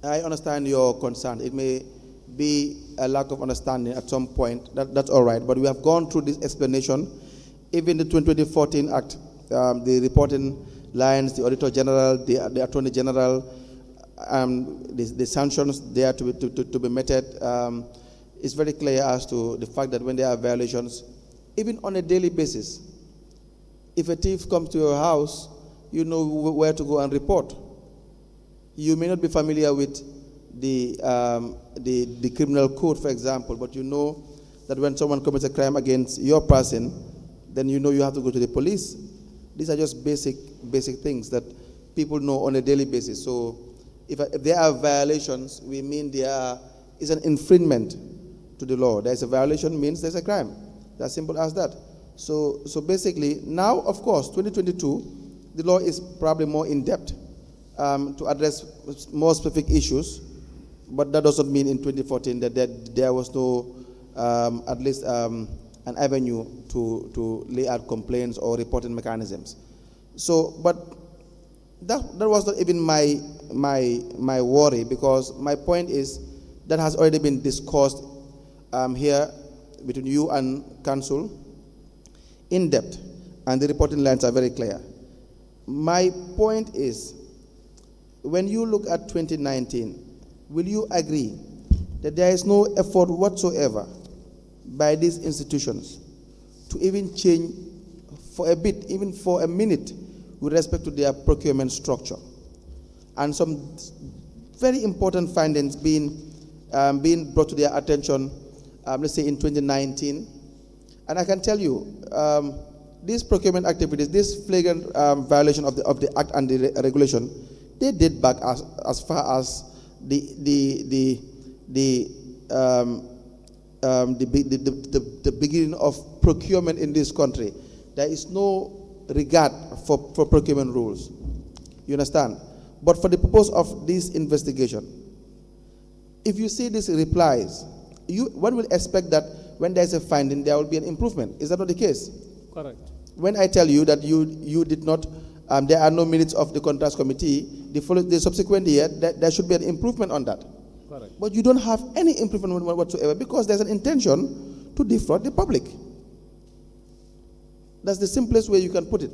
[SPEAKER 5] I understand your concern. It may be a lack of understanding at some point. That's all right. But we have gone through this explanation. Even the 2014 Act, the reporting lines, the Auditor General, the Attorney General, the sanctions there to be meted. It's very clear as to the fact that when there are violations, even on a daily basis, if a thief comes to your house, you know where to go and report. You may not be familiar with the criminal code, for example, but you know that when someone commits a crime against your person, then you know you have to go to the police. These are just basic things that people know on a daily basis. So if there are violations, we mean there is an infringement to the law. There's a violation means there's a crime. That's simple as that. So basically, now, of course, 2022, the law is probably more in-depth to address more specific issues, but that doesn't mean in 2014 that there was no, at least an avenue to lay out complaints or reporting mechanisms. So, but that was not even my worry, because my point is that has already been discussed here between you and Council in depth, and the reporting lines are very clear. My point is, when you look at 2019, will you agree that there is no effort whatsoever by these institutions to even change for a bit, even for a minute, with respect to their procurement structure. And some very important findings being brought to their attention, let's say in 2019. And I can tell you, these procurement activities, this flagrant violation of the Act and the regulation, they date back as far as the beginning of procurement in this country. There is no regard for procurement rules. You understand? But for the purpose of this investigation, if you see these replies, one will expect that when there is a finding, there will be an improvement. Is that not the case?
[SPEAKER 6] Correct.
[SPEAKER 5] When I tell you that you did not, there are no minutes of the contracts committee, the subsequent year, there should be an improvement on that.
[SPEAKER 6] Correct.
[SPEAKER 5] But you don't have any improvement whatsoever because there's an intention to defraud the public. That's the simplest way you can put it.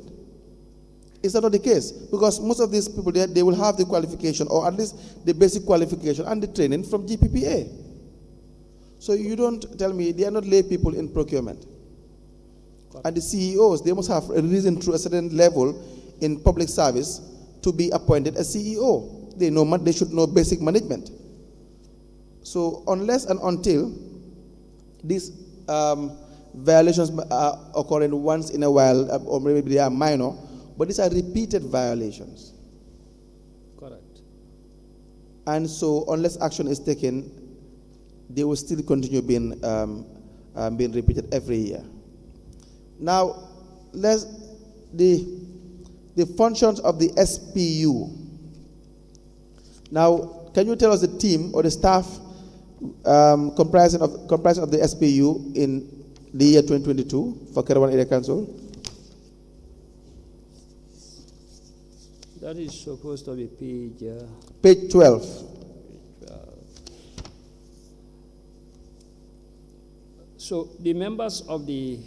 [SPEAKER 5] Is that not the case? Because most of these people, they will have the qualification, or at least the basic qualification and the training from GPPA. So you don't tell me they are not lay people in procurement. Correct. And the CEOs, they must have risen to a certain level in public service to be appointed as CEO. They should know basic management. So unless and until these violations are occurring once in a while, or maybe they are minor, but these are repeated violations.
[SPEAKER 6] Correct.
[SPEAKER 5] And so unless action is taken, they will still continue being repeated every year. Now, the functions of the SPU. Now, can you tell us the team or the staff comprising of the SPU in the year 2022 for Caravan Area Council?
[SPEAKER 6] That is supposed to be
[SPEAKER 5] page 12.
[SPEAKER 6] So the members of the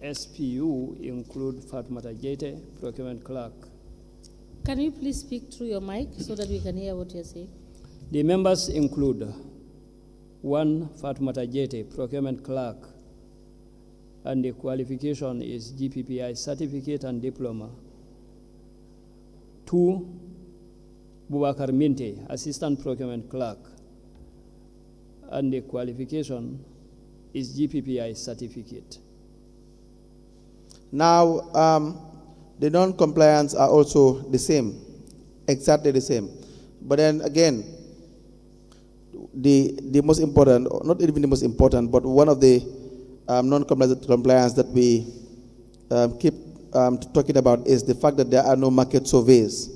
[SPEAKER 6] SPU include Fatmata Jete, procurement clerk.
[SPEAKER 2] Can you please speak through your mic so that we can hear what you're saying?
[SPEAKER 6] The members include 1, Fatmata Jete, procurement clerk, and the qualification is GPPI certificate and diploma. 2, Bubakar Minte, assistant procurement clerk, and the qualification is GPPI certificate.
[SPEAKER 5] Now, the non-compliance are also the same, exactly the same. But then again, the most important, not even the most important, but one of the non-compliance that we keep talking about is the fact that there are no market surveys.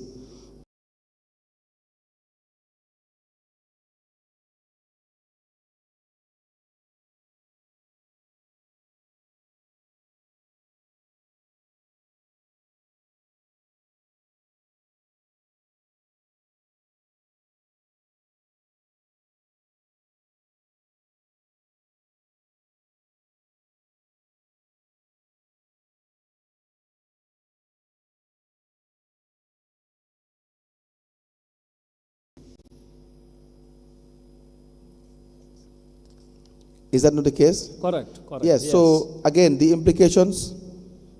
[SPEAKER 5] Is that not the case?
[SPEAKER 6] Correct.
[SPEAKER 5] Yes. So again, the implications,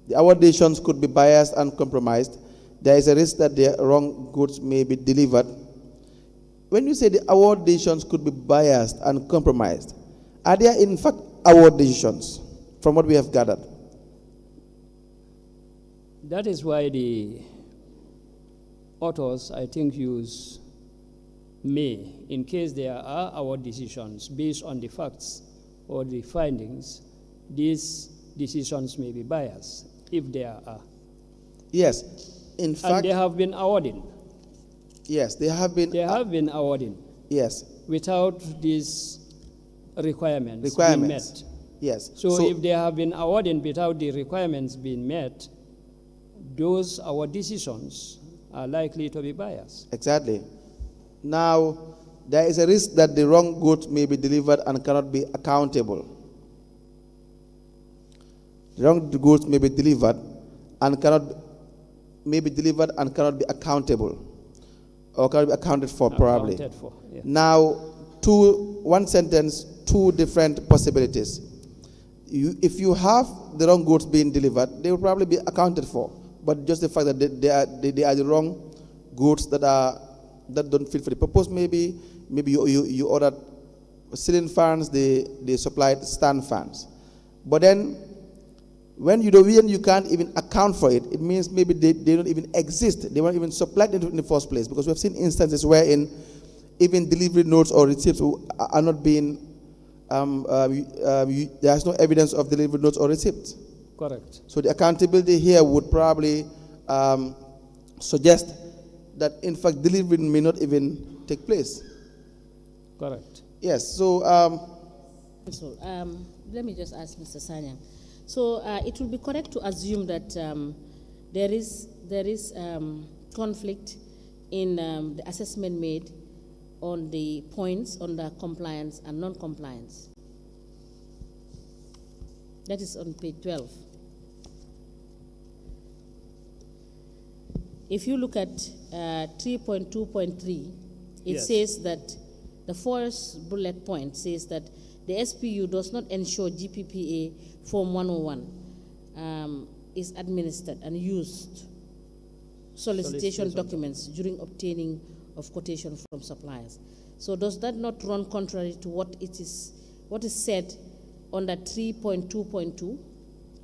[SPEAKER 5] the award decisions could be biased and compromised. There is a risk that the wrong goods may be delivered. When you say the award decisions could be biased and compromised, are there in fact award decisions from what we have gathered?
[SPEAKER 6] That is why the authors, I think, use may, in case there are award decisions based on the facts or the findings, these decisions may be biased, if there are.
[SPEAKER 5] Yes, in fact.
[SPEAKER 6] And they have been awarding.
[SPEAKER 5] Yes, they have been.
[SPEAKER 6] They have been awarding.
[SPEAKER 5] Yes.
[SPEAKER 6] Without these requirements being met.
[SPEAKER 5] Yes.
[SPEAKER 6] So if they have been awarding without the requirements being met, those award decisions are likely to be biased.
[SPEAKER 5] Exactly. Now, there is a risk that the wrong goods may be delivered and cannot be accountable. The wrong goods may be delivered and cannot be accountable, or cannot be accounted for probably.
[SPEAKER 6] Accounted for, yeah.
[SPEAKER 5] Now, one sentence, two different possibilities. if you have the wrong goods being delivered, they will probably be accounted for. But just the fact that they are the wrong goods that don't fit for the purpose, maybe you ordered ceiling fans, they supplied stand fans. But then when you can't even account for it, it means maybe they don't even exist. They weren't even supplied in the first place, because we have seen instances wherein even delivery notes or receipts are not being, there's no evidence of delivery notes or receipts.
[SPEAKER 6] Correct.
[SPEAKER 5] So the accountability here would probably suggest that in fact delivery may not even take place.
[SPEAKER 6] Correct.
[SPEAKER 5] Yes, so
[SPEAKER 2] let me just ask Mr. Sanyang. So it will be correct to assume that there is conflict in the assessment made on the points on the compliance and non-compliance. That is on page 12. If you look at 3.2.3, it says that the first bullet point says that the SPU does not ensure GPPA Form 101 is administered and used solicitation documents during obtaining of quotation from suppliers. So does that not run contrary to what is said under 3.2.2?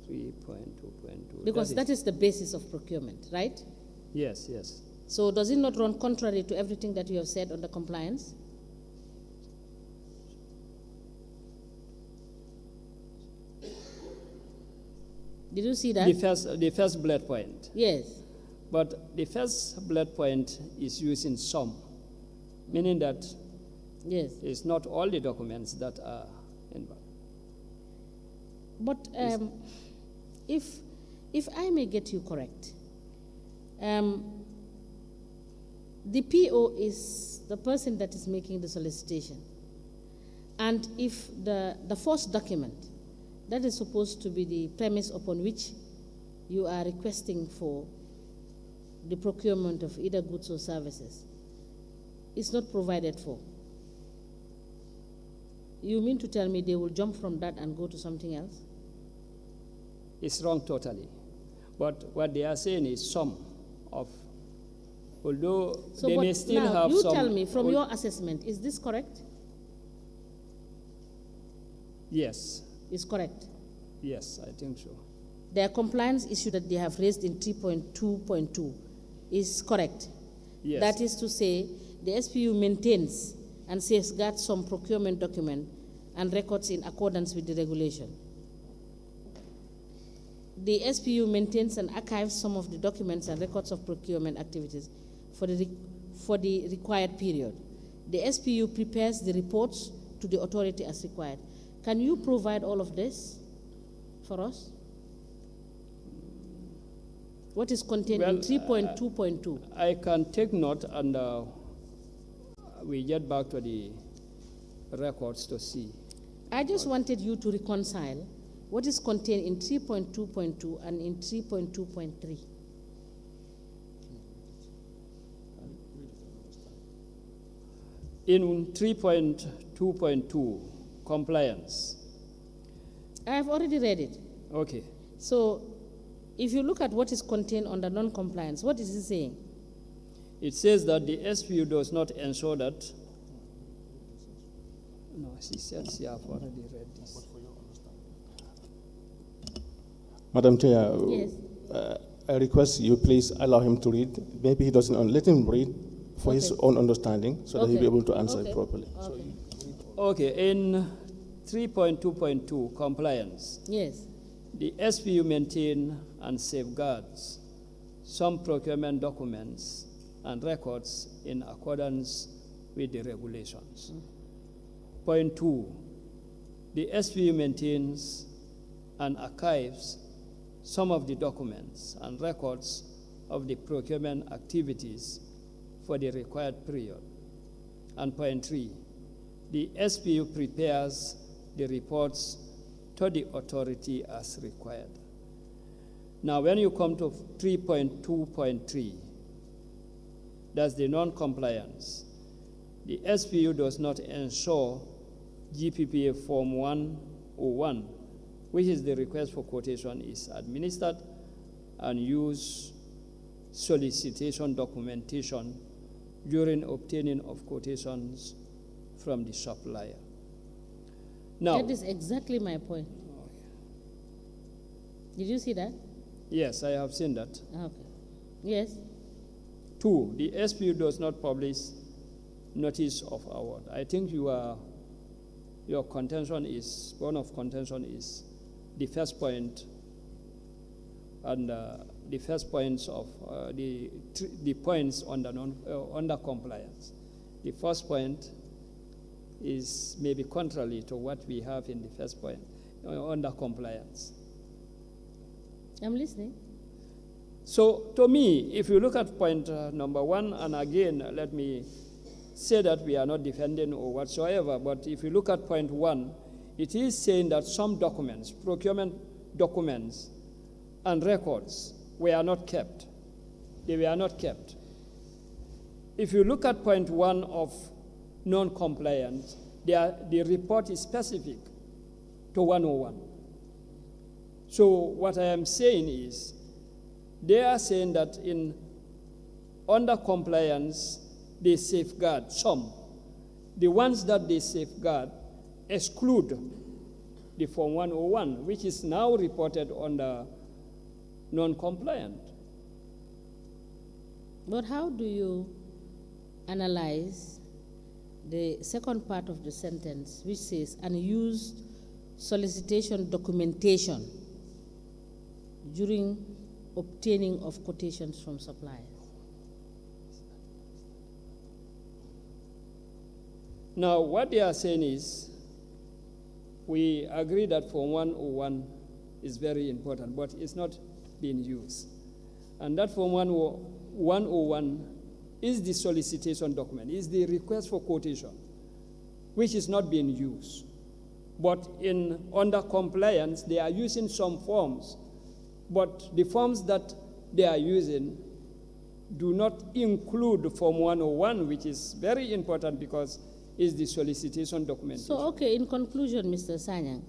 [SPEAKER 6] 3.2.2.
[SPEAKER 2] Because that is the basis of procurement, right?
[SPEAKER 6] Yes, yes.
[SPEAKER 2] So does it not run contrary to everything that you have said on the compliance? Did you see that?
[SPEAKER 6] The first bullet point.
[SPEAKER 2] Yes.
[SPEAKER 6] But the first bullet point is used in some, meaning that it's not all the documents that are involved.
[SPEAKER 2] But if I may get you correct, the PO is the person that is making the solicitation. And if the first document, that is supposed to be the premise upon which you are requesting for the procurement of either goods or services, is not provided for, you mean to tell me they will jump from that and go to something else?
[SPEAKER 6] It's wrong totally. But what they are saying is some of, although
[SPEAKER 2] so
[SPEAKER 6] they may still
[SPEAKER 2] now
[SPEAKER 6] have
[SPEAKER 2] you
[SPEAKER 6] some.
[SPEAKER 2] You tell me, from your assessment, is this correct?
[SPEAKER 6] Yes.
[SPEAKER 2] Is correct?
[SPEAKER 6] Yes, I think so.
[SPEAKER 2] Their compliance issue that they have raised in 3.2.2 is correct.
[SPEAKER 6] Yes.
[SPEAKER 2] That is to say, the SPU maintains and safeguards some procurement document and records in accordance with the regulation. The SPU maintains and archives some of the documents and records of procurement activities for the required period. The SPU prepares the reports to the authority as required. Can you provide all of this for us? What is contained in 3.2.2?
[SPEAKER 6] I can take note, and we get back to the records to see.
[SPEAKER 2] I just wanted you to reconcile what is contained in 3.2.2 and in 3.2.3.
[SPEAKER 6] In 3.2.2, compliance.
[SPEAKER 2] I have already read it.
[SPEAKER 6] Okay.
[SPEAKER 2] So, if you look at what is contained under non-compliance, what is it saying?
[SPEAKER 6] It says that the SPU does not ensure that. No, she said she have already read this.
[SPEAKER 7] Madam Chair,
[SPEAKER 2] yes.
[SPEAKER 7] I request you please allow him to read. Maybe he doesn't let him read for his own understanding so that he'll be able to answer it properly.
[SPEAKER 6] Okay, in 3.2.2, compliance.
[SPEAKER 2] Yes.
[SPEAKER 6] The SPU maintains and safeguards some procurement documents and records in accordance with the regulations. Point 2, the SPU maintains and archives some of the documents and records of the procurement activities for the required period. And point 3, the SPU prepares the reports to the authority as required. Now, when you come to 3.2.3, that's the non-compliance. The SPU does not ensure GPPA Form 101 which is the request for quotation, is administered and use solicitation documentation during obtaining of quotations from the supplier. Now,
[SPEAKER 2] that is exactly my point. Did you see that?
[SPEAKER 6] yes, I have seen that.
[SPEAKER 2] Okay. Yes.
[SPEAKER 6] 2, the SPU does not publish notice of award. I think your contention is, one of contention is the first point, and the first points of the points under compliance. The first point is maybe contrary to what we have in the first point under compliance.
[SPEAKER 2] I'm listening.
[SPEAKER 6] So to me, if you look at point number 1, and again, let me say that we are not defending or whatsoever, but if you look at point 1, it is saying that some documents, procurement documents and records were not kept. They were not kept. If you look at point 1 of non-compliance, the report is specific to 101. So what I am saying is, they are saying that under compliance, they safeguard some. The ones that they safeguard exclude the Form 101, which is now reported under non-compliant.
[SPEAKER 2] But how do you analyze the second part of the sentence, which says unused solicitation documentation during obtaining of quotations from suppliers?
[SPEAKER 6] Now, what they are saying is, we agree that Form 101 is very important, but it's not being used. And that Form 101 is the solicitation document, is the request for quotation, which is not being used. But under compliance, they are using some forms, but the forms that they are using do not include Form 101, which is very important because it's the solicitation documentation.
[SPEAKER 2] So, okay, in conclusion, Mr. Sanyang,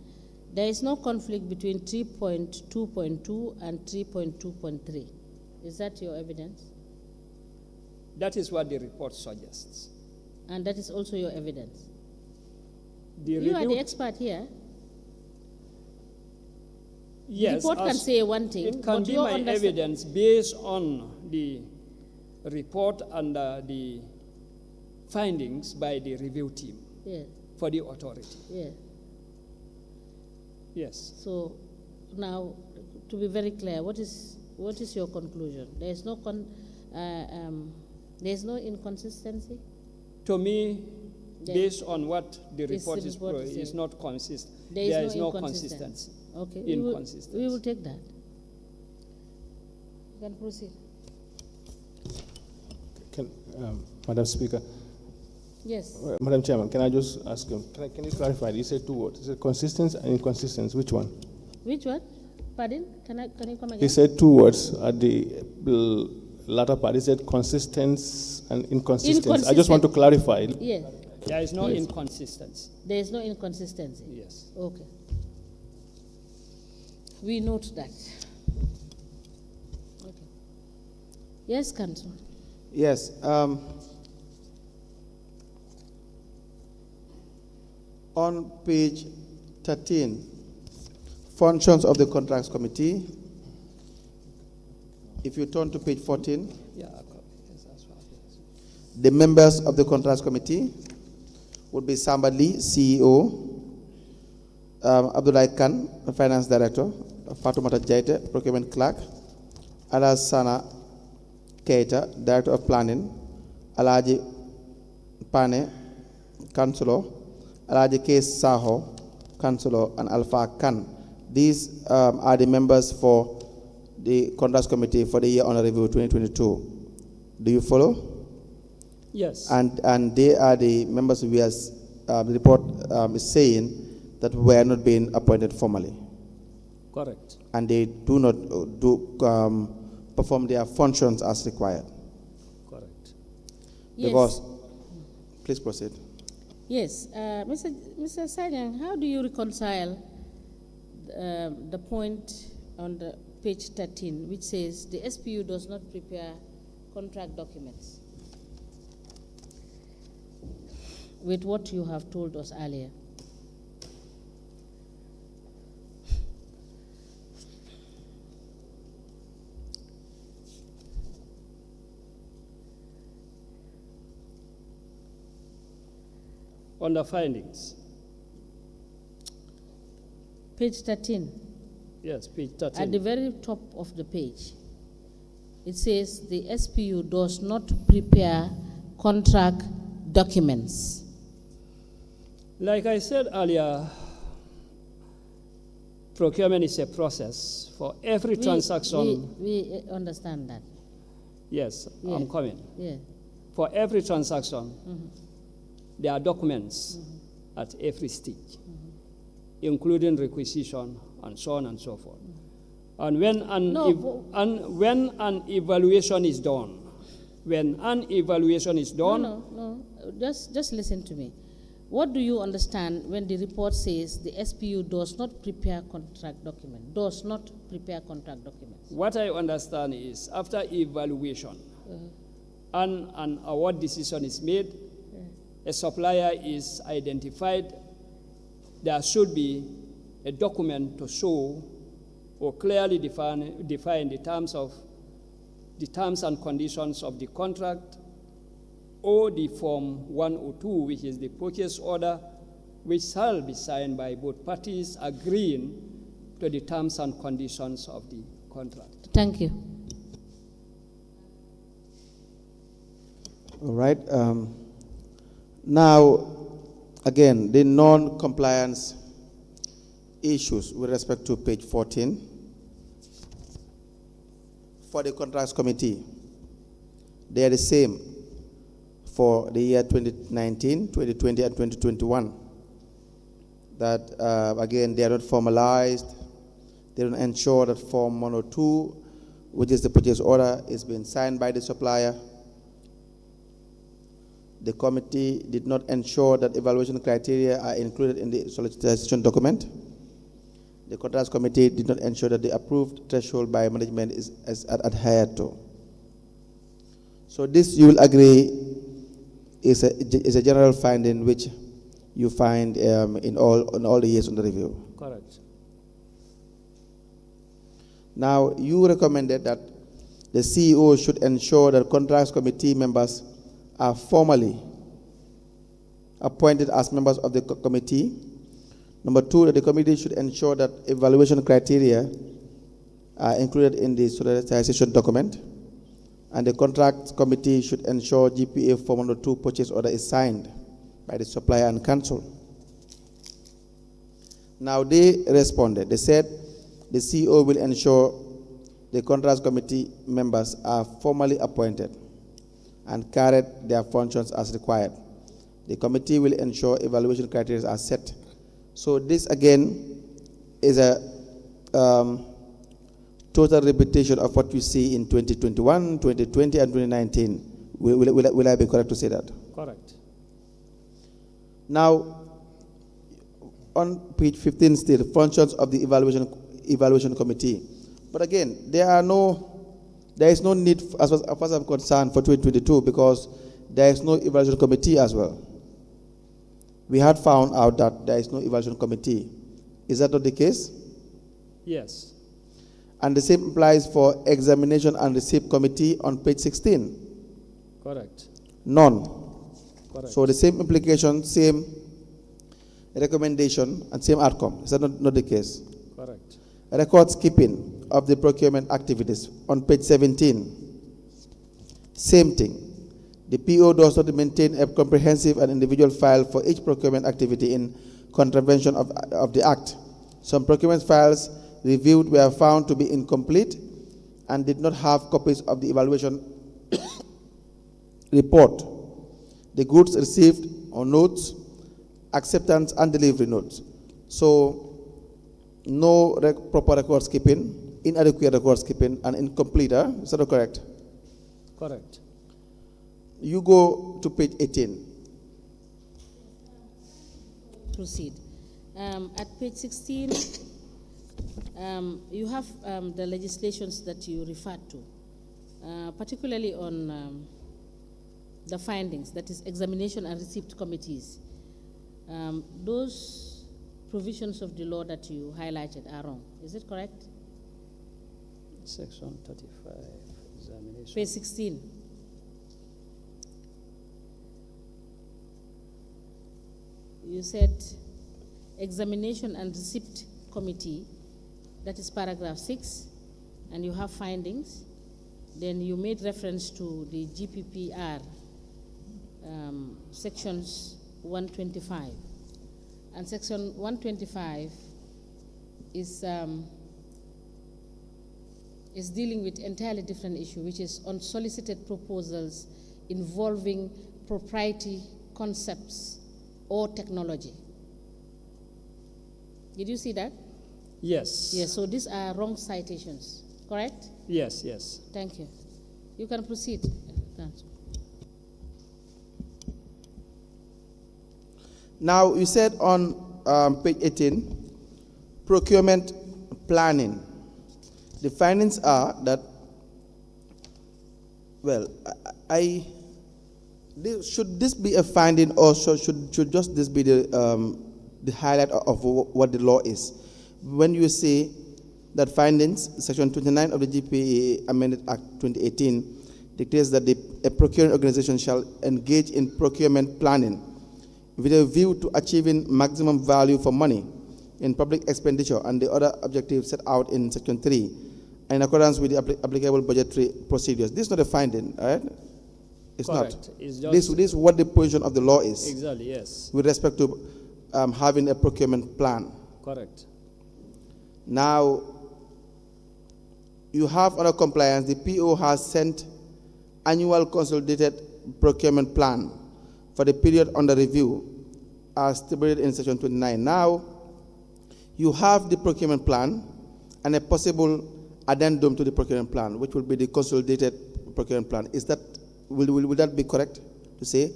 [SPEAKER 2] there is no conflict between 3.2.2 and 3.2.3. Is that your evidence?
[SPEAKER 6] That is what the report suggests.
[SPEAKER 2] And that is also your evidence?
[SPEAKER 6] You
[SPEAKER 2] are the expert here.
[SPEAKER 6] Yes.
[SPEAKER 2] The report can say one thing.
[SPEAKER 6] It can be my evidence based on the report and the findings by the review team for the authority.
[SPEAKER 2] Yeah.
[SPEAKER 6] Yes.
[SPEAKER 2] So now, to be very clear, what is your conclusion? There is no inconsistency?
[SPEAKER 6] To me, based on what the report is not consistent. There is no consistency.
[SPEAKER 2] Okay.
[SPEAKER 6] Inconsistency.
[SPEAKER 2] We will take that. You can proceed.
[SPEAKER 7] Madam Speaker.
[SPEAKER 2] Yes.
[SPEAKER 7] Madam Chairman, can I just ask him, can you clarify? You said 2 words. You said consistency and inconsistency. Which one?
[SPEAKER 2] Which one? Pardon? Can you come again?
[SPEAKER 7] He said 2 words at the latter part. He said consistency and inconsistency. I just want to clarify.
[SPEAKER 2] Yes.
[SPEAKER 6] There is no inconsistency.
[SPEAKER 2] There is no inconsistency?
[SPEAKER 6] Yes.
[SPEAKER 2] Okay. We note that. Okay. Yes, Council.
[SPEAKER 5] Yes. On page 13, functions of the Contracts Committee. If you turn to page 14, the members of the Contracts Committee would be Samba Lee, CEO, Abdullah Khan, Finance Director, Fatoumata Jaite, Procurement Clerk, Alasana Keita, Director of Planning, Alaji Pane, Councillor, Alaji K. Saho, Councillor, and Alpha Khan. These are the members for the Contracts Committee for the Year Under Review 2022. Do you follow?
[SPEAKER 6] Yes.
[SPEAKER 5] And they are the members who the report is saying that were not being appointed formally.
[SPEAKER 6] Correct.
[SPEAKER 5] And they do not perform their functions as required.
[SPEAKER 6] Correct.
[SPEAKER 2] Yes.
[SPEAKER 5] Because, please proceed.
[SPEAKER 2] Yes. Mr. Sanyang, how do you reconcile the point on the page 13, which says the SPU does not prepare contract documents with what you have told us earlier.
[SPEAKER 6] On the findings.
[SPEAKER 2] Page 13.
[SPEAKER 6] Yes, page 13.
[SPEAKER 2] At the very top of the page, it says the SPU does not prepare contract documents.
[SPEAKER 6] Like I said earlier, procurement is a process for every transaction.
[SPEAKER 2] We understand that.
[SPEAKER 6] Yes,
[SPEAKER 2] Yeah.
[SPEAKER 6] I'm coming.
[SPEAKER 2] Yeah.
[SPEAKER 6] For every transaction, there are documents at every stage, including requisition and so on and so forth. And when when an evaluation is done,
[SPEAKER 2] No, just listen to me. What do you understand when the report says the SPU does not prepare contract document? Does not prepare contract documents.
[SPEAKER 6] What I understand is after evaluation and an award decision is made, a supplier is identified, there should be a document to show or clearly define the terms and conditions of the contract, or the Form 102, which is the purchase order, which shall be signed by both parties agreeing to the terms and conditions of the contract.
[SPEAKER 2] Thank you.
[SPEAKER 5] All right. Now, again, the non-compliance issues with respect to page 14 for the contracts committee, they are the same for the year 2019, 2020, and 2021. That, again, they are not formalized. They don't ensure that Form 102, which is the purchase order, is being signed by the supplier. The committee did not ensure that evaluation criteria are included in the solicitation document. The contracts committee did not ensure that the approved threshold by management is adhered to. So this, you will agree, is a general finding which you find in all the years under review.
[SPEAKER 6] Correct.
[SPEAKER 5] Now, you recommended that the CEO should ensure that contracts committee members are formally appointed as members of the committee. Number two, that the committee should ensure that evaluation criteria are included in the solicitation document. And the contract committee should ensure GPA Form 102 purchase order is signed by the supplier and council. Now they responded. They said the CEO will ensure the contract committee members are formally appointed and carried their functions as required. The committee will ensure evaluation criteria are set. So this again is a total repetition of what you see in 2021, 2020, and 2019. Will I be correct to say that?
[SPEAKER 6] Correct.
[SPEAKER 5] Now, on page 15 still, functions of the evaluation committee. But again, there is no need, as far as I'm concerned, for 2022 because there is no evaluation committee as well. We had found out that there is no evaluation committee. Is that not the case?
[SPEAKER 6] Yes.
[SPEAKER 5] And the same applies for examination and receipt committee on page 16.
[SPEAKER 6] Correct.
[SPEAKER 5] None.
[SPEAKER 6] Correct.
[SPEAKER 5] So the same implication, same recommendation, and same outcome. Is that not the case?
[SPEAKER 6] Correct.
[SPEAKER 5] Records keeping of the procurement activities on page 17. Same thing. The PO does not maintain a comprehensive and individual file for each procurement activity in contravention of the Act. Some procurement files reviewed were found to be incomplete and did not have copies of the evaluation report, the goods received or notes, acceptance and delivery notes. So no proper records keeping, inadequate records keeping, and incomplete. Is that correct?
[SPEAKER 6] Correct.
[SPEAKER 5] You go to page 18.
[SPEAKER 2] Proceed. At page 16, You have the legislations that you referred to, particularly on the findings, that is examination and receipt committees. Those provisions of the law that you highlighted are wrong. Is it correct?
[SPEAKER 6] Section 35, examination.
[SPEAKER 2] Page 16. You said examination and receipt committee, that is paragraph 6, and you have findings. Then you made reference to the GPPR sections 125. And section 125 is dealing with entirely different issue, which is unsolicited proposals involving proprietary concepts or technology. Did you see that?
[SPEAKER 6] Yes.
[SPEAKER 2] Yes, so these are wrong citations, correct?
[SPEAKER 6] Yes, yes.
[SPEAKER 2] Thank you. You can proceed, Council.
[SPEAKER 5] Now, you said on page 18, procurement planning. The findings are that, well, should this be a finding, or should just this be the highlight of what the law is? When you say that findings, section 29 of the GPA Amended Act 2018 declares that a procuring organization shall engage in procurement planning with a view to achieving maximum value for money in public expenditure and the other objectives set out in section 3 in accordance with the applicable budgetary procedures. This is not a finding, right? It's
[SPEAKER 6] Correct.
[SPEAKER 5] not.
[SPEAKER 6] It's just
[SPEAKER 5] This is what the position of the law is.
[SPEAKER 6] Exactly, yes.
[SPEAKER 5] With respect to having a procurement plan.
[SPEAKER 6] Correct.
[SPEAKER 5] Now, you have under compliance, the PO has sent annual consolidated procurement plan for the period under review as stipulated in section 29. Now, you have the procurement plan and a possible addendum to the procurement plan, which will be the consolidated procurement plan. Is that, will that be correct to say?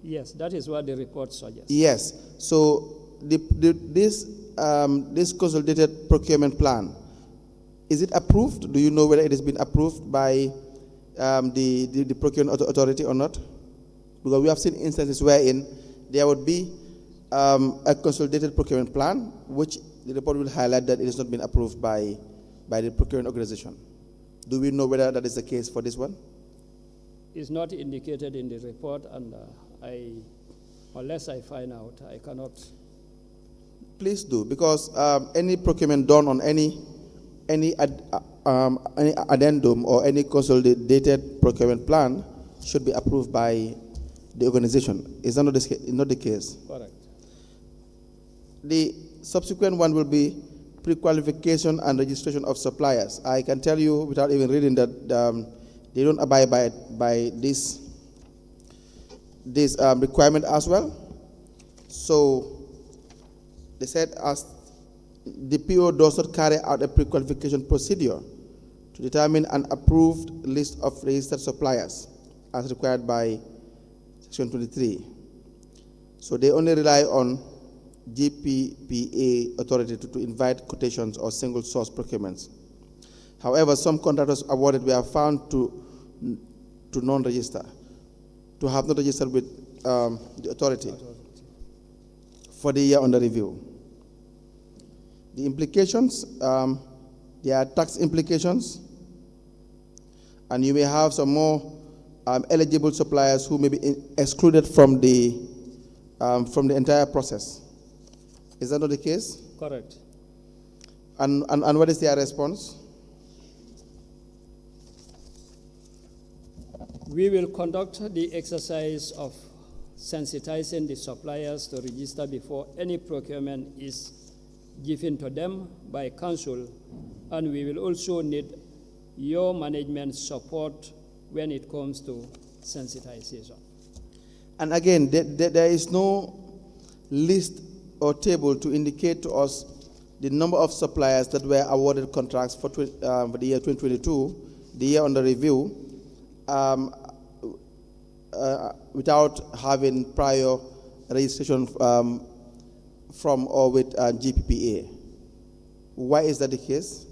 [SPEAKER 6] Yes, that is what the report suggests.
[SPEAKER 5] Yes. So this consolidated procurement plan, is it approved? Do you know whether it has been approved by the procurement authority or not? Because we have seen instances wherein there would be a consolidated procurement plan, which the report will highlight that it has not been approved by the procurement organization. Do we know whether that is the case for this one?
[SPEAKER 6] It's not indicated in the report, and unless I find out, I cannot.
[SPEAKER 5] Please do, because any procurement done on any addendum or any consolidated procurement plan should be approved by the organization. Is that not the case?
[SPEAKER 6] Correct.
[SPEAKER 5] The subsequent one will be pre-qualification and registration of suppliers. I can tell you without even reading that they don't abide by this requirement as well. So they said, as the PO does not carry out a pre-qualification procedure to determine an approved list of registered suppliers as required by section 23. So they only rely on GPPA authority to invite quotations or single source procurements. However, some contractors awarded were found to non-register, to have not registered with the authority for the year under review. The implications, there are tax implications, and you may have some more eligible suppliers who may be excluded from the entire process. Is that not the case?
[SPEAKER 6] Correct.
[SPEAKER 5] And what is their response?
[SPEAKER 6] We will conduct the exercise of sensitizing the suppliers to register before any procurement is given to them by council, and we will also need your management support when it comes to sensitization.
[SPEAKER 5] And again, there is no list or table to indicate to us the number of suppliers that were awarded contracts for the year 2022, the year under review, without having prior registration from or with GPPA. Why is that the case?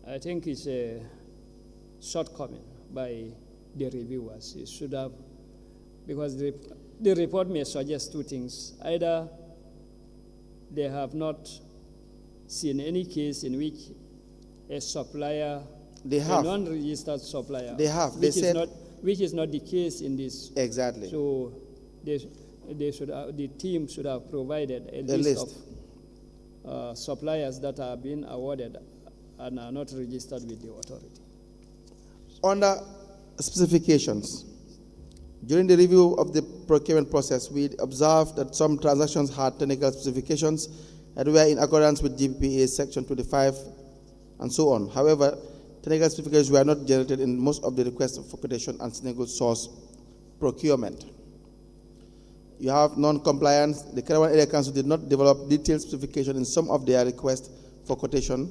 [SPEAKER 6] I think it's a shortcoming by the reviewers. It should have, because the report may suggest two things. Either they have not seen any case in which a supplier,
[SPEAKER 5] They have.
[SPEAKER 6] a non-registered supplier,
[SPEAKER 5] They have. They said,
[SPEAKER 6] which is not the case in this.
[SPEAKER 5] exactly.
[SPEAKER 6] So they should have, the team should have provided a
[SPEAKER 5] The
[SPEAKER 6] list
[SPEAKER 5] list.
[SPEAKER 6] of suppliers that are being awarded and are not registered with the authority.
[SPEAKER 5] Under specifications, during the review of the procurement process, we observed that some transactions had technical specifications that were in accordance with GPPA Section 25 and so on. However, technical specifications were not generated in most of the requests for quotation and single source procurement. You have non-compliance. The Caravan Area Council did not develop detailed specification in some of their requests for quotation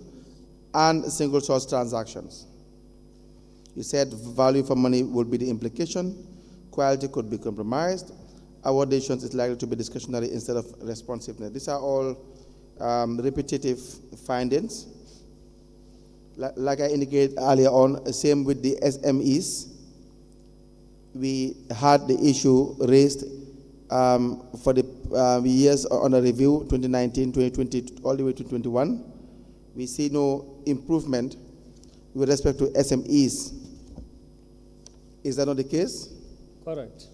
[SPEAKER 5] and single source transactions. You said value for money would be the implication, quality could be compromised, awardation is likely to be discretionary instead of responsiveness. These are all repetitive findings. Like I indicated earlier on, same with the SMEs. We had the issue raised for the years under review, 2019, 2020, all the way to 2021. We see no improvement with respect to SMEs. Is that not the case?
[SPEAKER 6] Correct.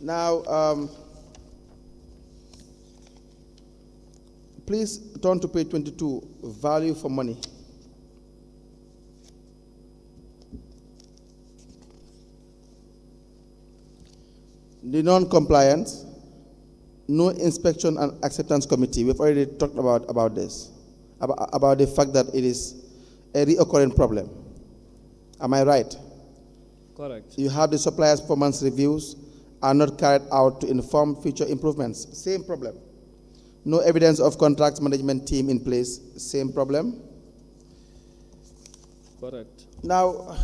[SPEAKER 5] Now, please turn to page 22, value for money. The non-compliance, no inspection and acceptance committee. We've already talked about this, about the fact that it is a recurring problem. Am I right?
[SPEAKER 6] Correct.
[SPEAKER 5] You have the supplier's performance reviews are not carried out to inform future improvements. Same problem. No evidence of contract management team in place. Same problem.
[SPEAKER 6] Correct.
[SPEAKER 5] Now,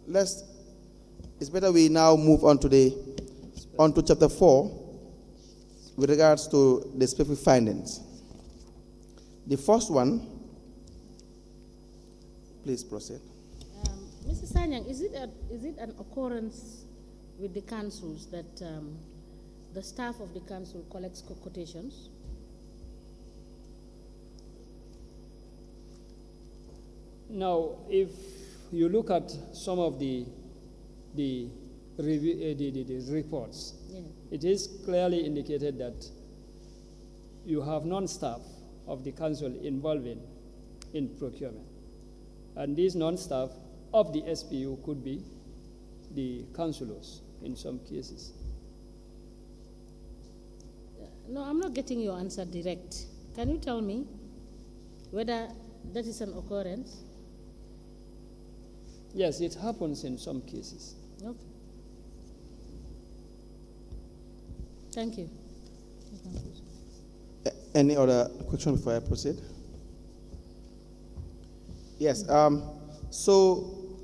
[SPEAKER 5] it's better we now move on to chapter 4 with regards to the specific findings. The first one, please proceed.
[SPEAKER 2] Mr. Sanyang, is it an occurrence with the councils that the staff of the council collects quotations?
[SPEAKER 6] Now, if you look at some of the reports,
[SPEAKER 2] Yeah.
[SPEAKER 6] it is clearly indicated that you have non-staff of the council involved in procurement. And these non-staff of the SPU could be the councillors in some cases.
[SPEAKER 2] No, I'm not getting your answer direct. Can you tell me whether that is an occurrence?
[SPEAKER 6] Yes, it happens in some cases.
[SPEAKER 2] Okay. Thank you.
[SPEAKER 5] Any other question before I proceed? Yes. So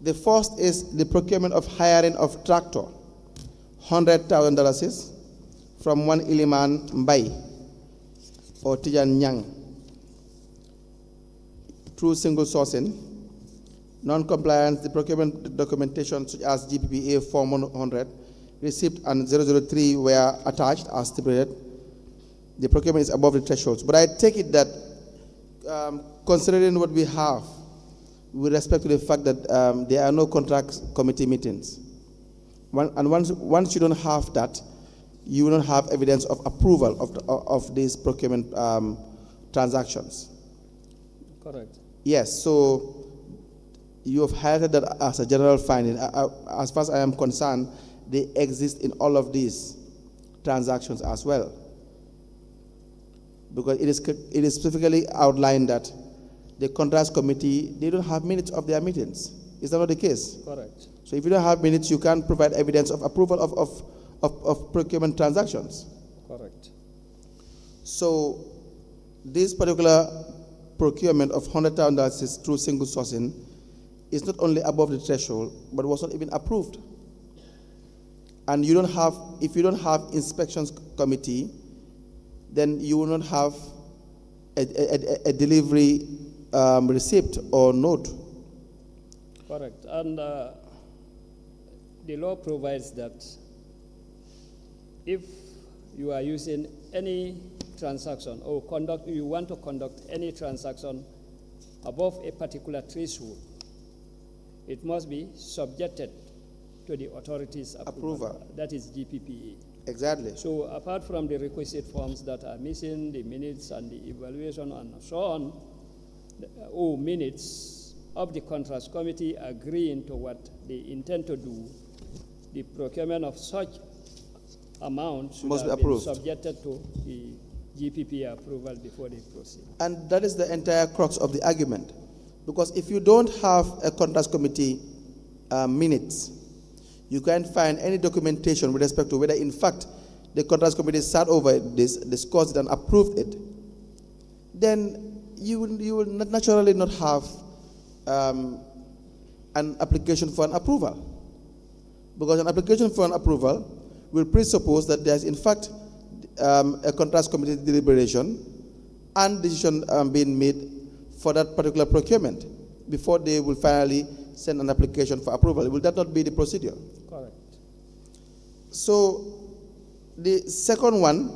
[SPEAKER 5] the first is the procurement of hiring of tractor, $100,000 from one Iliman Mbai or Tijan Nyang through single sourcing. Non-compliance, the procurement documentation such as GPPA Form 100, receipt and 003 were attached as stipulated. The procurement is above the thresholds. But I take it that considering what we have with respect to the fact that there are no contract committee meetings, once you don't have that, you will not have evidence of approval of these procurement transactions.
[SPEAKER 6] Correct.
[SPEAKER 5] Yes, so you have highlighted that as a general finding. As far as I am concerned, they exist in all of these transactions as well. Because it is specifically outlined that the contracts committee, they don't have minutes of their meetings. Is that not the case?
[SPEAKER 6] Correct.
[SPEAKER 5] So if you don't have minutes, you can't provide evidence of approval of procurement transactions.
[SPEAKER 6] Correct.
[SPEAKER 5] So this particular procurement of $100,000 through single sourcing is not only above the threshold, but was not even approved. and you don't have, if you don't have inspections committee, then you will not have a delivery receipt or note.
[SPEAKER 6] Correct. And the law provides that if you are using any transaction or you want to conduct any transaction above a particular threshold, it must be subjected to the authorities' approval. That is GPPA.
[SPEAKER 5] Exactly.
[SPEAKER 6] So apart from the requisite forms that are missing, the minutes and the evaluation and so on, minutes of the contracts committee agreeing to what they intend to do, the procurement of such amount should
[SPEAKER 5] must
[SPEAKER 6] have
[SPEAKER 5] be approved,
[SPEAKER 6] been subjected to the GPPA approval before they proceed.
[SPEAKER 5] And that is the entire crux of the argument. Because if you don't have a contracts committee minutes, you can't find any documentation with respect to whether, in fact, the contracts committee sat over this, discussed it, and approved it. Then you will naturally not have an application for an approval. Because an application for an approval will presuppose that there's, in fact, a contracts committee deliberation and decision being made for that particular procurement before they will finally send an application for approval. Will that not be the procedure?
[SPEAKER 6] Correct.
[SPEAKER 5] So the second one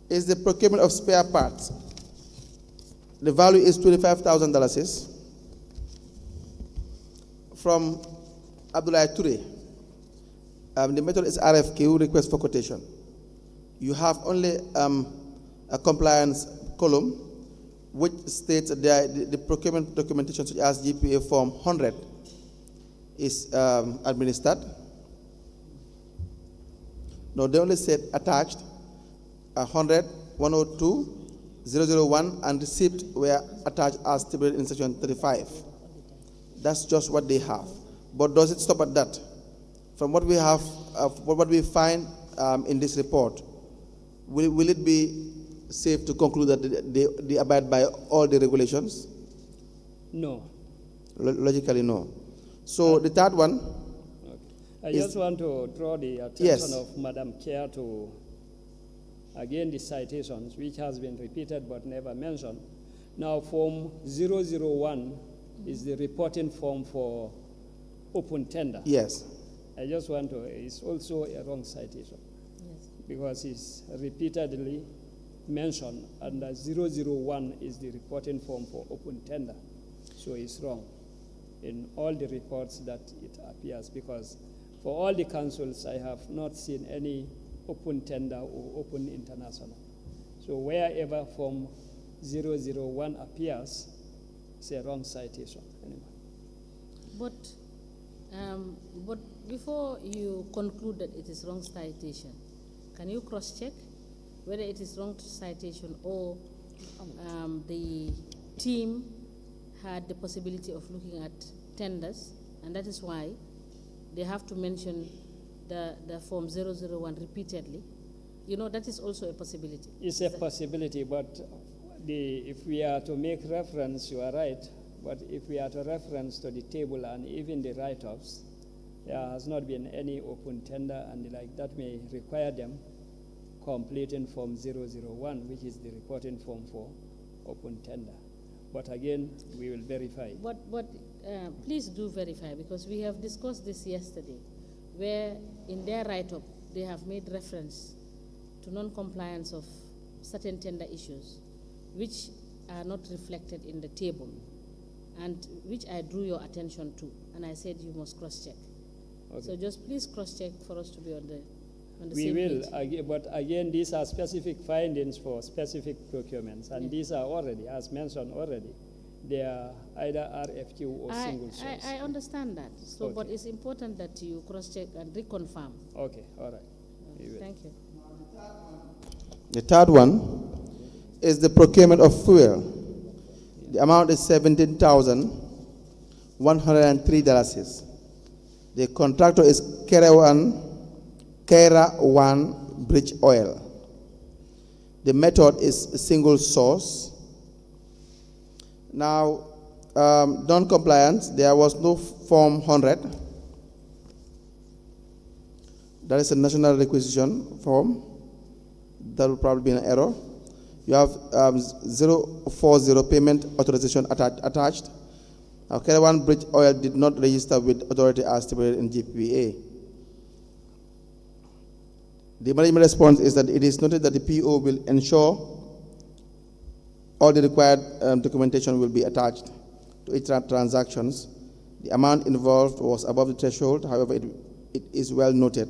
[SPEAKER 5] is the procurement of spare parts. The value is $25,000 from Abdullah Ture. The method is RFQ, request for quotation. You have only a compliance column which states that the procurement documentation such as GPA Form 100 is administered. No, they only said attached 100, 102, 001, and receipt were attached as stipulated in section 35. That's just what they have. But does it stop at that? From what we have, what we find in this report, will it be safe to conclude that they abide by all the regulations?
[SPEAKER 6] No.
[SPEAKER 5] Logically, no. So the third one.
[SPEAKER 6] I just want to draw the attention of Madam Chair to, again, the citations, which has been repeated but never mentioned. Now, Form 001 is the reporting form for open tender.
[SPEAKER 5] Yes.
[SPEAKER 6] I just want to, it's also a wrong citation. Yes. Because it's repeatedly mentioned, and 001 is the reporting form for open tender. So it's wrong in all the reports that it appears, because for all the councils, I have not seen any open tender or open international. So wherever Form 001 appears, it's a wrong citation. Anyway.
[SPEAKER 2] But before you conclude that it is wrong citation, can you cross-check whether it is wrong citation or the team had the possibility of looking at tenders, and that is why they have to mention the Form 001 repeatedly? You know, that is also a possibility.
[SPEAKER 6] It's a possibility, but if we are to make reference, you are right, but if we are to reference to the table and even the write-offs, there has not been any open tender, and like that may require them completing Form 001, which is the reporting form for open tender. But again, we will verify.
[SPEAKER 2] But please do verify, because we have discussed this yesterday, where in their write-up, they have made reference to non-compliance of certain tender issues, which are not reflected in the table, and which I drew your attention to, and I said you must cross-check. Okay. So just please cross-check for us to be on the same page.
[SPEAKER 6] We will, but again, these are specific findings for specific procurements, and these are already, as mentioned already, they are either RFQ or single source.
[SPEAKER 2] I understand that. So, okay. But it's important that you cross-check and reconfirm.
[SPEAKER 6] Okay, all right.
[SPEAKER 2] Thank you.
[SPEAKER 5] The third one is the procurement of fuel. The amount is $17,103. The contractor is Kera One Bridge Oil. The method is a single source. Now, non-compliance, there was no Form 100. That is a national requisition form. That will probably be an error. You have 040 payment authorization attached. Caravan Bridge Oil did not register with authority as stipulated in GPPA. The management response is that it is noted that the PO will ensure all the required documentation will be attached to each transactions. The amount involved was above the threshold. However, it is well noted,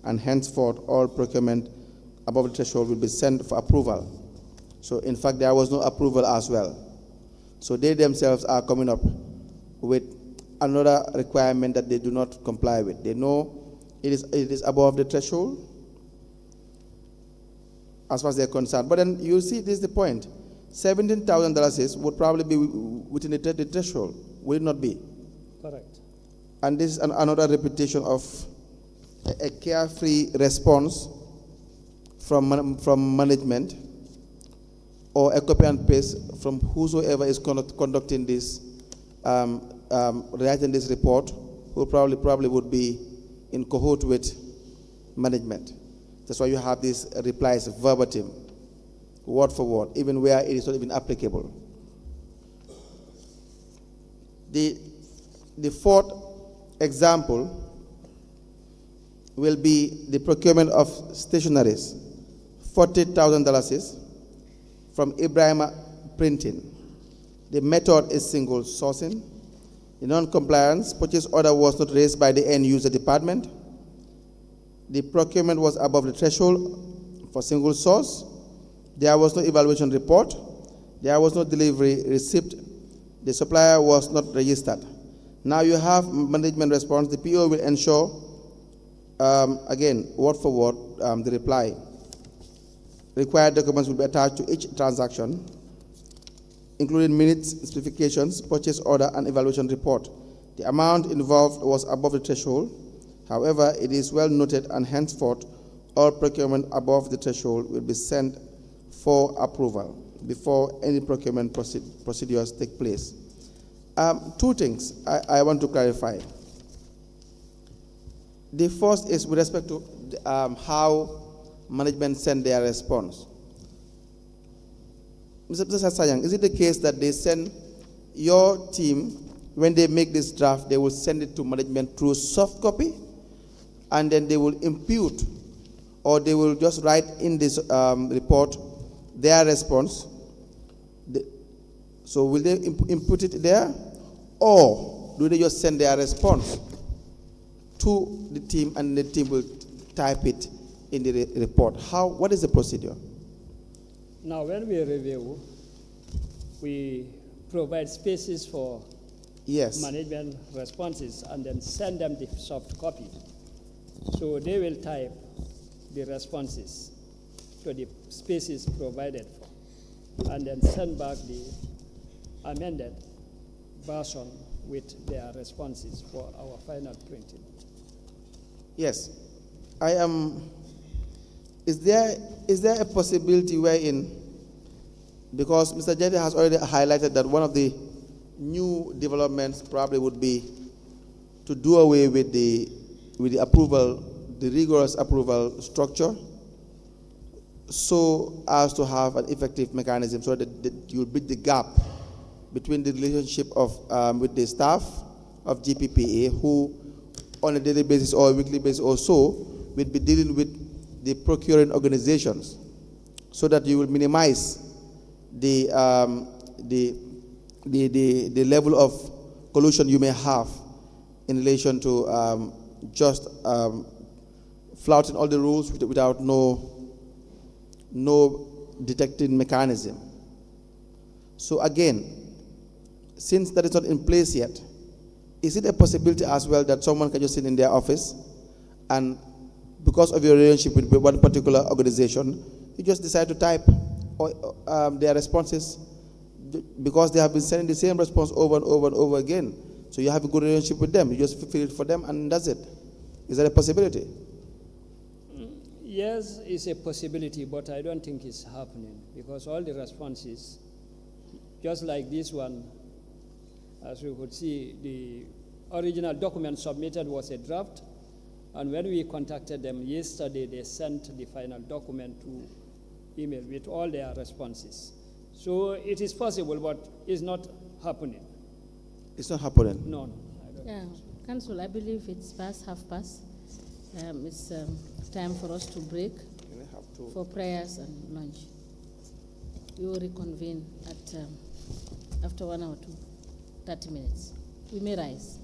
[SPEAKER 5] and henceforth all procurement above the threshold will be sent for approval. So in fact, there was no approval as well. So they themselves are coming up with another requirement that they do not comply with. They know it is above the threshold as far as they're concerned. But then you see, this is the point. $17,000 would probably be within the threshold, would it not be?
[SPEAKER 6] Correct.
[SPEAKER 5] And this is another repetition of a carefree response from management, or a copy and paste from whosoever is conducting this, writing this report, who probably would be in cohort with management. That's why you have these replies verbatim, word for word, even where it is not even applicable. The fourth example will be the procurement of stationaries, $40,000 from Ibrahim Printing. The method is single sourcing. The non-compliance purchase order was not raised by the end user department. The procurement was above the threshold for single source. There was no evaluation report. There was no delivery receipt. The supplier was not registered. Now you have management response. The PO will ensure, again, word for word, the reply. Required documents will be attached to each transaction, including minutes, specifications, purchase order, and evaluation report. The amount involved was above the threshold. However, it is well noted, and henceforth, all procurement above the threshold will be sent for approval before any procurement procedures take place. Two things I want to clarify. The first is with respect to how management send their response. Mr. Sayang, is it the case that they send your team, when they make this draft, they will send it to management through soft copy, and then they will impute, or they will just write in this report their response? So will they input it there, or do they just send their response to the team, and the team will type it in the report? What is the procedure?
[SPEAKER 6] Now, when we review, we provide spaces for management responses and then send them the soft copy. So they will type the responses to the spaces provided for, and then send back the amended version with their responses for our final printing.
[SPEAKER 5] Yes. Is there a possibility wherein, because Mr. Jete has already highlighted that one of the new developments probably would be to do away with the approval, the rigorous approval structure, so as to have an effective mechanism so that you'll bridge the gap between the relationship of with the staff of GPPA, who on a daily basis or a weekly basis or so will be dealing with the procuring organizations, so that you will minimize the level of collusion you may have in relation to just flouting all the rules without no detecting mechanism. So again, since that is not in place yet, is it a possibility as well that someone can just sit in their office, and because of your relationship with one particular organization, you just decide to type their responses, because they have been sending the same response over and over and over again. So you have a good relationship with them. You just fill it for them, and that's it. Is that a possibility?
[SPEAKER 6] Yes, it's a possibility, but I don't think it's happening, because all the responses, just like this one, as we could see, the original document submitted was a draft, And when we contacted them yesterday, they sent the final document to email with all their responses. So it is possible, but it's not happening.
[SPEAKER 5] It's not happening.
[SPEAKER 6] No, I don't
[SPEAKER 2] Yeah,
[SPEAKER 6] think so.
[SPEAKER 2] Council, I believe it's past half past. It's time for us to break for prayers and lunch. We will reconvene at after 1 hour to 30 minutes. We may rise.